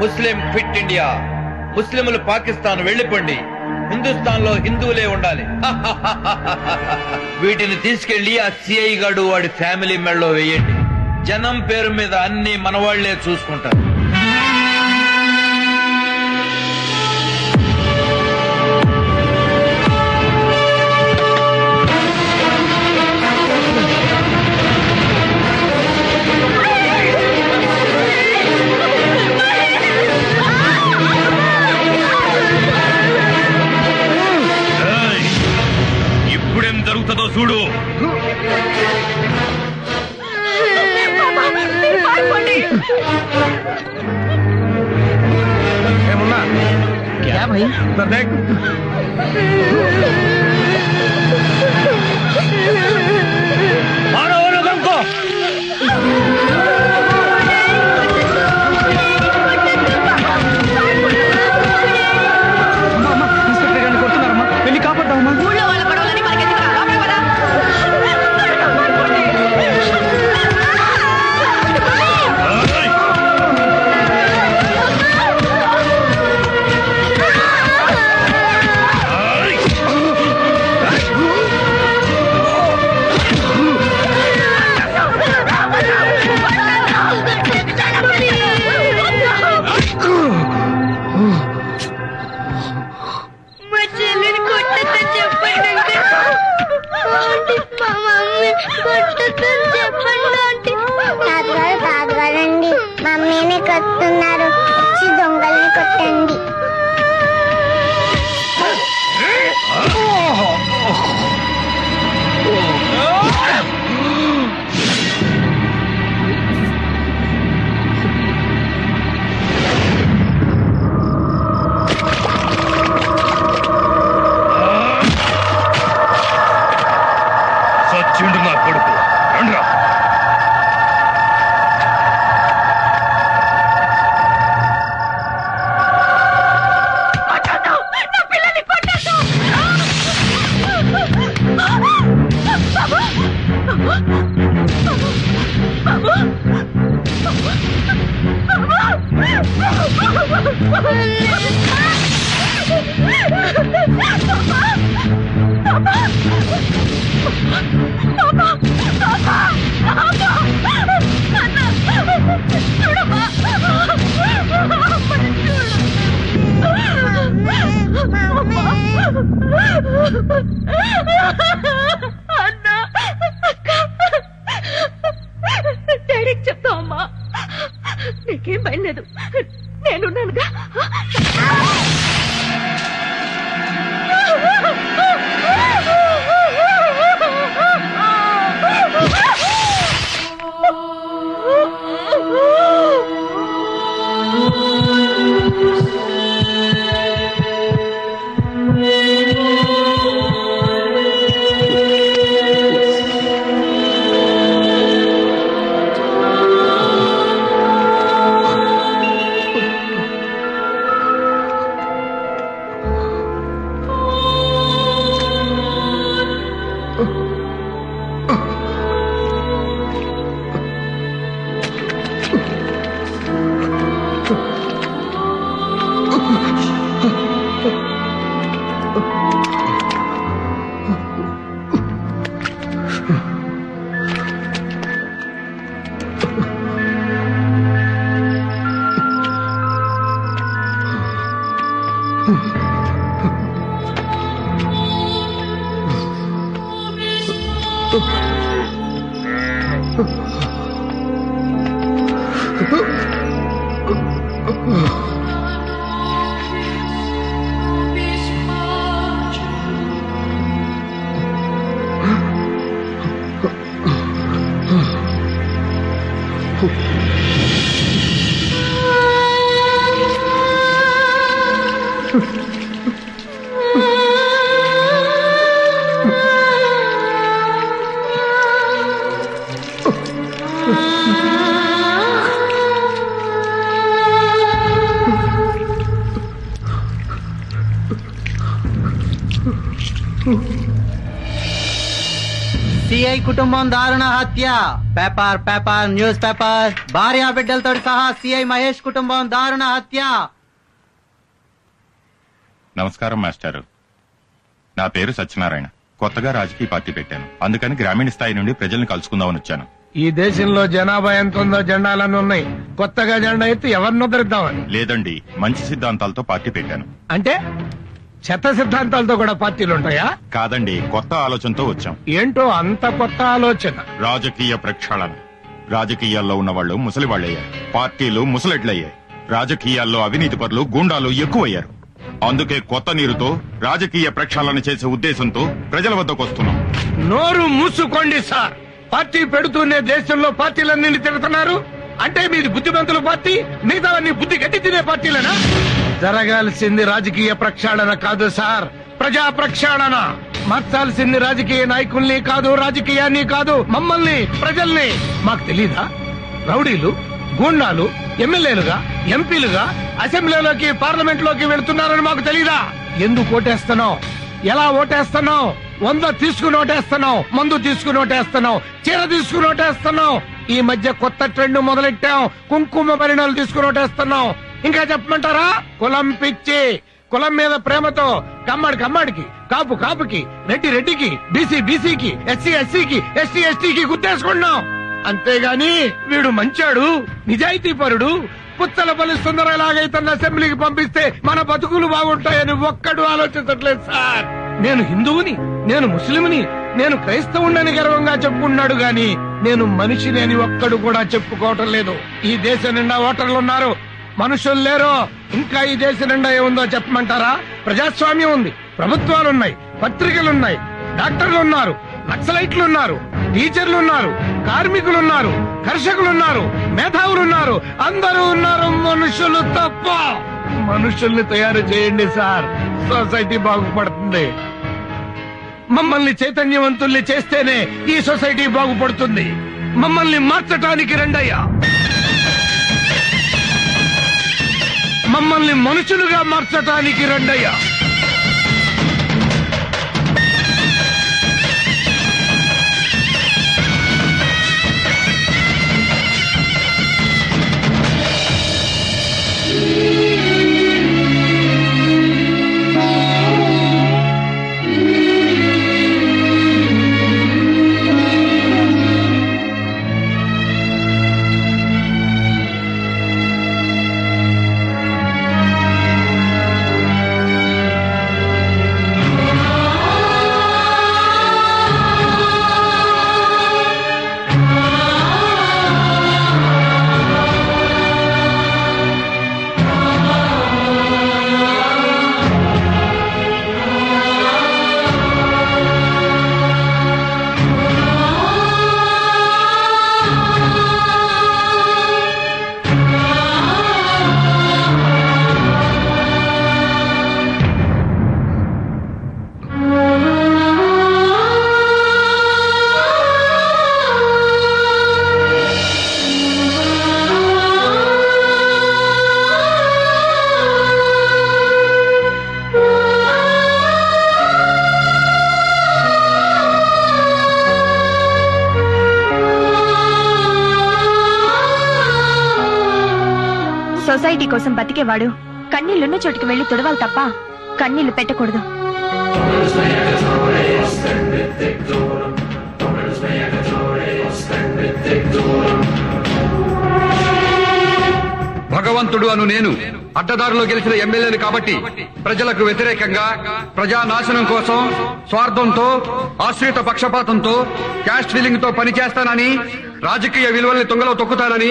[SPEAKER 3] ముస్లిం ఫిట్ ఇండియా. ముస్లింలు పాకిస్తాన్ వెళ్లిపోండి, హిందుస్థాన్ లో హిందువులే ఉండాలి. వీటిని తీసుకెళ్లి ఆ సిఐ గాడు వాడి ఫ్యామిలీ మెడలో వేయండి. జనం పేరు మీద అన్ని మనవాళ్లే చూసుకుంటారు.
[SPEAKER 11] ఇప్పుడేం జరుగుతుందో చూడు.
[SPEAKER 3] क्या भाई? देख मारो हमको.
[SPEAKER 6] ఇన్స్పెక్టర్ గారిని కొడుతున్నారమ్మా, వెళ్ళి కాపాడతామమ్మా.
[SPEAKER 5] ఊళ్ళో వాళ్ళ గొడవలని మనకెందుకు రా? లోపలికి పద.
[SPEAKER 13] మా చెల్లిని కొట్టద్దని చెప్పండి అంకుల్. ఆంటీ, మా మమ్మీ కొట్టద్దని చెప్పండి ఆంటీ. తాతగారండి, మమ్మీని కొట్టున్నారు, వచ్చి దొంగల్ని కొట్టండి.
[SPEAKER 11] సచ్చిండు నా కొడుకు. రండ్రా.
[SPEAKER 5] నా పిల్లల్ని కొట్టొద్దు. డాడీకి చెప్తావమ్మా, నీకేం భయం లేదు, నేనున్నానుగా.
[SPEAKER 15] సిఐ కుటుంబం దారుణ హత్య. Paper paper news paper. భార్య బిడ్డలతో సహా సిఐ మహేష్ కుటుంబం దారుణ హత్య.
[SPEAKER 8] నమస్కారం మాస్టారు. నా పేరు సత్యనారాయణ. కొత్తగా రాజకీయ పార్టీ పెట్టాను. అందుకని గ్రామీణ స్థాయి నుండి ప్రజల్ని కలుసుకుందామని వచ్చాను.
[SPEAKER 6] ఈ దేశంలో జనాభా ఎంత ఉందో జెండాలన్నీ ఉన్నాయి. కొత్తగా జెండా ఎత్తి ఎవరిని ఉద్ధరిద్దామని?
[SPEAKER 8] లేదండి, మంచి సిద్ధాంతాలతో పార్టీ పెట్టాను.
[SPEAKER 6] అంటే చెత్త సిద్ధాంతాలతో కూడా పార్టీలు ఉంటాయా?
[SPEAKER 8] కాదండి, కొత్త ఆలోచనతో వచ్చాం.
[SPEAKER 6] ఏంటో అంత కొత్త ఆలోచన?
[SPEAKER 8] రాజకీయ ప్రక్షాళన. రాజకీయాల్లో ఉన్న వాళ్ళు ముసలి వాళ్ళయ్యారు, పార్టీలు ముసలెడ్లయ్యాయి. రాజకీయాల్లో అవినీతి పరులు, గూండాలు ఎక్కువయ్యారు. అందుకే కొత్త నీరుతో రాజకీయ ప్రక్షాళన చేసే ఉద్దేశంతో ప్రజల వద్దకు వస్తున్నాం.
[SPEAKER 6] నోరు మూసుకోండి సార్. పార్టీ పెడుతూనే దేశంలో పార్టీలన్నీ తిడుతున్నారు. అంటే మీది బుద్ధిమంతుల పార్టీ, మిగతావన్నీ బుద్ధి గట్టి తినే పార్టీలేనా? జరగాల్సింది రాజకీయ ప్రక్షాళన కాదు సార్, ప్రజా ప్రక్షాళన. మార్చాల్సింది రాజకీయ నాయకుల్ని కాదు, రాజకీయాన్ని కాదు, మమ్మల్ని, ప్రజల్ని. మాకు తెలీదా? రౌడీలు, గూండాలు ఎమ్మెల్యేలుగా, ఎంపీలుగా అసెంబ్లీలోకి, పార్లమెంట్ లోకి వెళుతున్నారని మాకు తెలీదా? ఎందుకు ఓటేస్తున్నావు? ఎలా ఓటేస్తున్నావు? 100 తీసుకుని ఓటేస్తున్నావు, మందు తీసుకుని ఓటేస్తున్నావు, చీర తీసుకుని ఓటేస్తున్నావు. ఈ మధ్య కొత్త ట్రెండ్ మొదలెట్టాం, కుంకుమ పరిణాలు తీసుకుని ఓటేస్తున్నాం. ఇంకా చెప్పమంటారా? కులం పిచ్చి. కులం మీద ప్రేమతో కమ్మడికి, కాపు కాపుకి, రెడ్డి రెడ్డికి, బీసీ బీసీకి, ఎస్సీ ఎస్సీకి, ఎస్టీ ఎస్టీకి గుర్తేసుకున్నాం. అంతేగాని వీడు మంచాడు, నిజాయితీ పరుడు, పుచ్చలపల్లి సుందరలాగైతే అసెంబ్లీకి పంపిస్తే మన బతుకులు బాగుంటాయని ఒక్కడు ఆలోచించట్లేదు సార్. నేను హిందువుని, నేను ముస్లింని, నేను క్రైస్తవుని గర్వంగా చెప్పుకున్నాడు గాని నేను మనిషిని అని ఒక్కడు కూడా చెప్పుకోవటం లేదు. ఈ దేశం నిండా ఓటర్లు ఉన్నారు, మనుషులు లేరు. ఇంకా ఈ దేశం నిండా ఏముందో చెప్పమంటారా? ప్రజాస్వామ్యం ఉంది, ప్రభుత్వాలున్నాయి, పత్రికలున్నాయి, డాక్టర్లు ఉన్నారు, నక్సలైట్లు ఉన్నారు, టీచర్లు ఉన్నారు, కార్మికులున్నారు, కర్షకులున్నారు, మేధావులున్నారు, అందరూ ఉన్నారు. మనుషులు తప్ప. మనుషుల్ని తయారు చేయండి సార్, సొసైటీ బాగుపడుతుంది. మమ్మల్ని చైతన్యవంతుల్ని చేస్తేనే ఈ సొసైటీ బాగుపడుతుంది. మమ్మల్ని మార్చటానికి రండయ్యా. మమ్మల్ని మనుషులుగా మార్చటానికి రండయ్యా.
[SPEAKER 9] సొసైటీ కోసం బతికేవాడు కన్నీళ్లున్న చోటుకి వెళ్లి తుడవాలి తప్ప కన్నీళ్లు పెట్టకూడదు.
[SPEAKER 2] భగవంతుడు అను నేను అడ్డదారిలో గెలిచిన ఎమ్మెల్యేని కాబట్టి ప్రజలకు వ్యతిరేకంగా ప్రజానాశనం కోసం స్వార్థంతో ఆశ్రిత పక్షపాతంతో క్యాస్ట్ ఫీలింగ్ తో పనిచేస్తానని, రాజకీయ విలువల్ని తుంగలో తొక్కుతానని,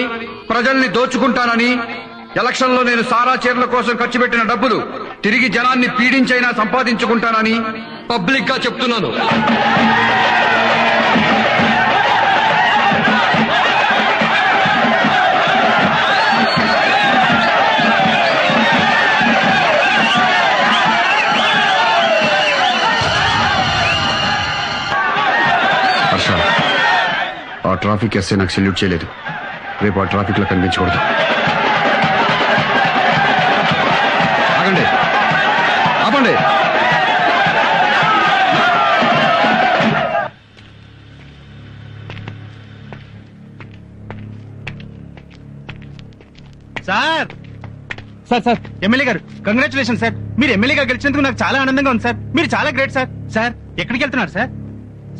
[SPEAKER 2] ప్రజల్ని దోచుకుంటానని, ఎలక్షన్ లో నేను సారా చీరల కోసం ఖర్చు పెట్టిన డబ్బులు తిరిగి జనాన్ని పీడించైనా సంపాదించుకుంటానని పబ్లిక్ గా చెప్తున్నాను. ఆ ట్రాఫిక్ ఎస్ఐ నాకు సెల్యూట్ చేయలేదు. రేపు ఆ ట్రాఫిక్ లో కనిపించకూడదు. ఆగండి, ఆపండి.
[SPEAKER 4] సార్ సార్ సార్ ఎమ్మెల్యే గారు కంగ్రాచులేషన్ సార్. మీరు ఎమ్మెల్యేగా గెలిచినందుకు నాకు చాలా ఆనందంగా ఉంది సార్. మీరు చాలా గ్రేట్ సార్. సార్ ఎక్కడికి వెళ్తున్నారు సార్?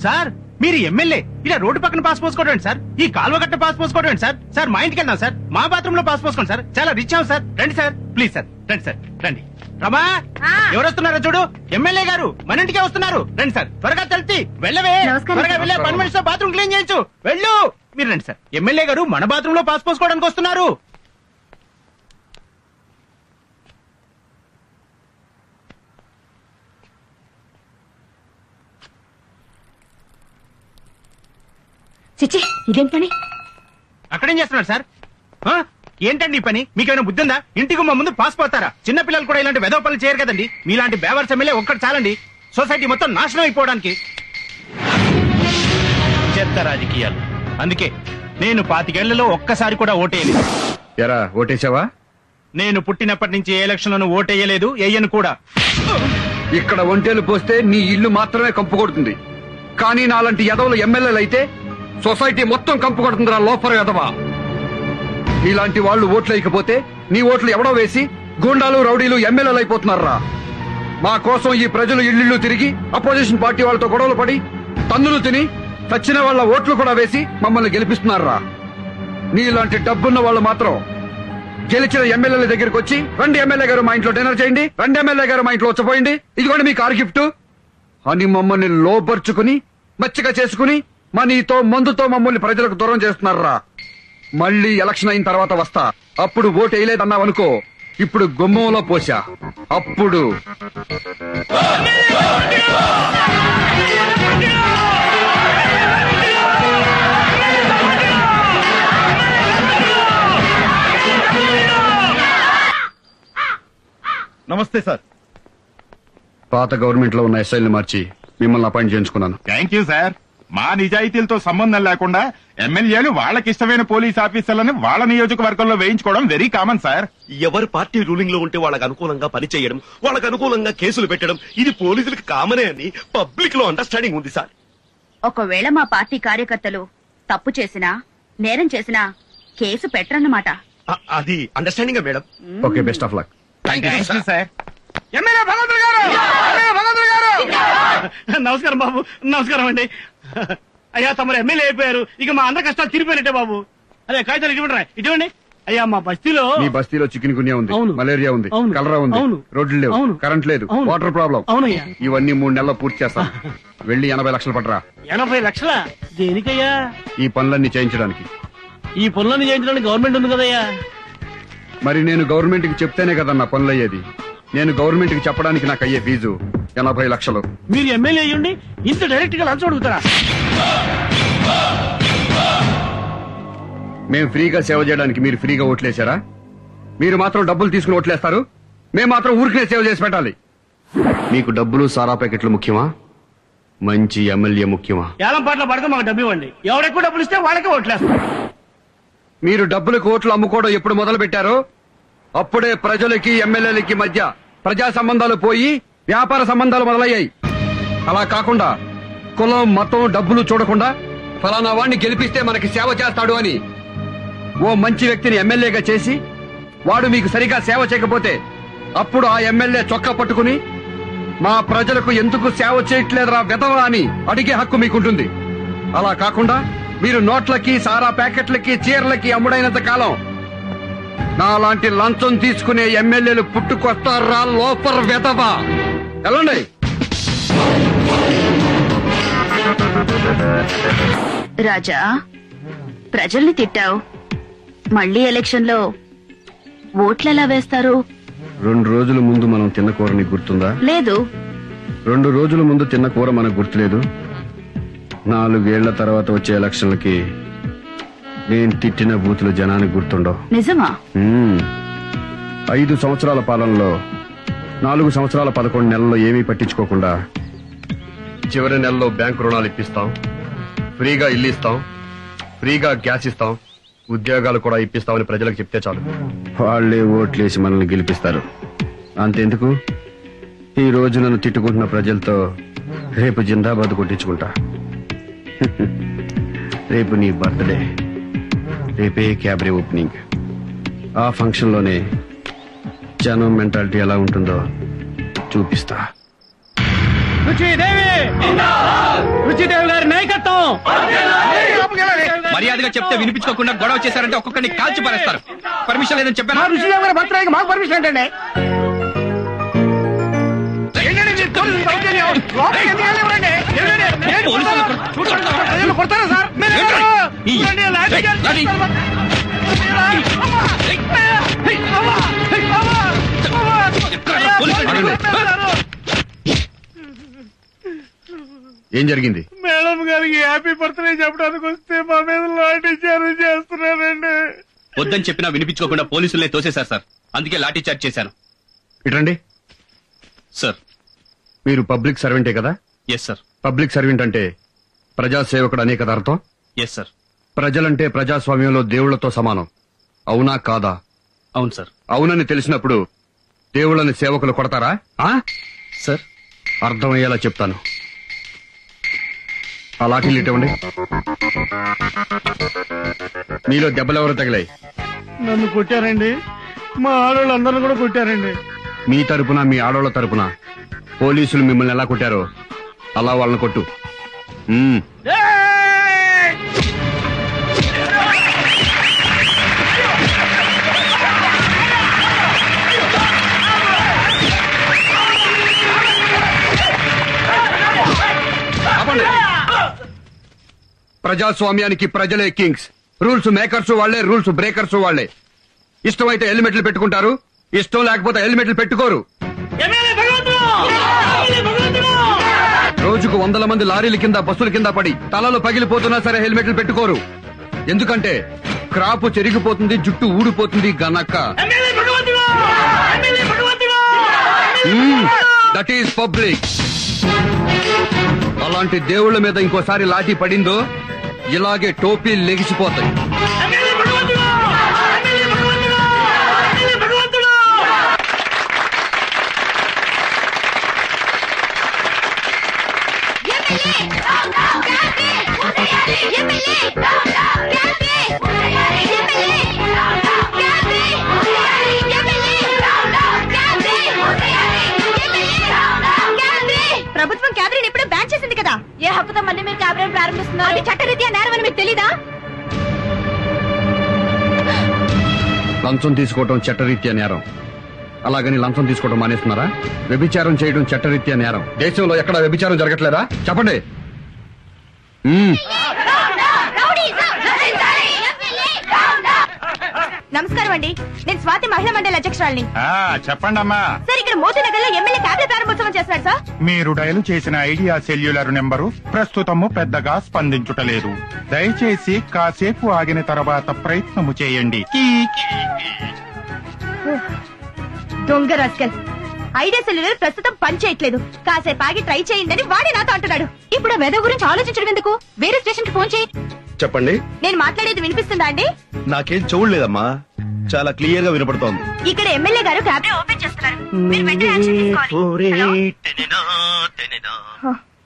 [SPEAKER 4] సార్ మీరు ఎమ్మెల్యే ఇలా రోడ్డు పక్కన పాస్ పోసుకోవడం సార్, ఈ కాలువ గట్ట పాస్ పోసుకోవడం సార్. సార్ మా ఇంటికి వెళ్దాం సార్, మా బాత్రూమ్ లో పాస్ పోసుకోండి సార్. చాలా రిచ్ అవ్వం సార్. రండి సార్, ప్లీజ్ సార్, రండి సార్, రండి. రమా ఎవరు వస్తున్నారో చూడు, ఎమ్మెల్యే గారు మన ఇంటికే వస్తున్నారు. రండి సార్, త్వరగా తెలిసి వెళ్ళవే, త్వరగా వెళ్ళే 10 minutes లో బాత్రూమ్ క్లీన్ చేయించు. వెళ్ళు. మీరు రండి సార్, ఎమ్మెల్యే గారు మన బాత్రూమ్ లో పాస్ పోసుకోవడానికి వస్తున్నారు.
[SPEAKER 9] చిచ్చి ఇదేం పని?
[SPEAKER 4] అక్కడేం చేస్తున్నారు సార్? ఏంటండి ఈ పని? మీకేమైనా బుద్ధి ఉందా? ఇంటికి మా ముందు పాస్ పోతారా? చిన్న పిల్లలు కూడా ఇలాంటి వెధవ పనులు చేయరు కదండి. మీలాంటి బేవర్స్ ఎమ్మెల్యే ఒక్కటి చాలండి సొసైటీ మొత్తం నాశనం అయిపోవడానికి. చెత్త రాజకీయాలు. అందుకే నేను 25 ఏళ్లలో ఒక్కసారి కూడా ఓటేయలేదు.
[SPEAKER 2] ఎరా ఓటేసావా?
[SPEAKER 4] నేను పుట్టినప్పటి నుంచి ఏ ఎలక్షన్ లోనూ ఓటేయలేదు, వేయను కూడా.
[SPEAKER 2] ఇక్కడ ఒంటేలు పోస్తే నీ ఇల్లు మాత్రమే కంపు కొడుతుంది, కానీ నాలాంటి ఎదవలు ఎమ్మెల్యేలు అయితే సొసైటీ మొత్తం కంపు కొడుతుందిరా లోపల ఎదవా. నీలాంటి వాళ్ళు ఓట్లు వేయకపోతే నీ ఓట్లు ఎవడో వేసి గూండాలు రౌడీలు ఎమ్మెల్యేలు అయిపోతున్నారా. మా కోసం ఈ ప్రజలు ఇల్లు తిరిగి అపోజిషన్ పార్టీ వాళ్ళతో గొడవలు పడి తన్నులు తిని చచ్చిన వాళ్ళ ఓట్లు కూడా వేసి మమ్మల్ని గెలిపిస్తున్నారా. నీలాంటి డబ్బున్న వాళ్ళు మాత్రం గెలిచిన ఎమ్మెల్యేల దగ్గరికి వచ్చి రండి ఎమ్మెల్యే గారు మా ఇంట్లో డిన్నర్ చేయండి, రండి ఎమ్మెల్యే గారు మా ఇంట్లో వచ్చపోయింది, ఇదిగోండి మీ కార్ గిఫ్ట్ అని మమ్మల్ని లోపరుచుకుని మచ్చిక చేసుకుని మనీతో మందుతో మమ్మల్ని ప్రజలకు దూరం చేస్తున్నారా. మళ్ళీ ఎలక్షన్ అయిన తర్వాత వస్తా, అప్పుడు ఓటు వేయలేదన్నావనుకో, ఇప్పుడు గుమ్మంలో పోసా అప్పుడు.
[SPEAKER 16] నమస్తే సార్.
[SPEAKER 2] పాత గవర్నమెంట్ లో ఉన్న ఎస్ఐల్ని మార్చి మిమ్మల్ని అపాయింట్ చేయించుకున్నాను.
[SPEAKER 16] Thank you sir. మా నిజాయితీలతో సంబంధం లేకుండా ఎమ్మెల్యేలు వాళ్ళకిష్టమైన పోలీస్ ఆఫీసర్లను వాళ్ళ నియోజకవర్గంలో వేయించుకోవడం వెరీ కామన్ సార్.
[SPEAKER 17] ఎవరు పార్టీ రూలింగ్ లో ఉంటే వాళ్ళకు అనుకూలంగా పనిచేయడం, వాళ్ళకు అనుకూలంగా కేసులు పెట్టడం, ఇది పోలీసులకు కామనే అని పబ్లిక్ లో అండర్స్టాండింగ్ ఉంది సార్.
[SPEAKER 5] ఒకవేళ మా పార్టీ కార్యకర్తలు తప్పు చేసినా నేరం చేసినా కేసు పెట్టరన్నమాట.
[SPEAKER 17] అది understanding madam.
[SPEAKER 2] Okay, best of luck.
[SPEAKER 3] Sir.
[SPEAKER 6] MLA భగవంతుడు గారు, ఎమ్మెల్యే భగవంతుడు గారు. నమస్కారం బాబు. నమస్కారం అండి. అయ్యా తమరు ఎమ్మెల్యే అయిపోయారు, ఇక మా అందరి కష్టాలు తీరిపోయినట్టే బాబు. అదే కాగితాలు ఇటువంటి ఇటువంటి. అయ్యా మా బస్తీలో
[SPEAKER 2] మీ బస్తీలో చికెన్ గున్యా ఉంది, మలేరియా ఉంది, కలరా ఉంది, రోడ్లు లేవు, కరెంట్ లేదు, వాటర్ ప్రాబ్లం.
[SPEAKER 6] అవునయ్యా.
[SPEAKER 2] ఇవన్నీ 3 నెలల్లో పూర్తి చేస్తాం. వెళ్ళి 80 లక్షలు పట్టరా.
[SPEAKER 6] 80 లక్షలా? దేనికయ్యా?
[SPEAKER 2] ఈ పనులన్నీ చేయించడానికి.
[SPEAKER 6] ఈ పనులన్నీ చేయించడానికి గవర్నమెంట్ ఉంది కదయ్యా.
[SPEAKER 2] మరి నేను గవర్నమెంట్ కి చెప్తేనే కదా నా పనులు అయ్యేది. నేను గవర్నమెంట్ కి చెప్పడానికి నాకు అయ్యే ఫీజు 80 లక్షలు.
[SPEAKER 6] మీరు ఎమ్మెల్యే అయ్యుండి ఇంత డైరెక్ట్ గా లంచం అడుగుతారా?
[SPEAKER 2] మేము ఫ్రీగా సేవ చేయడానికి మీరు ఫ్రీగా ఓట్లేశారా? మీరు మాత్రం డబ్బులు తీసుకుని ఓట్లేస్తారు, మేము మాత్రం ఊరికే సేవ చేసి పెట్టాలి. మీకు డబ్బులు సారా ప్యాకెట్లు ముఖ్యమా, మంచి ఎమ్మెల్యే ముఖ్యమా?
[SPEAKER 6] ఏలం పాటలు పడితే మాకు డబ్బు ఇవ్వండి, ఎవరెక్కువ డబ్బులు ఇస్తే వాళ్ళకే ఓట్లేస్తారు.
[SPEAKER 2] మీరు డబ్బులకు ఓట్లు అమ్ముకోవడం ఎప్పుడు మొదలు పెట్టారో అప్పుడే ప్రజలకి ఎమ్మెల్యేలకి మధ్య ప్రజా సంబంధాలు పోయి వ్యాపార సంబంధాలు మొదలయ్యాయి. అలా కాకుండా కులం మతం డబ్బులు చూడకుండా ఫలానా వాడిని గెలిపిస్తే మనకి సేవ చేస్తాడు అని ఓ మంచి వ్యక్తిని ఎమ్మెల్యేగా చేసి వాడు మీకు సరిగా సేవ చేయకపోతే అప్పుడు ఆ ఎమ్మెల్యే చొక్కా పట్టుకుని మా ప్రజలకు ఎందుకు సేవ చేయట్లేదురా వెధవా అని అడిగే హక్కు మీకుంటుంది. అలా కాకుండా మీరు నోట్లకి సారా ప్యాకెట్లకి చీరలకి అమ్ముడైనంత కాలం నాలాంటి లంచం తీసుకునే ఎమ్మెల్యేలు పుట్టుకొస్తారా లోపర్ వెధవా. వెళ్ళండి.
[SPEAKER 5] రాజా, ప్రజల్ని తిట్టావు, మళ్ళీ ఎలక్షన్ లో ఓట్లెలా వేస్తారు?
[SPEAKER 2] 2 రోజుల ముందు మనం తిన్న కూర నీకు గుర్తుందా?
[SPEAKER 5] లేదు.
[SPEAKER 2] 2 రోజుల ముందు తిన్న కూర మనకు గుర్తులేదు. 4 ఏళ్ల తర్వాత వచ్చే ఎలక్షన్లకి నేను తిట్టిన బూతులు జనానికి గుర్తుండవు.
[SPEAKER 5] నిజమా?
[SPEAKER 2] 5 సంవత్సరాల పాలనలో 4 సంవత్సరాల 11 నెలల్లో ఏమీ పట్టించుకోకుండా చివరి నెలలో బ్యాంకు రుణాలు ఇప్పిస్తాం, ఫ్రీగా ఇల్లు ఇస్తాం, ఫ్రీగా గ్యాస్ ఇస్తాం, ఉద్యోగాలు కూడా ఇప్పిస్తామని ప్రజలకు చెప్తే చాలు, వాళ్లే ఓట్లేసి మనల్ని గెలిపిస్తారు. అంతెందుకు, ఈ రోజు నన్ను తిట్టుకుంటున్న ప్రజలతో రేపు జిందాబాద్ కొట్టించుకుంటా. రేపు నీ బర్త్డే, రేపే క్యాబరే ఓపెనింగ్. ఆ ఫంక్షన్ లోనే జనం మెంటాలిటీ ఎలా ఉంటుందో చూపిస్తా.
[SPEAKER 4] రుచిదేవి గారి నాయకత్వం.
[SPEAKER 1] మర్యాదగా చెప్తే వినిపించుకోకుండా గొడవ చేశారంటే ఒక్కొక్కరిని కాల్చి పారేస్తారు. పర్మిషన్ లేదని చెప్పాను.
[SPEAKER 6] రుచిదేవి గారి బర్త్డేకి మాకు పర్మిషన్ ఏంటండి? కొడతారా సార్?
[SPEAKER 2] ఏం జరిగింది?
[SPEAKER 6] మేడం గారికి హ్యాపీ బర్త్డే చెప్పడానికి వస్తే మా మీద లాఠీ చార్జ్ చేస్తున్నారండి.
[SPEAKER 11] వద్దని చెప్పినా వినిపించుకోకుండా పోలీసులే తోసేశారు సార్. అందుకే లాఠీ చార్జ్ చేశాను.
[SPEAKER 2] ఇటండి
[SPEAKER 11] సార్.
[SPEAKER 2] మీరు పబ్లిక్ సర్వెంటే కదా?
[SPEAKER 11] Yes sir.
[SPEAKER 2] పబ్లిక్ సర్వెంట్ అంటే ప్రజాసేవకుడు అనే కదా అర్థం?
[SPEAKER 11] Yes sir.
[SPEAKER 2] ప్రజలంటే ప్రజాస్వామ్యంలో దేవుళ్లతో సమానం, అవునా కాదా?
[SPEAKER 11] అవును సార్.
[SPEAKER 2] అవునని తెలిసినప్పుడు దేవుళ్ళని సేవకులు కొడతారా?
[SPEAKER 11] సార్,
[SPEAKER 2] అర్థమయ్యేలా చెప్తాను. ఆ లాఠీలు ఇవ్వండి. మీలో దెబ్బలెవరు తగిలాయి?
[SPEAKER 6] నన్ను కొట్టారండి, మా ఆడవాళ్ళందరూ కూడా కొట్టారండి.
[SPEAKER 2] మీ తరపున మీ ఆడవాళ్ళ తరపున పోలీసులు మిమ్మల్ని ఎలా కొట్టారో అలా వాళ్ళని కొట్టు. ప్రజాస్వామ్యానికి ప్రజలే కింగ్స్. రూల్స్ మేకర్స్ వాళ్లే, రూల్స్ బ్రేకర్స్ వాళ్లే. ఇష్టమైతే హెల్మెట్లు పెట్టుకుంటారు, ఇష్టం లేకపోతే హెల్మెట్లు పెట్టుకోరు. రోజుకు 100 మంది లారీల కింద బస్సుల కింద పడి తలలు పగిలిపోతున్నా సరే హెల్మెట్లు పెట్టుకోరు. ఎందుకంటే క్రాపు చెరిగిపోతుంది, జుట్టు ఊడిపోతుంది గనక. That is public. అలాంటి దేవుళ్ల మీద ఇంకోసారి లాఠీ పడిందో ఇలాగే టోపీలు లెగిసిపోతాయి.
[SPEAKER 5] ప్రభుత్వం క్యాబినెట్ ఎప్పుడో బ్యాన్ చేసింది కదా, ఏ హక్కుతో మళ్ళీ మీరు క్యాబినెట్ ప్రారంభిస్తున్నారు? అది చట్టరీత్యా నేరం అని మీకు తెలీదా?
[SPEAKER 2] లంచం తీసుకోవడం చట్టరీత్యా నేరం. అలాగని లంచం తీసుకోవడం మానేస్తున్నారా? వ్యభిచారం చేయడం చట్టరీత్యా నేరం. దేశంలో ఎక్కడ వ్యభిచారం జరగట్లేదా? చెప్పండి.
[SPEAKER 5] నమస్కారం అండి, నేను స్వాతి మహిళా మండలి అధ్యక్షురాలిని.
[SPEAKER 16] చెప్పండి అమ్మా.
[SPEAKER 5] సార్, ఇక్కడ మోతీనగర్ లో ఎమ్మెల్యే క్యాబినెట్ ప్రారంభోత్సవం చేస్తున్నారు సార్.
[SPEAKER 16] మీరు డయల్ చేసిన ఐడియా సెల్యులర్ నెంబరు ప్రస్తుతము పెద్దగా స్పందించుటలేదు. దయచేసి కాసేపు ఆగిన తర్వాత ప్రయత్నము చేయండి.
[SPEAKER 5] దొంగ రాస్కల్, ఐడియా సెల్యులర్ ప్రస్తుతం పని చేయట్లేదు, కాసేపు ఆగి ట్రై చేయండి వాడే నాతో అంటున్నాడు. ఇప్పుడు వెద గురించి ఆలోచించడం ఎందుకు? వేరే స్టేషన్ కి ఫోన్ చేయి.
[SPEAKER 1] చెప్పండి.
[SPEAKER 5] నేను మాట్లాడేది వినిపిస్తుందా అండి?
[SPEAKER 1] నాకేం చూడలేదమ్మా, చాలా క్లియర్ గా వినపడుతోంది.
[SPEAKER 5] ఇక్కడ ఎమ్మెల్యే గారు క్యాబినెట్ ఓపెన్ చేస్తున్నారు, మీరు వెంటనే యాక్షన్ తీసుకోవాలి.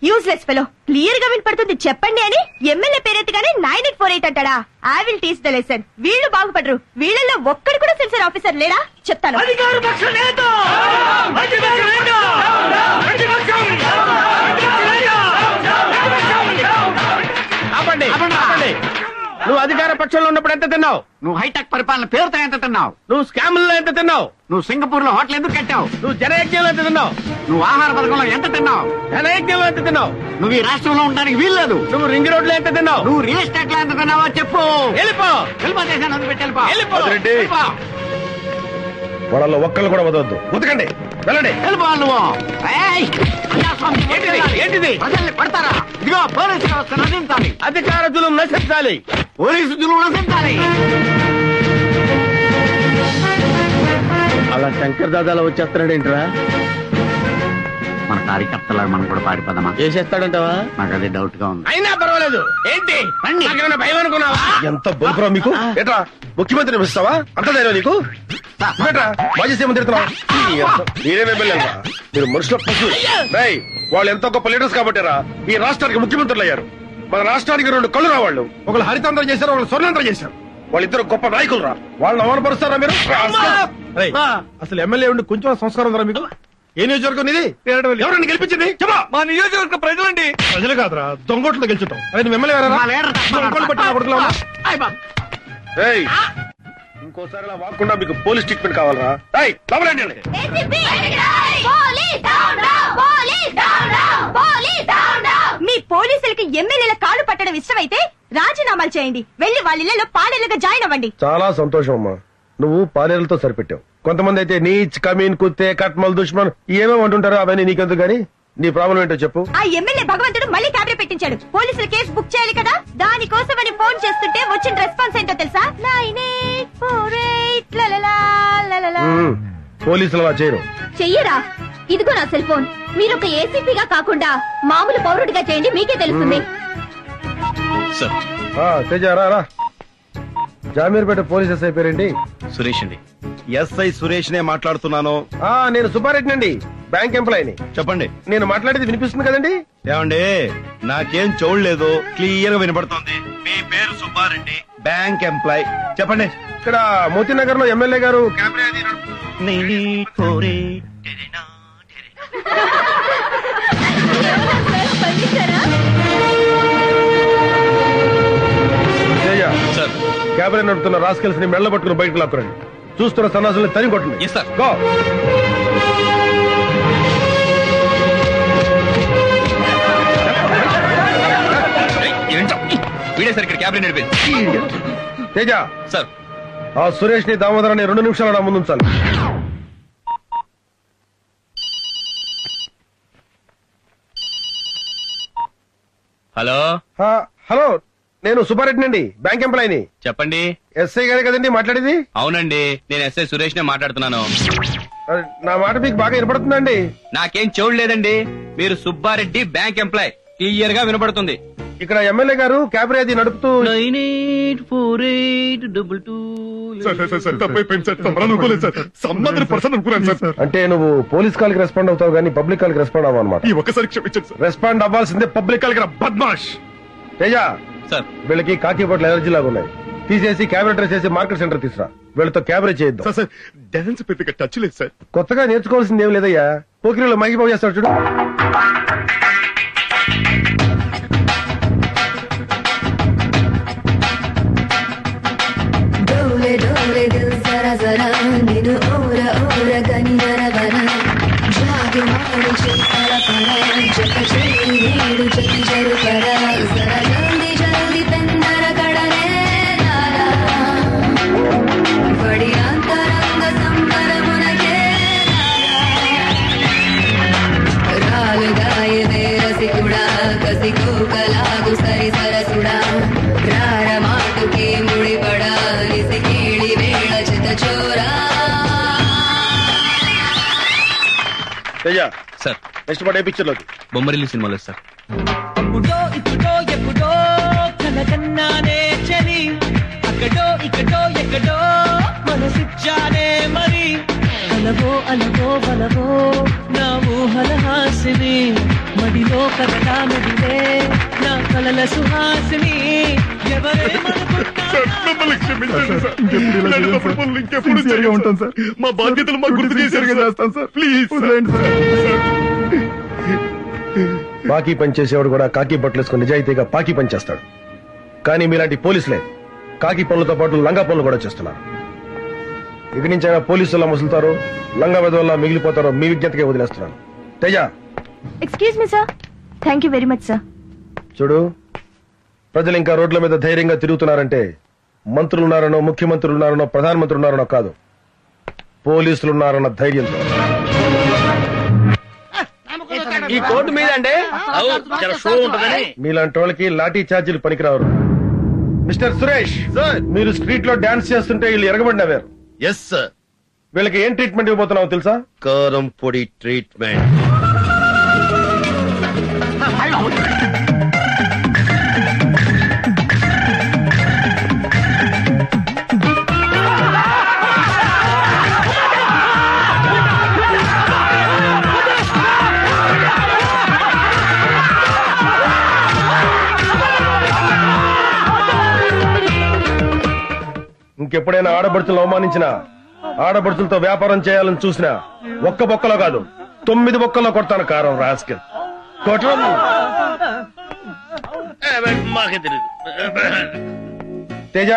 [SPEAKER 5] యూస్లెస్ ఫెలో, క్లియర్ గా వినపడుతుంది చెప్పండి అని ఎమ్మెల్యే పేరెత్తగానే 9848 అంటాడా? I will teach the lesson. వీళ్ళు బాగుపడరు, వీళ్ళల్లో ఒక్కడు కూడా సెన్సర్ ఆఫీసర్ లేడా? చెప్తాను.
[SPEAKER 1] ప్రతిపక్షంలో ఉన్నప్పుడు ఎంత తిన్నావు?
[SPEAKER 18] నువ్వు హైటెక్ పరిపాలన పేరుతో ఎంత తిన్నావు?
[SPEAKER 1] నువ్వు స్కాముల్లో ఎంత తిన్నావు?
[SPEAKER 18] నువ్వు సింగపూర్ లో హోటల్ ఎందుకు కట్టావు?
[SPEAKER 1] నువ్వు జనయజ్ఞంలో ఎంత తిన్నావు?
[SPEAKER 18] నువ్వు ఆహార పథకంలో ఎంత తిన్నావు?
[SPEAKER 1] జనయజ్ఞంలో ఎంత తిన్నావు?
[SPEAKER 18] నువ్వు ఈ రాష్ట్రంలో ఉండడానికి వీల్లేదు.
[SPEAKER 1] నువ్వు రింగ్ రోడ్ లో ఎంత తిన్నావు?
[SPEAKER 18] నువ్వు రియల్ ఎస్టేట్ లో ఎంత తిన్నావో చెప్పు.
[SPEAKER 1] వెళ్ళిపో.
[SPEAKER 18] దేశాన్ని వదిలిపెట్టి వెళ్ళిపో.
[SPEAKER 1] రెడ్డి
[SPEAKER 18] వెళ్ళిపో.
[SPEAKER 1] వాళ్ళలో ఒక్కళ్ళు కూడా వదవద్దు. ఉతకండి, వెళ్ళండి.
[SPEAKER 18] వెళ్ళిపో నువ్వు. ఏయ్! ప్రజాస్వామ్యం
[SPEAKER 1] ఏంటిది? ఏంటిది?
[SPEAKER 18] ప్రజల్ని కొడతారా? ఇదిగో పోలీసు వ్యవస్థ నశించాలి.
[SPEAKER 1] అధికార జులుం నశించాలి.
[SPEAKER 18] పోలీసు జులుం నశించాలి.
[SPEAKER 1] అలా శంకర్ దాదాలో వచ్చేస్తున్నాడేంట్రా?
[SPEAKER 18] మన కార్యకర్తలా మనం కూడా పారిపోదామా?
[SPEAKER 1] చేసేస్తాడంటావా?
[SPEAKER 18] నాకు అదే డౌట్ గా ఉంది.
[SPEAKER 1] అయినా పర్వాలేదు. ఏంటి నాకేమైనా భయం అనుకున్నావా? ఎంత బొలుపురా మీకు? ఏట్రా ముఖ్యమంత్రిని పిలుస్తావా? అంత ధైర్యం నీకు? ఏట్రా మాజీ సీఎం తిడుతున్నావు? మీరేమే వెళ్ళారా? మీరు మనుషుల పశువు. వాళ్ళు ఎంతో గొప్ప లీడర్స్ కాబట్టిరా ఈ రాష్ట్రానికి ముఖ్యమంత్రులు అయ్యారు. మన రాష్ట్రానికి 2 కళ్ళు రావాళ్ళు. ఒకళ్ళు హరితాంధ్రం చేశారు, ఒకళ్ళు స్వర్ణాంధ్రం చేశారు. వాళ్ళిద్దరు గొప్ప నాయకులు రా. వాళ్ళని అవమానపరుస్తారా మీరు? అసలు ఎమ్మెల్యే ఉండి కొంచెం సంస్కారం ఉందా మీకు? ఏ నియోజకవర్గం ఇది? ఎవరండి గెలిపించింది? చెప్పా. మా నియోజకవర్గ ప్రజలండి. ప్రజలు కాదురా, దొంగోట్లు గెలుచుతాం. అదే నువ్వు ఎమ్మెల్యే ఇంకోసారి అలా వాకుండా మీకు పోలీస్ ట్రీట్మెంట్ కావాలరా?
[SPEAKER 9] మీ పోలీసులకి ఎమ్మెల్యేల కాలు పట్టడం ఇష్టమైతే రాజీనామాలు చేయండి. వెళ్లి వాళ్ళ ఇళ్లలో పాడేలుగా జాయిన్ అవ్వండి.
[SPEAKER 1] చాలా సంతోషం అమ్మా. నువ్వు పాలేరులతో సరిపెట్టావు. కొంతమంది అయితే నీచ్, కమీన్, కుత్తే, కట్మల్, దుష్మన్ ఏమేమి అంటుంటారో అవన్నీ నీకెందుకు గానీ నీ ప్రాబ్లం ఏంటో చెప్పు.
[SPEAKER 9] ఆ ఎమ్మెల్యే భగవంతుడు మళ్ళీ క్యాబినెట్ పెట్టించాడు. పోలీసులు కేసు బుక్ చేయాలి కదా, దానికోసమని ఫోన్ చేస్తుంటే వచ్చిన రెస్పాన్స్ ఏంటో తెలుసా? 9848 లలలా.
[SPEAKER 1] పోలీసులు అలా చేయరు.
[SPEAKER 13] చెయ్యరా? ఇదిగో నా సెల్ ఫోన్. మీరు ఒక ఏసీపీగా కాకుండా మామూలు పౌరుడిగా చేయండి, మీకే తెలుస్తుంది.
[SPEAKER 1] రా. జామీర్పేట పోలీస్ ఎస్ఐ పేరేంటి?
[SPEAKER 11] సురేష్ అండి.
[SPEAKER 1] ఎస్ఐ సురేష్ నే మాట్లాడుతున్నాను. నేను సుబ్బారెడ్డి అండి, బ్యాంక్ ఎంప్లాయీని. చెప్పండి. నేను మాట్లాడేది వినిపిస్తుంది కదండి? ఏమండి, నాకేం చూడలేదు, క్లియర్ గా వినపడుతోంది. మీ పేరు సుబ్బారెడ్డి, బ్యాంక్ ఎంప్లాయీ. చెప్పండి. ఇక్కడ మోతీనగర్ లో ఎమ్మెల్యే గారు క్యాబినెట్ నడుపుతున్న రాస్కెల్స్ ని మెళ్ళ పట్టుకుని బయటకు లాక్కురండి. చూస్తున్న సన్నాసుల్ని తరిగి కొట్టండి. గో. తేజ సార్, ఆ సురేష్ ని దామోదరాన్ని 2 నిమిషాలు నా ముందు ఉంచాలి.
[SPEAKER 11] హలో.
[SPEAKER 1] హలో, నేను సుబ్బారెడ్డి అండి, బ్యాంక్ ఎంప్లాయీని.
[SPEAKER 11] చెప్పండి.
[SPEAKER 1] ఎస్ఐ గారే కదండి మాట్లాడేది?
[SPEAKER 11] అవునండి, నేను ఎస్ఐ సురేష్ నే మాట్లాడుతున్నాను.
[SPEAKER 1] నా మాట మీకు బాగా వినపడుతుందండి?
[SPEAKER 11] నాకేం చూడలేదండి. మీరు సుబ్బారెడ్డి, బ్యాంక్ ఎంప్లాయ్, క్లియర్ గా వినపడుతుంది.
[SPEAKER 1] ఇక్కడ ఎమ్మెల్యే గారు క్యాబ్ అది నడుపుతూ అంటే నువ్వు పోలీస్ కాల్ కి రెస్పాండ్ అవుతావు కానీ పబ్లిక్ కాల్ కి రెస్పాండ్ అవ్వవు అనమాట.
[SPEAKER 7] ఒక్కసారి క్షమించండి.
[SPEAKER 1] రెస్పాండ్ అవ్వాల్సిందే పబ్లిక్ కాల్ కి. బద్మాష్. తేజ
[SPEAKER 11] సార్,
[SPEAKER 1] వీళ్ళకి కాకి బొట్లు ఎలర్జీ లాగా ఉన్నాయి. తీసేసి క్యాబినెట్ చేసి మార్కెట్ సెంటర్ తీసురా. వీళ్ళతో క్యాబినెట్ చేయొద్దు.
[SPEAKER 7] డాన్స్ పెద్దగా టచ్ లేదు సార్.
[SPEAKER 1] కొత్తగా నేర్చుకోవాల్సింది ఏం లేదయ్యా. పోకిరీలో మగిపోయి చేస్తాడు చూడు.
[SPEAKER 19] జరా నిన్ను ఓర ఓర గని నరవర జాగు మాడు చేసల పర జప చేయి నేడు జతి జరుపర జరా జల్ది జల్ది పెందర కడనే నారా బడి అంతరంగ సంబరమునకే రాలు గాయదే రసికుడా కసికు కలాగు సరి సరసుడా రార మాటుకి ముడిపడా నిసికేళి వేళ చిత చోరా.
[SPEAKER 11] సార్,
[SPEAKER 1] నెక్స్ట్ పాట ఏ పిక్చర్ లోకి?
[SPEAKER 11] బొమ్మరిల్లు సినిమాలో సార్.
[SPEAKER 20] ఇప్పుడో ఇప్పుడో ఎప్పుడో కనకన్నానే చలి అక్కడో ఇక్కడో ఎక్కడో మనసిచ్చానే మరి అలవో అలవో బలవో నా ఊహల హాసిని మడిలో కదలా నదిలే నా కలల సుహాసిని
[SPEAKER 7] ఉంటాను సార్. మా బాధ్యతలు మాకు గుర్తు చేశారు సార్. ప్లీజ్
[SPEAKER 1] బాకీ పనిచేసేవాడు కూడా కాకి బట్టలు వేసుకుని నిజాయితీగా పాకి పనిచేస్తాడు. కానీ మీలాంటి పోలీసులే కాకి పనులతో పాటు లంగా పనులు కూడా చేస్తున్నారు. ఇక నుంచి అయినా పోలీసుల్లో ముసులుతారో లంగా వెదవల్లా మిగిలిపోతారో మీ విజ్ఞతకే వదిలేస్తున్నాను. Teja,
[SPEAKER 9] excuse me sir. Thank you very much sir.
[SPEAKER 1] చూడు, ప్రజలు ఇంకా రోడ్ల మీద ధైర్యంగా తిరుగుతున్నారంటే మంత్రులున్నారనో, ముఖ్యమంత్రులున్నారనో, ప్రధానమంత్రి ఉన్నారనో కాదు, పోలీసులున్నారన్న ధైర్యంతో.
[SPEAKER 3] ఈ కోర్టు మీద అండి షో ఉంటుందని
[SPEAKER 1] మీలాంటి వాళ్ళకి లాఠీ ఛార్జీలు పనికిరారు. మిస్టర్ సురేష్, మీరు స్ట్రీట్ లో డాన్స్ చేస్తుంటే వీళ్ళు ఎరగబడినవారు.
[SPEAKER 17] Yes sir.
[SPEAKER 1] వీళ్ళకి ఏం ట్రీట్మెంట్ ఇవ్వబోతున్నావు తెలుసా?
[SPEAKER 17] కారం పొడి ట్రీట్మెంట్.
[SPEAKER 1] ఇంకెప్పుడైనా ఆడబడుచులను అవమానించినా, ఆడబడుచులతో వ్యాపారం చేయాలని చూసినా ఒక్క బొక్కలో కాదు 9 బొక్కల్లో కొడతాను కారం. రాస్కెల్ కొట్టడం. తేజ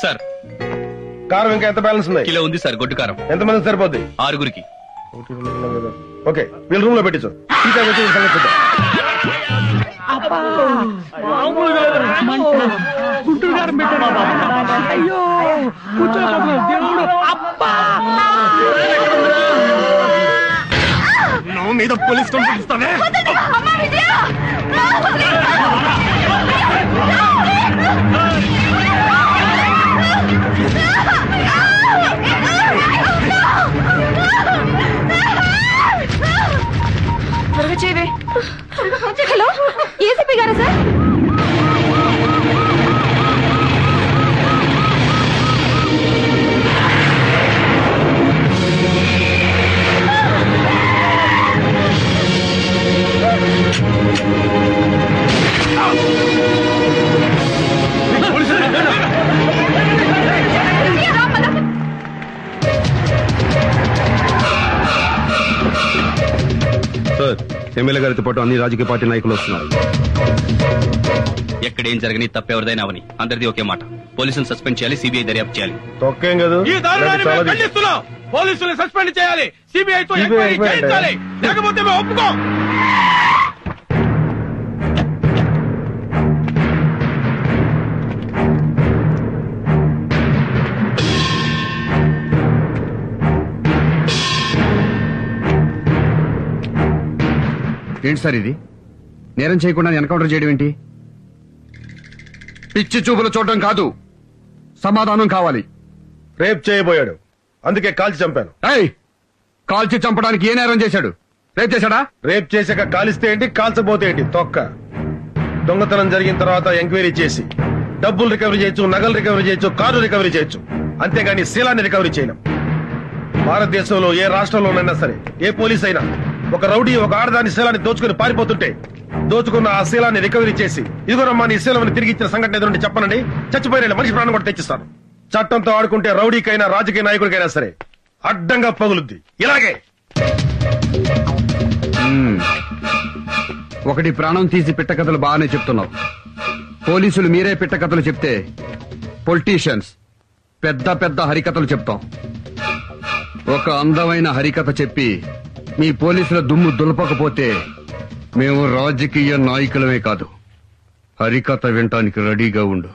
[SPEAKER 11] సార్,
[SPEAKER 1] కారం ఇంకా ఎంత బ్యాలెన్స్ ఉంది?
[SPEAKER 11] కిలో ఉంది సార్. గొడ్డు కారం
[SPEAKER 1] ఎంతమంది సరిపోద్ది?
[SPEAKER 11] 6గురికి.
[SPEAKER 1] ఓకే, వీళ్ళ రూమ్ లో పెట్టించు.
[SPEAKER 6] అయ్యో
[SPEAKER 17] నా మీద పోలీస్ కంప్లైంట్ ఇస్తావే?
[SPEAKER 9] త్వరగా చేయవే. హలో, ఏసీపీ గారా సార్?
[SPEAKER 2] సార్, ఎమ్మెల్యే గారితో పాటు అన్ని రాజకీయ పార్టీ నాయకులు వస్తున్నారు.
[SPEAKER 11] ఎక్కడేం జరగని తప్పెవరిదైనా అవని అందరిది ఒకే మాట. పోలీసులు సస్పెండ్ చేయాలి, సిబిఐ దర్యాప్తు చేయాలి.
[SPEAKER 1] తొక్కేం కాదు.
[SPEAKER 3] ఈ దారుణాన్ని మేము ఖండిస్తున్నాం. పోలీసులు సస్పెండ్ చేయాలి, సిబిఐతో ఎంక్వైరీ చేయించాలి, లేకపోతే మేము ఒప్పుకోం.
[SPEAKER 2] ఏంటి సార్ ఇది? నేరం చేయకుండా ఎన్కౌంటర్ చేయడం ఏంటి? పిచ్చి చూపులు చూడడం కాదు, సమాధానం కావాలి.
[SPEAKER 1] రేప్ చేయబోయాడు, అందుకే కాల్చి చంపాను.
[SPEAKER 2] కాల్చి చంపడానికి ఏ నేరం చేశాడు? రేప్ చేశాడా?
[SPEAKER 1] రేప్ చేశాక కాలిస్తే ఏంటి, కాల్చబోతే ఏంటి? తొక్క. దొంగతనం జరిగిన తర్వాత ఎంక్వైరీ చేసి డబ్బులు రికవరీ చేయొచ్చు, నగలు రికవరీ చేయొచ్చు, కారు రికవరీ చేయొచ్చు, అంతేగాని శీలాన్ని రికవరీ చేయలేం. భారతదేశంలో ఏ రాష్ట్రంలోనైనా సరే ఏ పోలీస్ అయినా ఒక రౌడీ ఒక ఆడదాని శీలాన్ని దోచుకుని పారిపోతుంటే దోచుకున్న ఆ శీలాన్ని రికవరీ చేసి ఇదిగోనమ్మా నీ శీలం తిరిగి ఇచ్చిన సంఘటన ఎదురుండి చెప్పనండి, చచ్చిపోయిన మనిషి ప్రాణం కూడా తెచ్చిస్తాను. చట్టంతో ఆడుకుంటే రౌడీకైనా రాజకీయ నాయకుడికైనా సరే అడ్డంగా పగులుద్ది. ఇలాగే
[SPEAKER 2] ఒకటి ప్రాణం తీసి పిట్టకథలు బాగానే చెప్తున్నావు. పోలీసులు మీరే పిట్టకథలు చెప్తే పొలిటీషియన్స్ పెద్ద పెద్ద హరికథలు చెప్తాం. ఒక అందమైన హరికథ చెప్పి మీ పోలీసుల దుమ్ము దులపకపోతే మేము రాజకీయ నాయకులమే కాదు, హరికథ వినటానికి రెడీగా ఉండు.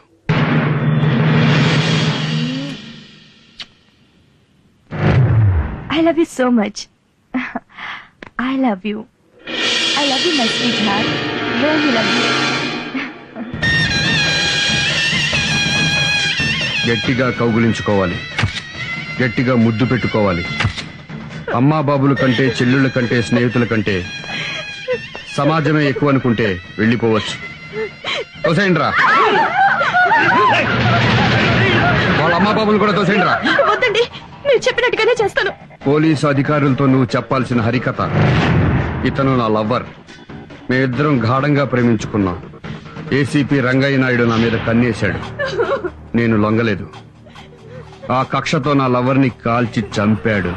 [SPEAKER 9] I love you so much. I love you. I love you, my sweetheart. Really love you.
[SPEAKER 2] గట్టిగా కౌగులించుకోవాలి, గట్టిగా ముద్దు పెట్టుకోవాలి. అమ్మా బాబుల కంటే, చెల్లుళ్ళ కంటే, స్నేహితుల కంటే సమాజమే ఎక్కువ అనుకుంటే వెళ్ళిపోవచ్చు. తోసేయండిరా, వాళ్ళ అమ్మా బాబులు కూడా తోసేయండిరా.
[SPEAKER 9] వద్దండి, మీరు చెప్పినట్టుగానే చేస్తాను.
[SPEAKER 2] పోలీసు అధికారులతో నువ్వు చెప్పాల్సిన హరికథ, ఇతను నా లవ్వర్, మేమిద్దరం గాఢంగా ప్రేమించుకున్నాం. ఏసీపీ రంగయ్య నాయుడు నా మీద కన్నేశాడు, నేను లొంగలేదు. ఆ కక్షతో నా లవర్ని కాల్చి చంపాడు.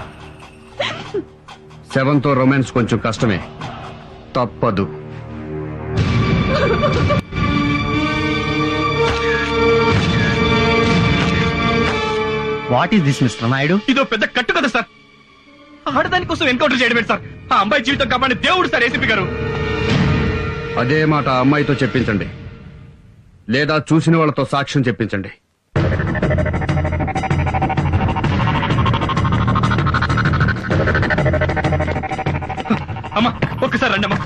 [SPEAKER 2] శవంతో రొమాన్స్ కొంచెం కష్టమే, తప్పదు.
[SPEAKER 15] What is this mister Naidu?
[SPEAKER 11] ఇదో పెద్ద కట్టు కదా సార్. ఆడదాని కోసం ఎన్కౌంటర్ చేయడమే సార్. ఆ అమ్మాయి జీవితం కాపాడి దేవుడు సార్ ఏసీపీ గారు.
[SPEAKER 2] అదే మాట ఆ అమ్మాయితో చెప్పించండి, లేదా చూసిన వాళ్ళతో సాక్ష్యం చెప్పించండి.
[SPEAKER 11] అమ్మా ఒక్కసారి రండి అమ్మా,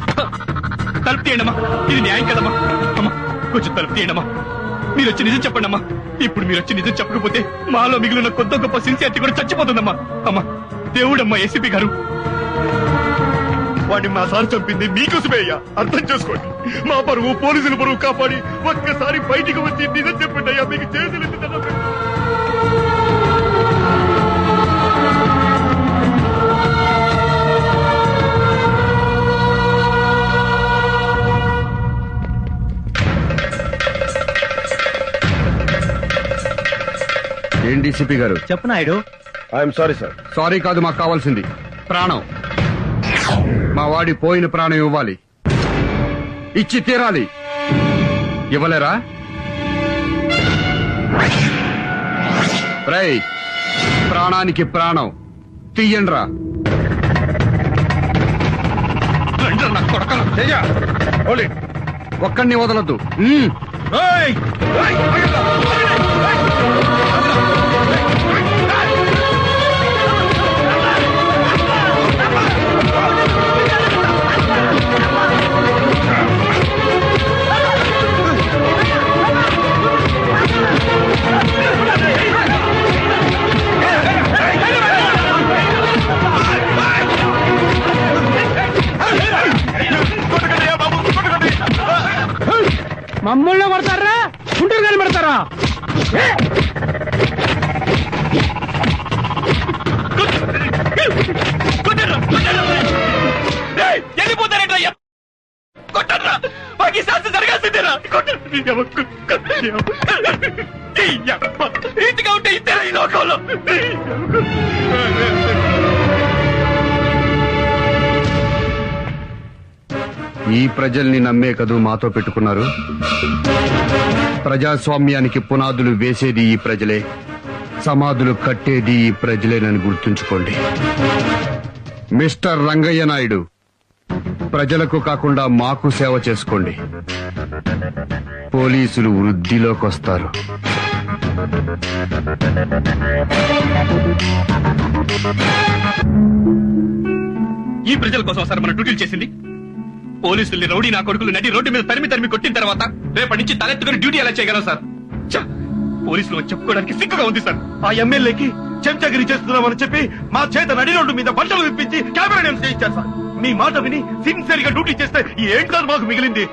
[SPEAKER 11] తలుపు తీయండి అమ్మా. ఇది న్యాయం కదమ్మా. అమ్మా కొంచెం తలుపు తీయండి అమ్మా. మీరు వచ్చి నిజం చెప్పండి అమ్మా. ఇప్పుడు మీరు వచ్చి నిజం చెప్పకపోతే మాలో మిగిలిన కొత్త గొప్ప సిన్సియారిటీ కూడా చచ్చిపోతుందమ్మా. అమ్మా దేవుడమ్మా ఏసీపీ గారు.
[SPEAKER 17] వాడిని మా సార్ చంపింది మీకోసమే అయ్యా, అర్థం చేసుకోండి. మా పరువు పోలీసుల పరువు కాపాడి ఒక్కసారి బయటికి వచ్చి నిజం చెప్పండి అయ్యా. మీకు చేతులు
[SPEAKER 2] ఏం డీసీపీ గారు?
[SPEAKER 15] చెప్పు Naidu.
[SPEAKER 1] I'm sorry sir.
[SPEAKER 2] Sorry కాదు, మాకు కావాల్సింది ప్రాణం. మా వాడి పోయిన ప్రాణం ఇవ్వాలి, ఇచ్చి తీరాలి. ఇవ్వలేరా? రై ప్రాణానికి ప్రాణం తీయండ్రా. ఒక్కడిని వదలొద్దు.
[SPEAKER 6] మమ్మల్ని కొడతారా, గుంటూరు కానీ పెడతారా?
[SPEAKER 11] వెళ్ళిపోతారేంటయ్యా? కొట్టరా, మాకు శాస్త్రం జరగాల్సిందేనా? ఇంటిగా ఉంటే ఇద్దరు ఈ లోకంలో.
[SPEAKER 2] ఈ ప్రజల్ని నమ్మే కదూ మాతో పెట్టుకున్నారు. ప్రజాస్వామ్యానికి పునాదులు వేసేది ఈ ప్రజలే, సమాధులు కట్టేది ఈ ప్రజలేనని గుర్తుంచుకోండి. మిస్టర్ రంగయ్య నాయుడు, ప్రజలకు కాకుండా మాకు సేవ చేసుకోండి. పోలీసులు వృద్ధిలోకి వస్తారు.
[SPEAKER 11] ఈ ప్రజల కోసం సార్ మన డ్యూటీలు చేసింది. పోలీసుల్ని రౌడీ నా కొడుకులు నడి రోడ్డు మీద తరిమి కొట్టిన తర్వాత రేపటి నుంచి తలెత్తుకుని డ్యూటీ ఎలా చేయగలం సార్? పోలీసులు చెప్పుకోవడానికి సిగ్గుగా ఉంది సార్.
[SPEAKER 17] ఆ ఎమ్మెల్యేకి చెంచగిరి చేస్తున్నామని చెప్పి మా చేత నడి రోడ్డు మీద బట్టలు విప్పించి కెమెరా నేమ్స్ చేయించారు సార్. మీ మాట విని సిన్సియర్ గా డ్యూటీ చేస్తే ఏం సార్ మాకు మిగిలింది?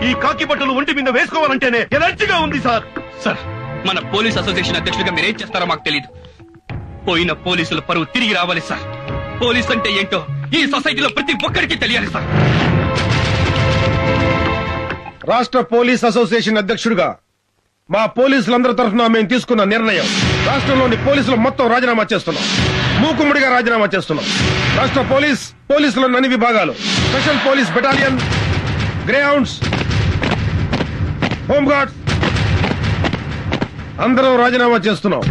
[SPEAKER 17] ఈ కాకి బట్టలు ఒంటి మీద వేసుకోవాలంటేనే ఎనర్జీగా ఉంది సార్.
[SPEAKER 11] సార్ మన పోలీస్ అసోసియేషన్ అధ్యక్షుడిగా మీరేం చేస్తారో మాకు తెలియదు. పోయిన పోలీసుల పరువు తిరిగి రావాలి సార్. పోలీస్ అంటే ఏంటో ఈ సొసైటీలో ప్రతి ఒక్కరికి తెలియాలి సార్.
[SPEAKER 1] రాష్ట్ర పోలీస్ అసోసియేషన్ అధ్యక్షుడిగా మా పోలీసులందరి తరఫున మేము తీసుకున్న నిర్ణయం, రాష్ట్రంలోని పోలీసులు మొత్తం రాజీనామా చేస్తున్నాం. మూకుమ్మడిగా రాజీనామా చేస్తున్నాం. రాష్ట్ర పోలీసులోని అన్ని విభాగాలు, special police battalion, grey hounds, home guards అందరం రాజీనామా చేస్తున్నాం.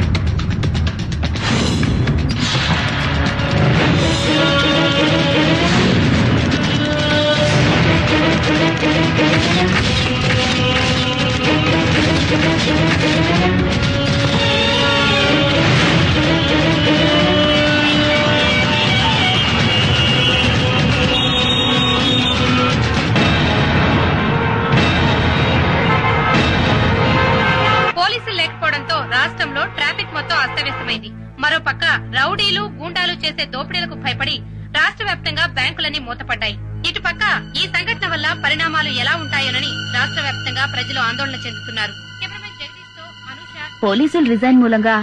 [SPEAKER 10] పోలీసులు లేకపోవడంతో రాష్ట్రంలో ట్రాఫిక్ మొత్తం అస్తవ్యస్తమైంది. మరోపక్క రౌడీలు గూండాలు చేసే దోపిడీలకు భయపడి రాష్ట్ర వ్యాప్తంగా బ్యాంకులన్నీ మూతపడ్డాయి. ఇటుపక్క ఈ సంఘటన వల్ల పరిణామాలు ఎలా ఉంటాయోనని రాష్ట్ర వ్యాప్తంగా ప్రజలు ఆందోళన చెందుతున్నారు. కెమెరామెన్ జగదీష్ తో అనుష.
[SPEAKER 5] పోలీసులు రిజైన్ మూలంగా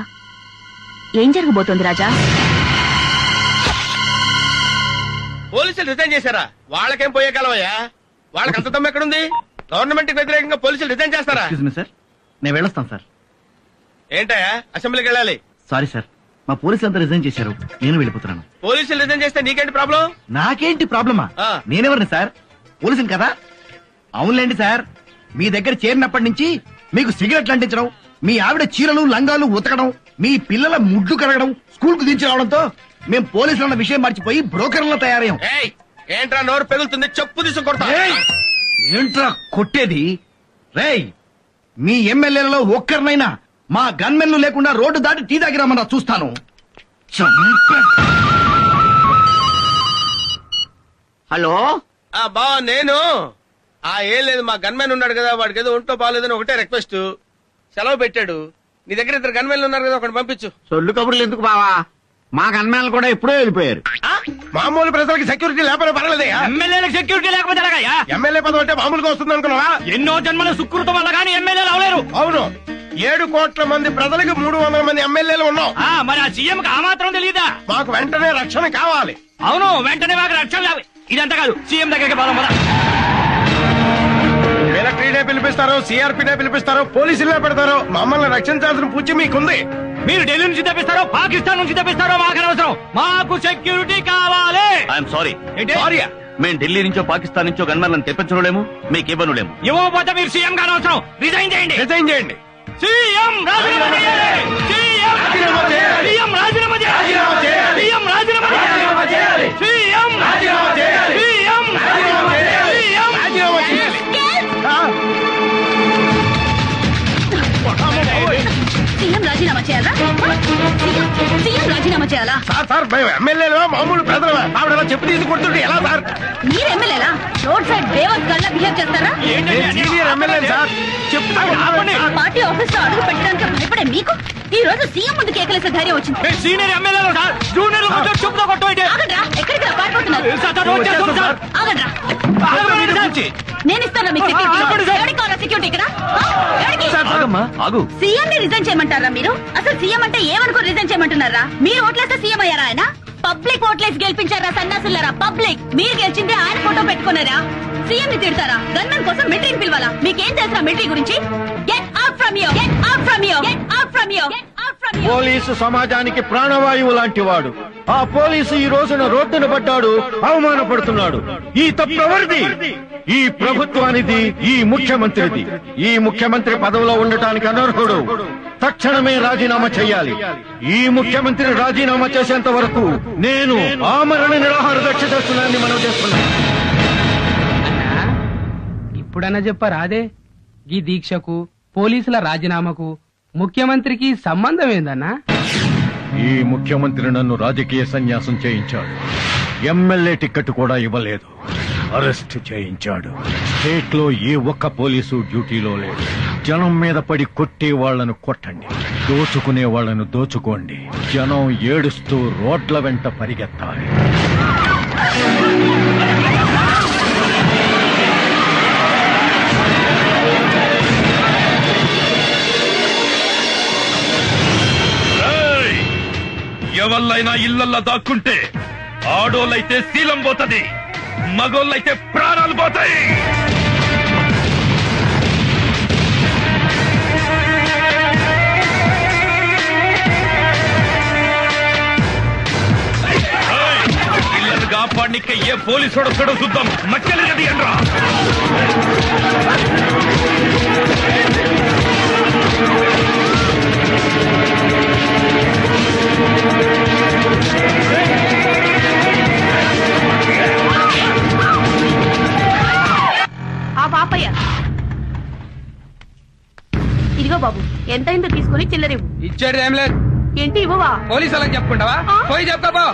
[SPEAKER 5] ఏం జరగబోతోంది రాజా?
[SPEAKER 1] పోలీసులు రిజైన్ చేశారా? వాళ్ళకేం పోయే కాలమయ్యా? వాళ్ళకి అంత దమ్ము ఎక్కడుంది? గవర్నమెంట్ కి వ్యతిరేకంగా పోలీసులు రిజైన్ చేస్తారా?
[SPEAKER 15] సార్ నేను వెళ్ళొస్తాను సార్.
[SPEAKER 1] ఏంటయ్యా అసెంబ్లీకి వెళ్ళాలి?
[SPEAKER 15] సారీ సార్, మా పోలీసులు అంతా రిజైన్ చేశారు, నేను వెళ్ళిపోతున్నాను.
[SPEAKER 1] పోలీసులు రిజైన్ చేస్తే నీకేంటి ప్రాబ్లం?
[SPEAKER 15] నాకేంటి ప్రాబ్లమా? నేనెవరిని సార్? పోలీసులు కదా. అవునులేండి సార్, మీ దగ్గర చేరినప్పటి నుంచి మీకు సిగరెట్లు అంటించడం, మీ ఆవిడ చీరలు లంగాలు ఉతకడం,
[SPEAKER 6] మీ పిల్లల ముడ్డు కరగడం స్కూల్ కు దించి రావడంతో మేము పోలీసులు అన్న విషయం మర్చిపోయి బ్రోకర్లో తయారయ్యాం.
[SPEAKER 1] ఏంట్రా నోరు పెగులుతుంది, చెప్పు తీసుకొడతా.
[SPEAKER 6] ఏంట్రా కొట్టేది? రేయ్, మీ ఎమ్మెల్యేలలో ఒక్కరినైనా మా గన్మెన్లు లేకుండా రోడ్డు దాటి టీ దగ్గరమన్నా చూస్తాను.
[SPEAKER 18] హలో
[SPEAKER 1] బా నేను ఏం లేదు, మా గన్మెన్ ఉన్నాడు కదా, వాడికి ఏదో ఒంట్లో బాగాలేదని ఒకటే రిక్వెస్ట్, సెలవు పెట్టాడు. నీ దగ్గర 2 గన్మెన్లు ఉన్నారు కదా, ఒకటి పంపించు.
[SPEAKER 18] సొల్లు కబుర్లు ఎందుకు బావా, మా గన్మేనలు కూడా ఎప్పుడో వెళ్ళిపోయారు.
[SPEAKER 1] మామూలు ప్రజలకి సెక్యూరిటీ లేకపోతే పర్వాలేదయ్యా.
[SPEAKER 6] ఎమ్మెల్యేలకు సెక్యూరిటీ లేకపోతే ఎలాగయ్యా?
[SPEAKER 1] ఎమ్మెల్యే పదవి అంటే మామూలుగా వస్తుంది అనుకున్నావా?
[SPEAKER 6] ఎన్నో జన్మల సుకృతం వల్ల కానీ ఎమ్మెల్యేలు అవలేరు.
[SPEAKER 1] అవును, 7 కోట్ల మంది ప్రజలకు 300 మంది ఎమ్మెల్యేలు ఉన్నాం.
[SPEAKER 6] మరి ఆ సీఎం కి ఆ మాత్రం తెలియదా?
[SPEAKER 1] మాకు వెంటనే రక్షణ కావాలి.
[SPEAKER 6] అవును, వెంటనే మాకు రక్షణ కావాలి. ఇదంతా కాదు, సీఎం దగ్గరికి పోదాం పద.
[SPEAKER 1] మిలిటరీనే పిలిపిస్తారు, సిఆర్పీనే పిలిపిస్తారు, పోలీసులనే పెడతారు. మమ్మల్ని రక్షించాల్సిన పూచి మీకుంది.
[SPEAKER 6] మీరు ఢిల్లీ నుంచి తెప్పిస్తారో పాకిస్తాన్ నుంచి తెప్పిస్తారో మాకు అనవసరం, మాకు సెక్యూరిటీ కావాలి.
[SPEAKER 11] ఐఎమ్ సారీ,
[SPEAKER 6] సారీయా?
[SPEAKER 11] మేము ఢిల్లీ నుంచో పాకిస్తాన్ నుంచో గన్మెన్లను తెప్పించలేము, మీకు ఇవ్వనులేము.
[SPEAKER 6] ఇవ్వకపోతే మీరు సీఎం కానవసరం, రిజైన్ చేయండి.
[SPEAKER 1] రిజైన్ చేయండి.
[SPEAKER 6] సీఎం రాజీనామా చేయాలి. సీఎం రాజీనామా చేయాలి. సీఎం రాజీనామా చేయాలి. సీఎం రాజీనామా చేయాలి. సీఎం రాజీనామా చేయాలి. సీఎం రాజీనామా చేయాలి. సీఎం రాజీనామా చేయాలి.
[SPEAKER 5] సీఎం రాజీనామా చేయాలా? సీఎం రాజీనామా చేయాలా?
[SPEAKER 1] సార్ మేము ఎమ్మెల్యేలు మామూలు ప్రజలమే, ఆవిడ చెప్పు తీసి కొడుతుంటే ఎలా సార్?
[SPEAKER 5] మీరు ఎమ్మెల్యేలా? రోడ్ సైడ్ బేవత్ గల్లా బిహేవ్ చేస్తారా?
[SPEAKER 1] సీనియర్ ఎమ్మెల్యే సార్, చెప్తాను.
[SPEAKER 5] పార్టీ ఆఫీస్ లో అడుగు పెట్టడానికి భయపడే మీకు ఈ రోజు సీఎం ముందు కేకలేసే ధైర్యం వచ్చింది.
[SPEAKER 6] సీనియర్ ఎమ్మెల్యేలు సార్, జూనియర్ చెప్పుతో కొట్టు.
[SPEAKER 5] ఆగండ్రా, ఎక్కడికి పారిపోతున్నారు? ఆగండ్రా, నేను ఇస్తాను మీకు సెక్యూరిటీ. ఎవరికి కావాలా సెక్యూరిటీ ఇక్కడ? సీఎం ని రిజైన్ చేయమంటారా మీరు? అసలు సీఎం అంటే ఏమనుకో రిజైన్ చేయమంటున్నారా? మీరు ఓట్లేస్తే సీఎం అయ్యారా ఆయన? పబ్లిక్ ఓట్లేసి గెలిపించారా సన్నాసులారా? పబ్లిక్ మీరు గెలిచిందే ఆయన ఫోటో పెట్టుకున్నారా? సీఎం ని తిడతారా? గన్మెన్ కోసం మిలిటరీని పిలవాలా? మీకేం తెలుసా మిలిటరీ గురించి? Get out from here, get out from here, get out from here, get out from here.
[SPEAKER 12] Police సమాజానికి ప్రాణవాయువు లాంటి వాడు. ఆ పోలీసు ఈ రోజున రోడ్డున పడ్డాడు, అవమానపడుతున్నాడు. ఈ తప్పు ఎవరిది? ఈ ప్రభుత్వానిది, ఈ ముఖ్యమంత్రిది. ఈ ముఖ్యమంత్రి పదవిలో ఉండటానికి అనర్హుడు. తక్షణమే రాజీనామా చేయాలి. ఈ ముఖ్యమంత్రి రాజీనామా చేసేంత వరకు నేను ఆమరణ నిరాహార దీక్ష చేస్తున్నానని మనం చేస్తున్నాం.
[SPEAKER 21] ఇప్పుడన్నా చెప్పారా అదే ఈ దీక్షకు పోలీసుల రాజీనామాకు ముఖ్యమంత్రికి సంబంధం ఏందన్నా?
[SPEAKER 12] ఈ ముఖ్యమంత్రి నన్ను రాజకీయ సన్యాసం చేయించాడు. ఎమ్మెల్యే టికెట్ కూడా ఇవ్వలేదు, అరెస్ట్ చేయించాడు. స్టేట్ లో ఏ ఒక్క పోలీసు డ్యూటీలో లేడు. జనం మీద పడి కొట్టే వాళ్లను కొట్టండి, దోచుకునే వాళ్లను దోచుకోండి. జనం ఏడుస్తూ రోడ్ల వెంట పరిగెత్తాలి.
[SPEAKER 17] ఎవళ్ళైనా ఇళ్లల్లో దాక్కుంటే ఆడోళ్ళైతే శీలం పోతది, మగోళ్ళైతే ప్రాణాలు పోతాయి. ఇళ్ళను కాపాడికి ఏ పోలీసు వస్తాడో చూద్దాం. మక్కలు గది అండ్రా.
[SPEAKER 5] ఆ పాపయ్య, ఇదిగో బాబు, ఎంతైందో తీసుకుని చిల్లరివ్వు.
[SPEAKER 21] ఇచ్చాడు ఏం లేదు.
[SPEAKER 5] ఏంటి ఇవ్వవా?
[SPEAKER 21] పోలీసు వాళ్ళకి చెప్పుకుంటావా? పోయి చెప్పుకోపో.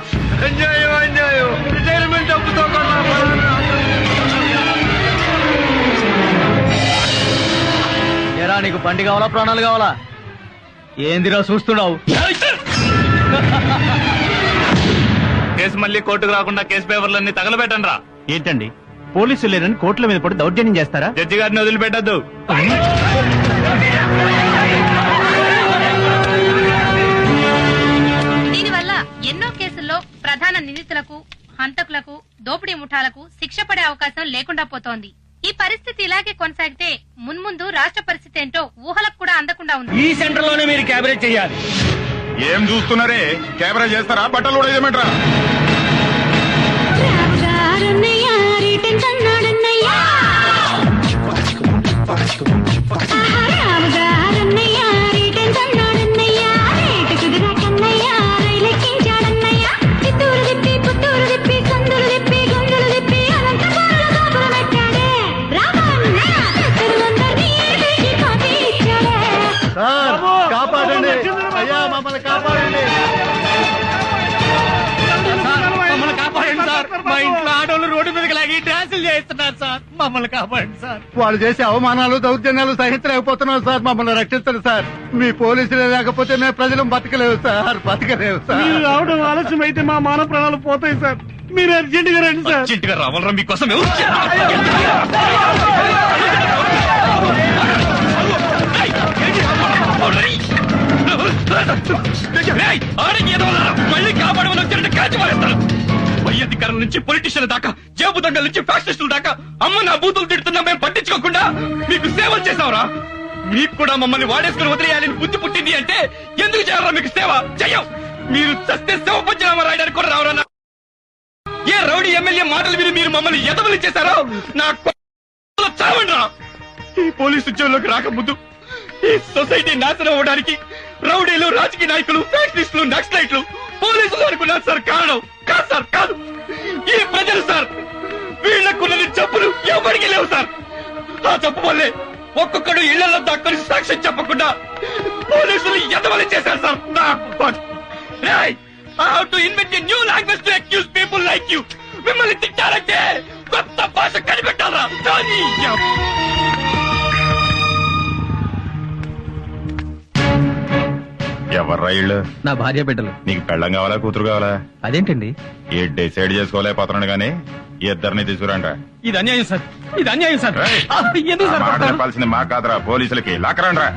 [SPEAKER 17] అన్యాయం అన్యాయం, రిటైర్మెంట్ డబ్బుతో
[SPEAKER 15] ఏరా నీకు బండి కావాలా ప్రాణాలు కావాలా? ఏందిరా చూస్తున్నావు?
[SPEAKER 11] కేసు మళ్ళీ కోర్టుకు రాకుండా కేసు పేపర్లన్నీ తగలబెట్టండి రా.
[SPEAKER 4] ఏంటండి పోలీసులు లేరని కోర్టుల మీద పడి దౌర్జన్యం చేస్తారా?
[SPEAKER 11] జడ్జి గారిని వదిలిపెట్టద్దు.
[SPEAKER 10] దీనివల్ల ఎన్నో కేసుల్లో ప్రధాన నిందితులకు, హంతకులకు, దోపిడీ ముఠాలకు శిక్ష పడే అవకాశం లేకుండా పోతోంది. ఈ పరిస్థితి ఇలాగే కొనసాగితే మున్ముందు రాష్ట్ర పరిస్థితి ఏంటో ఊహలకు కూడా అందకుండా ఉంది.
[SPEAKER 6] ఈ సెంటర్ లోనే మీరు క్యాబినెట్ చేయాలి.
[SPEAKER 8] ఏం చూస్తున్నారే? కెమెరా చేస్తారా? బట్టలు కూడా వేయమంటారా?
[SPEAKER 21] ఆడోళ్ళు రోడ్డు మీదకి లాగి డ్యాన్సులు చేస్తున్నారు సార్. మమ్మల్ని కాపాడండి సార్.
[SPEAKER 12] వాళ్ళు చేసే అవమానాలు దౌర్జన్యాలు సహించలేకపోతున్నాం సార్. మమ్మల్ని రక్షించండి సార్. మీ పోలీసులే లేకపోతే మేము ప్రజలు బతకలేవు సార్. బతకలేవు సార్.
[SPEAKER 6] మీరు రావడం ఆలస్యం అయితే మా మానవ ప్రాణాలు పోతాయి సార్. మీరు అర్జెంట్ గా రండి సార్.
[SPEAKER 11] అర్జెంట్ గా రావాలరా మీకోసం మళ్ళీ కాపాడమని వచ్చినట్టు కాచి మారేస్తారు. పై అధికారుల నుంచి పొలిటీషియన్ల దాకా, జేబు దొంగల నుంచి ఫ్యాక్షనిస్టుల దాకా అమ్మ నా బూతులు తిడుతున్నా మేము పట్టించుకోకుండా మీకు సేవలు చేసావురా. మీకు కూడా మమ్మల్ని వాడేసుకుని వదిలేయాలని బుద్ధి పుట్టింది అంటే ఎందుకు చేయాలరా మీకు సేవ? చెయ్యం. మీరు చస్తే సేవ పంచనామా రాయడానికి కూడా రావరా? ఏ రౌడీ ఎమ్మెల్యే మాటలు విని మీరు మమ్మల్ని ఎదవలు చేశారో నా చావండ్రా. ఈ పోలీసు ఉద్యోగంలోకి రాకముందు ఈ సొసైటీ నాశనం అవ్వడానికి రౌడీలు, రాజకీయ నాయకులు, ఫ్యాక్షనిస్టులు, నక్సలైట్లు, పోలీసులు అనుకున్నారు సార్. కారణం కాదు సార్, కాదు. ఈ ప్రజలు సార్. వీళ్లకున్నది జబ్బులు ఎవరికి లేవు సార్. ఆ జబ్బు వల్లే ఒక్కొక్కడు ఇళ్లలో దాక్కుని సాక్ష్యం చెప్పకుండా పోలీసులు ఎదవలు చేశారు sir. I have to invent a new language to accuse people like you. మిమ్మల్ని తిట్టాలంటే కొత్త భాష కనిపెట్టాలా?
[SPEAKER 8] ఎవర్రా ఇళ్ళు?
[SPEAKER 3] నా భార్య బిడ్డలు.
[SPEAKER 8] నీకు పెళ్ళం కావాలా, కూతురు కావాలా?
[SPEAKER 3] అదేంటండి?
[SPEAKER 8] ఏ డిసైడ్ చేసుకోలేకపోతున్నాడు గానీ ఇద్దరిని తీసుకురండి.
[SPEAKER 21] ఇది అన్యాయం సార్. ఇది అన్యాయం సార్. ఎందుకు సార్
[SPEAKER 8] మాట చెప్పాల్సింది మా కాదురా, పోలీసులకి. లాక్కరండ్రా.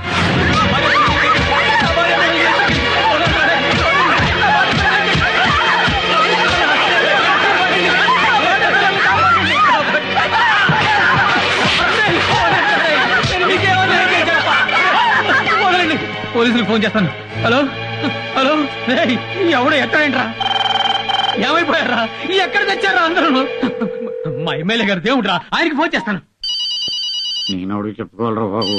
[SPEAKER 21] పోలీసులకు ఫోన్ చేస్తాను. హలో హలో, ఎవడో ఎక్కడేంట్రా? ఏమైపోయారా? ఎక్కడ తెచ్చారా అందరూ? మా ఎమ్మెల్యే గారు దేవుడ్రా, ఆయనకి ఫోన్ చేస్తాను.
[SPEAKER 18] నేను చెప్పుకోవాలరా బాబు.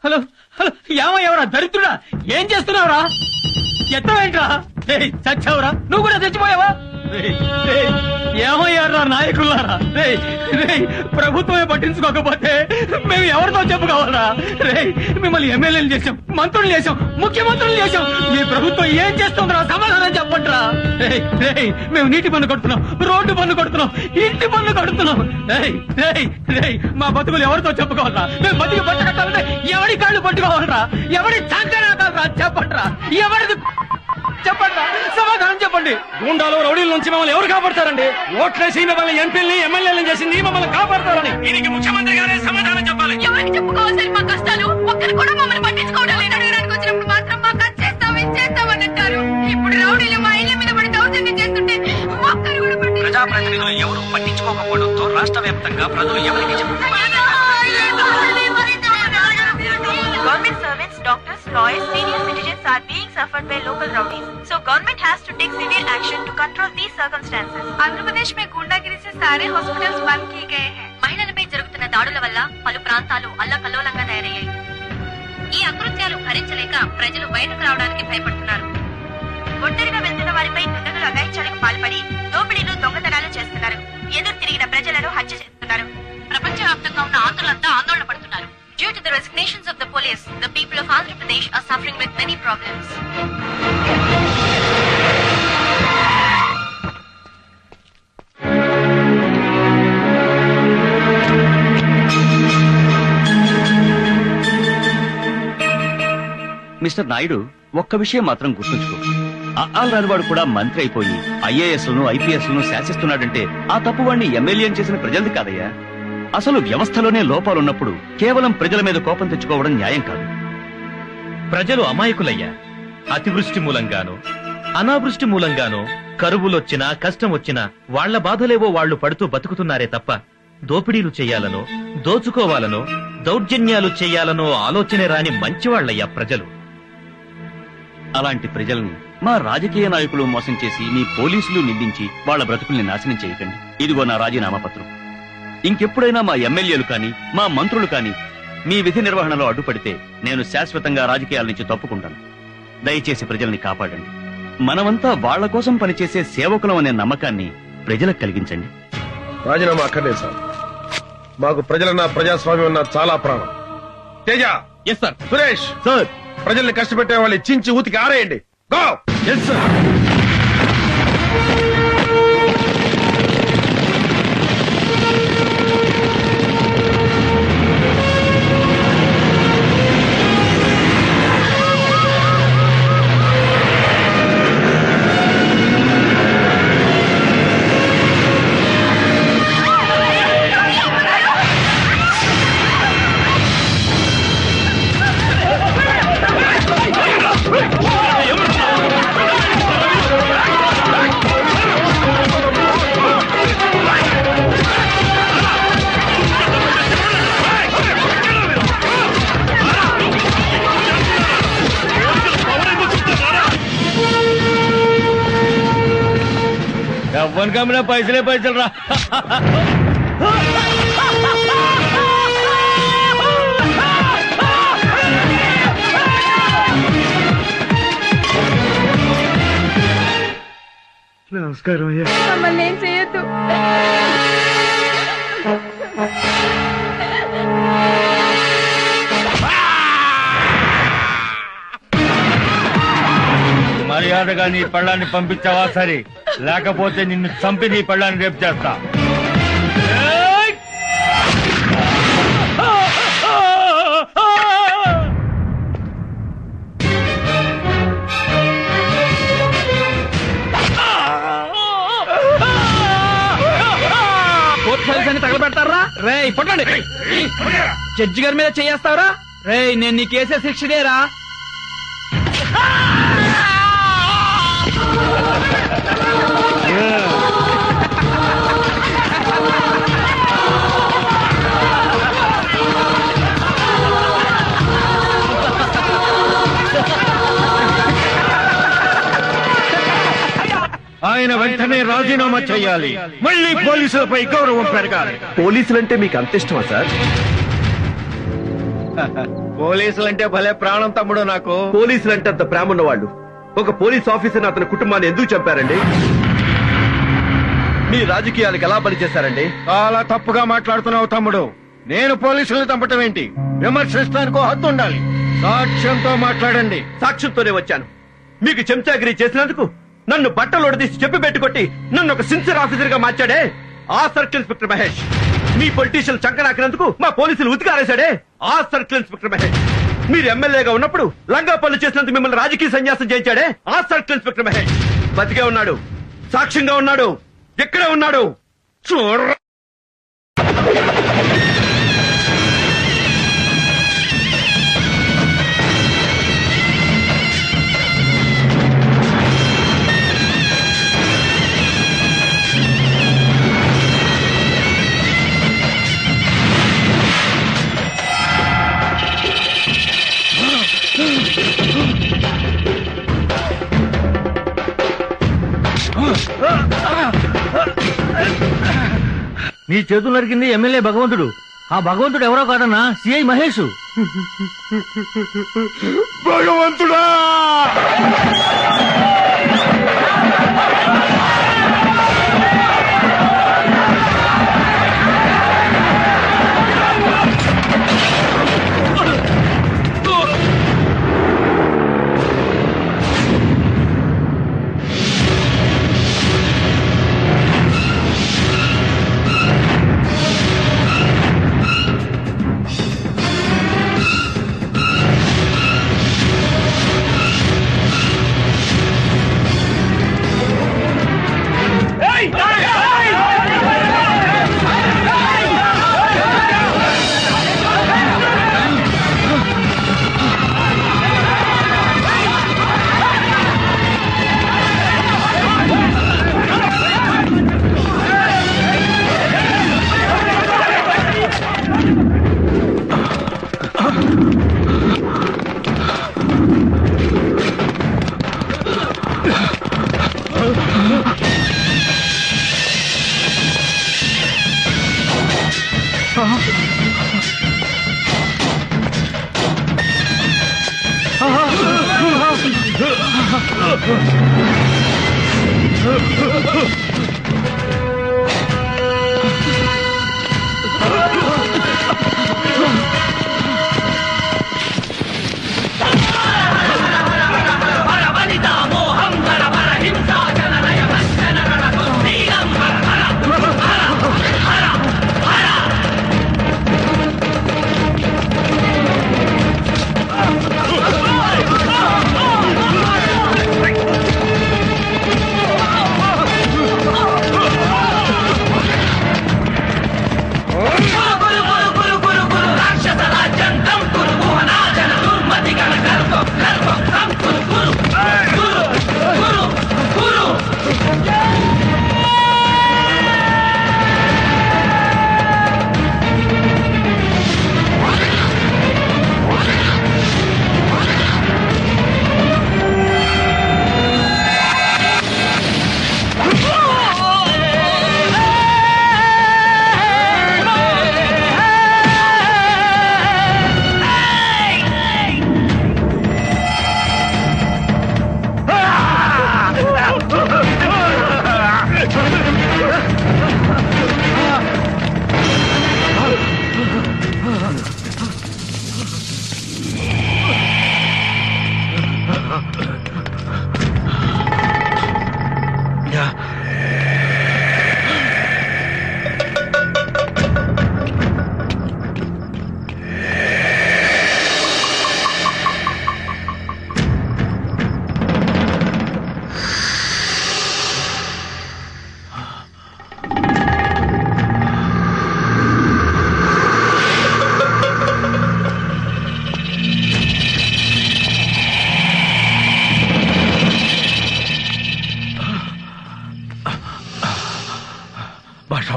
[SPEAKER 21] హలో హలో, ఏమయ్యావరా దరిద్రుడా? ఏం చేస్తున్నావురా? ఎత్తవేంట్రా? చచ్చావురా? నువ్వు కూడా చచ్చిపోయావా? ఏమయ్యారా నాయకులారా? ప్రభుత్వమే పట్టించుకోకపోతే మేము ఎవరితో చెప్పుకోవాలరా? మిమ్మల్ని ఎమ్మెల్యేలు చేశాం, మంత్రులు చేశాం, ముఖ్యమంత్రులు చేశాం. మీ ప్రభుత్వం ఏం చేస్తుందిరా? సమాధానం చెప్పండిరా. మేము నీటి పన్ను కడుతున్నాం, రోడ్డు పన్ను కడుతున్నాం, ఇంటి పన్ను కడుతున్నాం. మా బతుకులు ఎవరితో చెప్పుకోవాలరా? మేము బతికి బట్ట కట్టాలంటే ఎవడి కాళ్ళు పట్టుకోవాలరా? ఎవడి సంకరాకాలరా? చెప్పండిరా. ఎవరిది చెప్పండి, సమాధానం చెప్పండి.
[SPEAKER 6] గుండాలు, రౌడీల నుంచి మమ్మల్ని ఎవరు కాపాడతారండి? ఓట్లేసి మిమ్మల్ని ఎంపీల్ని, ఎమ్మెల్యేలను చేసింది మమ్మల్ని కాపాడతారని దీనికి ముఖ్యమంత్రి గారే సమాధానం చెప్పాలి.
[SPEAKER 5] ఎవరికి చెప్పుకోవాలి మా కష్టాలు? ఒక్కరు కూడా మమ్మల్ని పట్టించుకోవడం లేదు. అడగడానికి వచ్చినప్పుడు మాత్రం మాకు అది చేస్తాం, ఇది చేస్తామని అంటారు. ఇప్పుడు రౌడీలు మా ఇళ్ల మీద పడి దౌర్జన్యం చేస్తుంటే ఒక్కరు కూడా
[SPEAKER 14] ప్రజాప్రతినిధులు ఎవరు పట్టించుకోకపోవడంతో రాష్ట్ర వ్యాప్తంగా ప్రజలు ఎవరికి చెప్పుకోవాలి?
[SPEAKER 22] Government servants, doctors, lawyers, senior citizens are being suffered by local rowdies. So government has to take severe action to control these circumstances.
[SPEAKER 10] Andhra Pradesh में गुंडागिरी से सारे हॉस्पिटल्स बंद किए गए हैं.
[SPEAKER 22] మహిళలపై జరుగుతున్న దాడుల వల్ల పలు ప్రాంతాలు అల్లకల్లోలంగా తయారయ్యాయి.
[SPEAKER 10] ఈ అకృత్యాలు భరించలేక ప్రజలు బయటకు రావడానికి భయపడుతున్నారు.
[SPEAKER 22] ఒంటరిగా వెళ్తున్న వారిపై దుండగులు అఘాయిత్యాలకు పాల్పడి దోపిడీలు, దొంగతనాలు చేస్తున్నారు. ఎదురు తిరిగిన ప్రజలను హత్య చేస్తున్నారు.
[SPEAKER 10] ప్రపంచవ్యాప్తంగా ఉన్న ఆంధ్రులంతా ఆందోళన పడుతున్నారు.
[SPEAKER 22] Due to the resignations of the police, the people of Andhra Pradesh are suffering with many problems.
[SPEAKER 23] Mister Naidu, ఒక్క విషయం మాత్రం గుర్తుంచుకో. అఆల్ రానివాడు కూడా మంత్రి అయిపోయి ఐఏఎస్లను, ఐపీఎస్లను శాసిస్తున్నాడంటే ఆ తప్పు వాడిని ఎమ్మెల్యే చేసిన ప్రజలది కాదయ్యా. అసలు వ్యవస్థలోనే లోపాలున్నప్పుడు కేవలం ప్రజల మీద కోపం తెచ్చుకోవడం న్యాయం కాదు.
[SPEAKER 11] ప్రజలు అమాయకులయ్యా. అతివృష్టి మూలంగానో, అనావృష్టి మూలంగానో కరువులొచ్చినా, కష్టం వచ్చినా వాళ్ల బాధలేవో వాళ్లు పడుతూ బతుకుతున్నారే తప్ప దోపిడీలు చెయ్యాలనో, దోచుకోవాలనో, దౌర్జన్యాలు చెయ్యాలనో ఆలోచనే రాని మంచివాళ్లయ్యా ప్రజలు.
[SPEAKER 23] అలాంటి ప్రజల్ని మా రాజకీయ నాయకులు మోసం చేసి మీ పోలీసులు నిందించి వాళ్ల బ్రతుకుల్ని నాశనం చేయకండి. ఇదిగో నా రాజీనామా పత్రం. ఇంకెప్పుడైనా మా ఎమ్మెల్యేలు కాని, మా మంత్రులు కాని మీ విధి నిర్వహణలో అడ్డుపడితే నేను శాశ్వతంగా రాజకీయాల నుంచి తప్పుకుంటాను. దయచేసి ప్రజల్ని కాపాడండి. మనమంతా వాళ్ల కోసం పనిచేసే సేవకులం అనే నమ్మకాన్ని ప్రజలకు కలిగించండి.
[SPEAKER 1] రాజీనామా అక్కర్లేదు సార్. మాకు ప్రజలన్నా, ప్రజాస్వామ్యం అన్నా చాలా ప్రాణం. Teja,
[SPEAKER 21] yes sir.
[SPEAKER 1] Suresh sir, ప్రజల్ని కష్టపెట్టే వాళ్ళు చించి ఊతికి ఆరేయండి. గో. Yes sir.
[SPEAKER 21] కమ్మిన పైసలే పైసలు రా.
[SPEAKER 6] నమస్కారం అయ్యా.
[SPEAKER 9] మమ్మల్ని ఏం చేయొద్దు.
[SPEAKER 21] మర్యాదగా నీ పళ్ళాన్ని పంపించావా సరే, లేకపోతే నిన్ను చంపి నీ పళ్ళాన్ని రేపు చేస్తా. కోర్టు ఫైల్స్ తగలబెడతారా రే? పట్టండి. జడ్జి గారి మీద చేస్తావరా రే? నేను నీకు వేసే శిక్షనేరా.
[SPEAKER 12] ఆయన వెంటనే రాజీనామా చేయాలి. మళ్ళీ పోలీసులపై గౌరవం పెరగాలి.
[SPEAKER 1] పోలీసులంటే మీకు అంత ఇష్టమా సార్?
[SPEAKER 12] పోలీసులంటే భలే ప్రాణం తమ్ముడు నాకు.
[SPEAKER 1] పోలీసులంటే అంత ప్రేమ ఉన్నవాళ్ళు ఒక పోలీస్ ఆఫీసర్ అతని కుటుంబాన్ని ఎందుకు చంపారండి? మీ రాజకీయాలకు ఎలా పనిచేశారండి?
[SPEAKER 12] చాలా తప్పుగా మాట్లాడుతున్నావు తమ్ముడు. నేను పోలీసులను చంపటం ఏంటి? విమర్శిస్తానికో హద్దు ఉండాలి. సాక్ష్యంతో మాట్లాడండి.
[SPEAKER 1] సాక్ష్యంతోనే వచ్చాను. మీకు చెంచాగిరి చేసినందుకు నన్ను బట్టలు ఒడదీసి చెప్పి పెట్టుకొట్టి నన్ను ఒక సిన్సియర్ ఆఫీసర్ గా మార్చాడే ఆ సర్కిల్ ఇన్స్పెక్టర్ మహేష్. మీ పొలిటీషియన్ చంకనాకినందుకు మా పోలీసులు ఉతికారేశాడే ఆ సర్కిల్ ఇన్స్పెక్టర్ మహేష్. మీరు ఎమ్మెల్యేగా ఉన్నప్పుడు లంగా పనులు చేసినందుకు మిమ్మల్ని రాజకీయ సన్యాసం చేయించాడే ఆ సర్కిల్ ఇన్స్పెక్టర్ మహేష్. బతికే ఉన్నాడు, సాక్ష్యంగా ఉన్నాడు, ఎక్కడే ఉన్నాడు చూడ.
[SPEAKER 21] నీ చేతులు నరికింది ఎమ్మెల్యే భగవంతుడు. ఆ భగవంతుడు ఎవరో కాదన్నా, సిఐ మహేష్.
[SPEAKER 17] భగవంతుడా!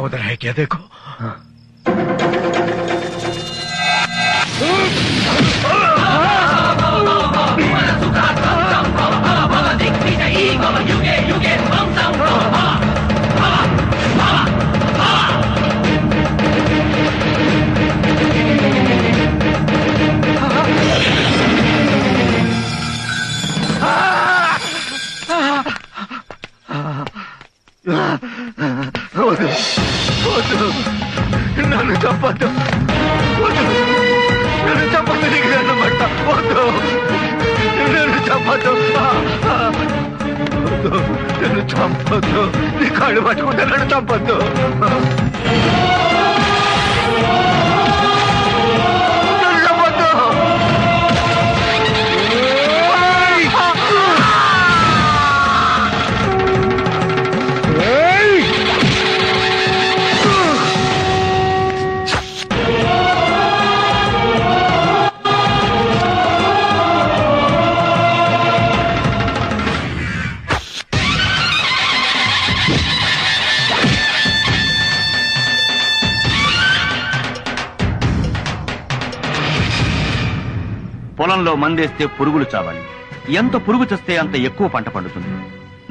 [SPEAKER 6] उधर है क्या देखो।
[SPEAKER 17] నన్ను చంపద్దు, నన్ను చంపద్దు, నీకు నన్ను పట్ట వద్దు, నన్ను చంపద్దు, నన్ను చంపద్దు, నీ కాళ్ళు పట్టుకుంటే నన్ను చంపద్దు.
[SPEAKER 23] పొలంలో మందేస్తే పురుగులు చావాలి. ఎంత పురుగు చస్తే అంత ఎక్కువ పంట పండుతుంది.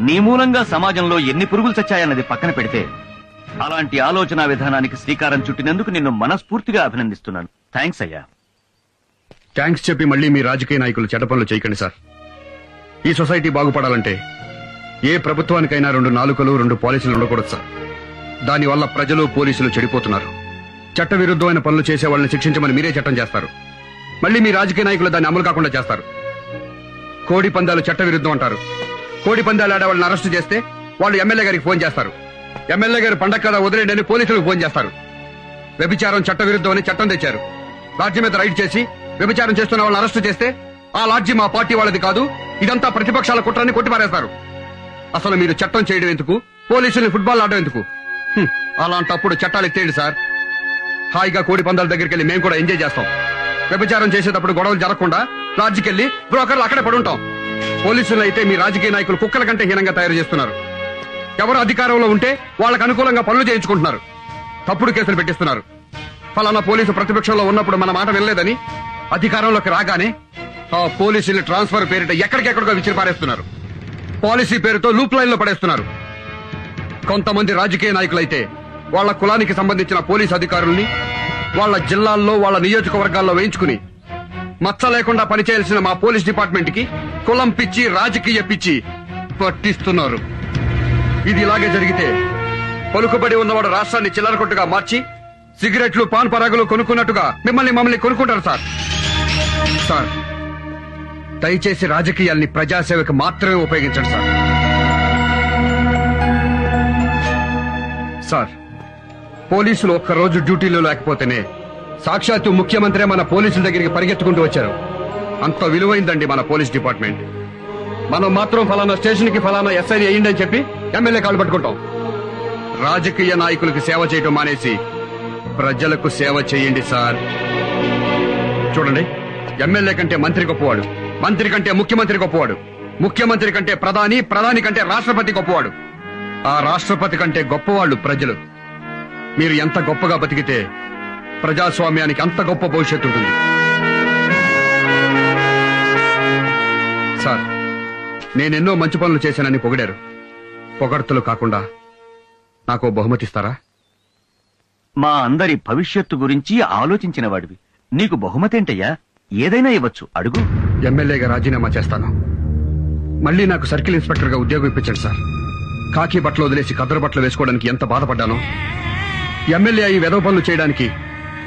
[SPEAKER 23] నీ మూలంగా సమాజంలో ఎన్ని పురుగులు చచ్చాయన్నది పక్కన పెడితే అలాంటి ఆలోచన విధానానికి శ్రీకారం చుట్టినందుకు నిన్ను మనస్ఫూర్తిగా అభినందిస్తున్నాను. థ్యాంక్స్ అయ్యా.
[SPEAKER 2] థ్యాంక్స్ చెప్పి మళ్ళీ మీ రాజకీయ నాయకులు చెడ్డ పనులు చేయకండి సార్. ఈ సొసైటీ బాగుపడాలంటే ఏ ప్రభుత్వానికైనా 2 నాలుకలు 2 పాలసీలు ఉండకూడదు సార్. దానివల్ల ప్రజలు పోలీసులు చెడిపోతున్నారు. చట్ట విరుద్ధమైన పనులు చేసే వాళ్ళని శిక్షించమని మీరే చట్టం చేస్తారు. మళ్ళీ మీ రాజకీయ నాయకులు దాన్ని అమలు కాకుండా చేస్తారు. కోడి పందాలు చట్ట విరుద్ధం అంటారు. కోడి పందాలు ఆడే వాళ్ళని అరెస్టు చేస్తే వాళ్ళు ఎమ్మెల్యే గారికి ఫోన్ చేస్తారు. ఎమ్మెల్యే గారు పండగ కదా వదిలేండి అని పోలీసులకు ఫోన్ చేస్తారు. వ్యభిచారం చట్ట విరుద్ధం అని చట్టం తెచ్చారు. లాడ్జి మీద రైడ్ చేసి వ్యభిచారం చేస్తున్న వాళ్ళని అరెస్టు చేస్తే ఆ లాడ్జి మా పార్టీ వాళ్ళది కాదు, ఇదంతా ప్రతిపక్షాల కుట్రని కొట్టిపారేస్తారు. అసలు మీరు చట్టం చేయడం ఎందుకు, పోలీసుల్ని ఫుట్బాల్ ఆడడం ఎందుకు? అలాంటప్పుడు చట్టాలు ఎత్తేయండి సార్. హాయిగా కోడి పందాల దగ్గరికి వెళ్ళి మేము కూడా ఎంజాయ్ చేస్తాం. వ్యభిచారం చేసేటప్పుడు గొడవలు జరగకుండా లాడ్జికెళ్లి బ్రోకర్లు అక్కడే పడుంటాం. పోలీసులు అయితే మీ రాజకీయ నాయకులు కుక్కల కంటే హీనంగా తయారు చేస్తున్నారు. ఎవరు అధికారంలో ఉంటే వాళ్ళకు అనుకూలంగా పనులు చేయించుకుంటున్నారు. తప్పుడు కేసులు పెట్టిస్తున్నారు. ఫలానా పోలీసు ప్రతిపక్షంలో ఉన్నప్పుడు మన మాట వినలేదని అధికారంలోకి రాగానే ఆ పోలీసులు ట్రాన్స్ఫర్ పేరిట ఎక్కడికెక్కడికో విసిరి పారేస్తున్నారు. పాలసీ పేరుతో లూప్ లైన్ లో పడేస్తున్నారు. కొంతమంది రాజకీయ నాయకులైతే వాళ్ళ కులానికి సంబంధించిన పోలీసు అధికారుల్ని వాళ్ళ జిల్లాల్లో వాళ్ళ నియోజకవర్గాల్లో వేయించుకుని మచ్చ లేకుండా పనిచేయాల్సిన మా పోలీస్ డిపార్ట్మెంట్ కి కులం పిచ్చి రాజకీయ పిచ్చి పట్టిస్తున్నారు. ఇది ఇలాగే జరిగితే పలుకుబడి ఉన్నవాడు రాష్ట్రాన్ని చిల్లర కొట్టుగా మార్చి సిగరెట్లు పాన్ పరాగులు కొనుక్కున్నట్టుగా మమ్మల్ని కొనుక్కుంటారు సార్. సార్ దయచేసి రాజకీయాల్ని ప్రజాసేవకు మాత్రమే ఉపయోగించండి సార్. సార్ పోలీసులు ఒక్కరోజు డ్యూటీలో లేకపోతేనే సాక్షాత్తు ముఖ్యమంత్రి మన పోలీసుల దగ్గరికి పరిగెత్తుకుంటూ వచ్చారు. అంత విలువైందండి మన పోలీస్ డిపార్ట్మెంట్. మనం మాత్రం ఫలానా స్టేషన్ కి ఫలానా ఎస్ఐ అయ్యిందని చెప్పి ఎమ్మెల్యే కాళ్ళు పట్టుకుంటాం. రాజకీయ నాయకులకు సేవ చేయటం మానేసి ప్రజలకు సేవ చేయండి సార్. చూడండి, ఎమ్మెల్యే కంటే మంత్రి గొప్పవాడు, మంత్రి కంటే ముఖ్యమంత్రి గొప్పవాడు, ముఖ్యమంత్రి కంటే ప్రధాని, ప్రధాని కంటే రాష్ట్రపతి గొప్పవాడు, ఆ రాష్ట్రపతి కంటే గొప్పవాళ్ళు ప్రజలు. మీరు ఎంత గొప్పగా బతికితే ప్రజాస్వామ్యానికి అంత గొప్ప భవిష్యత్తు ఉంటుంది. సార్ నేనెన్నో మంచి పనులు చేశానని పొగిడారు. పొగడ్తలు కాకుండా నాకు బహుమతిస్తారా?
[SPEAKER 23] మా అందరి భవిష్యత్తు గురించి ఆలోచించిన వాడివి, నీకు బహుమతేంటయ్యా? ఏదైనా ఇవ్వచ్చు, అడుగు.
[SPEAKER 2] ఎమ్మెల్యేగా రాజీనామా చేస్తాను. మళ్ళీ నాకు సర్కిల్ ఇన్స్పెక్టర్ గా ఉద్యోగం ఇప్పించండి సార్. కాకి బట్టలు వదిలేసి కద్దరు బట్టలు వేసుకోవడానికి ఎంత బాధపడ్డానో, ఎమ్మెల్యే అయి వెధవ పనులు చేయడానికి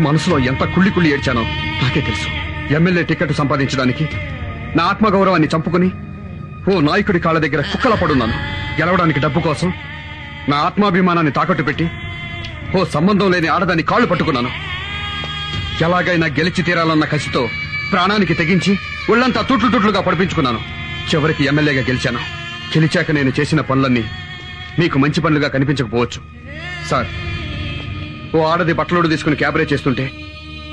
[SPEAKER 2] మనసులో ఎంత కుళ్ళి కుళ్ళి ఏడ్చానో నాకే తెలుసు. ఎమ్మెల్యే టికెట్ సంపాదించడానికి నా ఆత్మగౌరవాన్ని చంపుకుని ఓ నాయకుడి కాళ్ళ దగ్గర కుక్కల పడున్నాను. గెలవడానికి డబ్బు కోసం నా ఆత్మాభిమానాన్ని తాకట్టు పెట్టి ఓ సంబంధం లేని ఆడదాన్ని కాళ్లు పట్టుకున్నాను. ఎలాగైనా గెలిచి తీరాలన్న కసితో ప్రాణానికి తెగించి ఒళ్లంతా తుట్లుగా పడిపించుకున్నాను. చివరికి ఎమ్మెల్యేగా గెలిచాను. గెలిచాక నేను చేసిన పనులన్నీ మీకు మంచి పనులుగా కనిపించకపోవచ్చు సార్. ఓ ఆడది బట్టలోడు తీసుకుని క్యాబరే చేస్తుంటే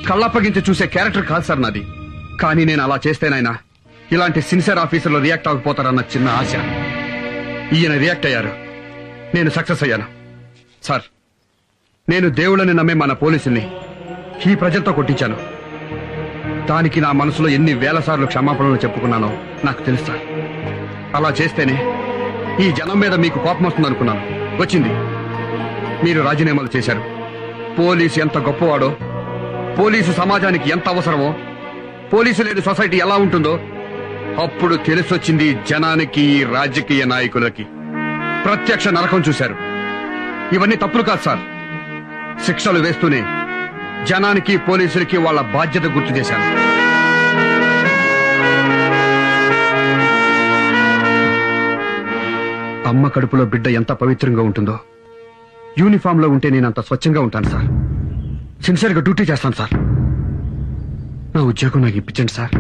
[SPEAKER 2] కళ్ళప్పగించి చూసే క్యారెక్టర్ కాదు సార్ నాది. కానీ నేను అలా చేస్తేనైనా ఇలాంటి సిన్సియర్ ఆఫీసర్లు రియాక్ట్ అవ్వకపోతారన్న చిన్న ఆశ. ఈయన రియాక్ట్ అయ్యారు, నేను సక్సెస్ అయ్యాను. సార్ నేను దేవుళ్ళని నమ్మే మన పోలీసుల్ని ఈ ప్రజలతో కొట్టించాను. దానికి నా మనసులో ఎన్ని వేల సార్లు క్షమాపణలు చెప్పుకున్నానో నాకు తెలుసు సార్. అలా చేస్తేనే ఈ జనం మీద మీకు కోపం వస్తుందనుకున్నాను. వచ్చింది. మీరు రాజీనామాలు చేశారు. పోలీసు ఎంత గొప్పవాడో, పోలీసు సమాజానికి ఎంత అవసరమో, పోలీసు లేని సొసైటీ ఎలా ఉంటుందో అప్పుడు తెలిసొచ్చింది జనానికి, రాజకీయ నాయకులకి. ప్రత్యక్ష నరకం చూశారు. ఇవన్నీ తప్పులు కాదు సార్. శిక్షలు వేస్తూనే జనానికి, పోలీసులకి వాళ్ళ బాధ్యత గుర్తు చేశాను. అమ్మ కడుపులో బిడ్డ ఎంత పవిత్రంగా ఉంటుందో యూనిఫామ్ లో ఉంటే నేనంత స్వచ్ఛంగా ఉంటాను సార్. సిన్సియర్గా డ్యూటీ చేస్తాను సార్. నా ఉద్యోగం నాకు ఇప్పించండి సార్.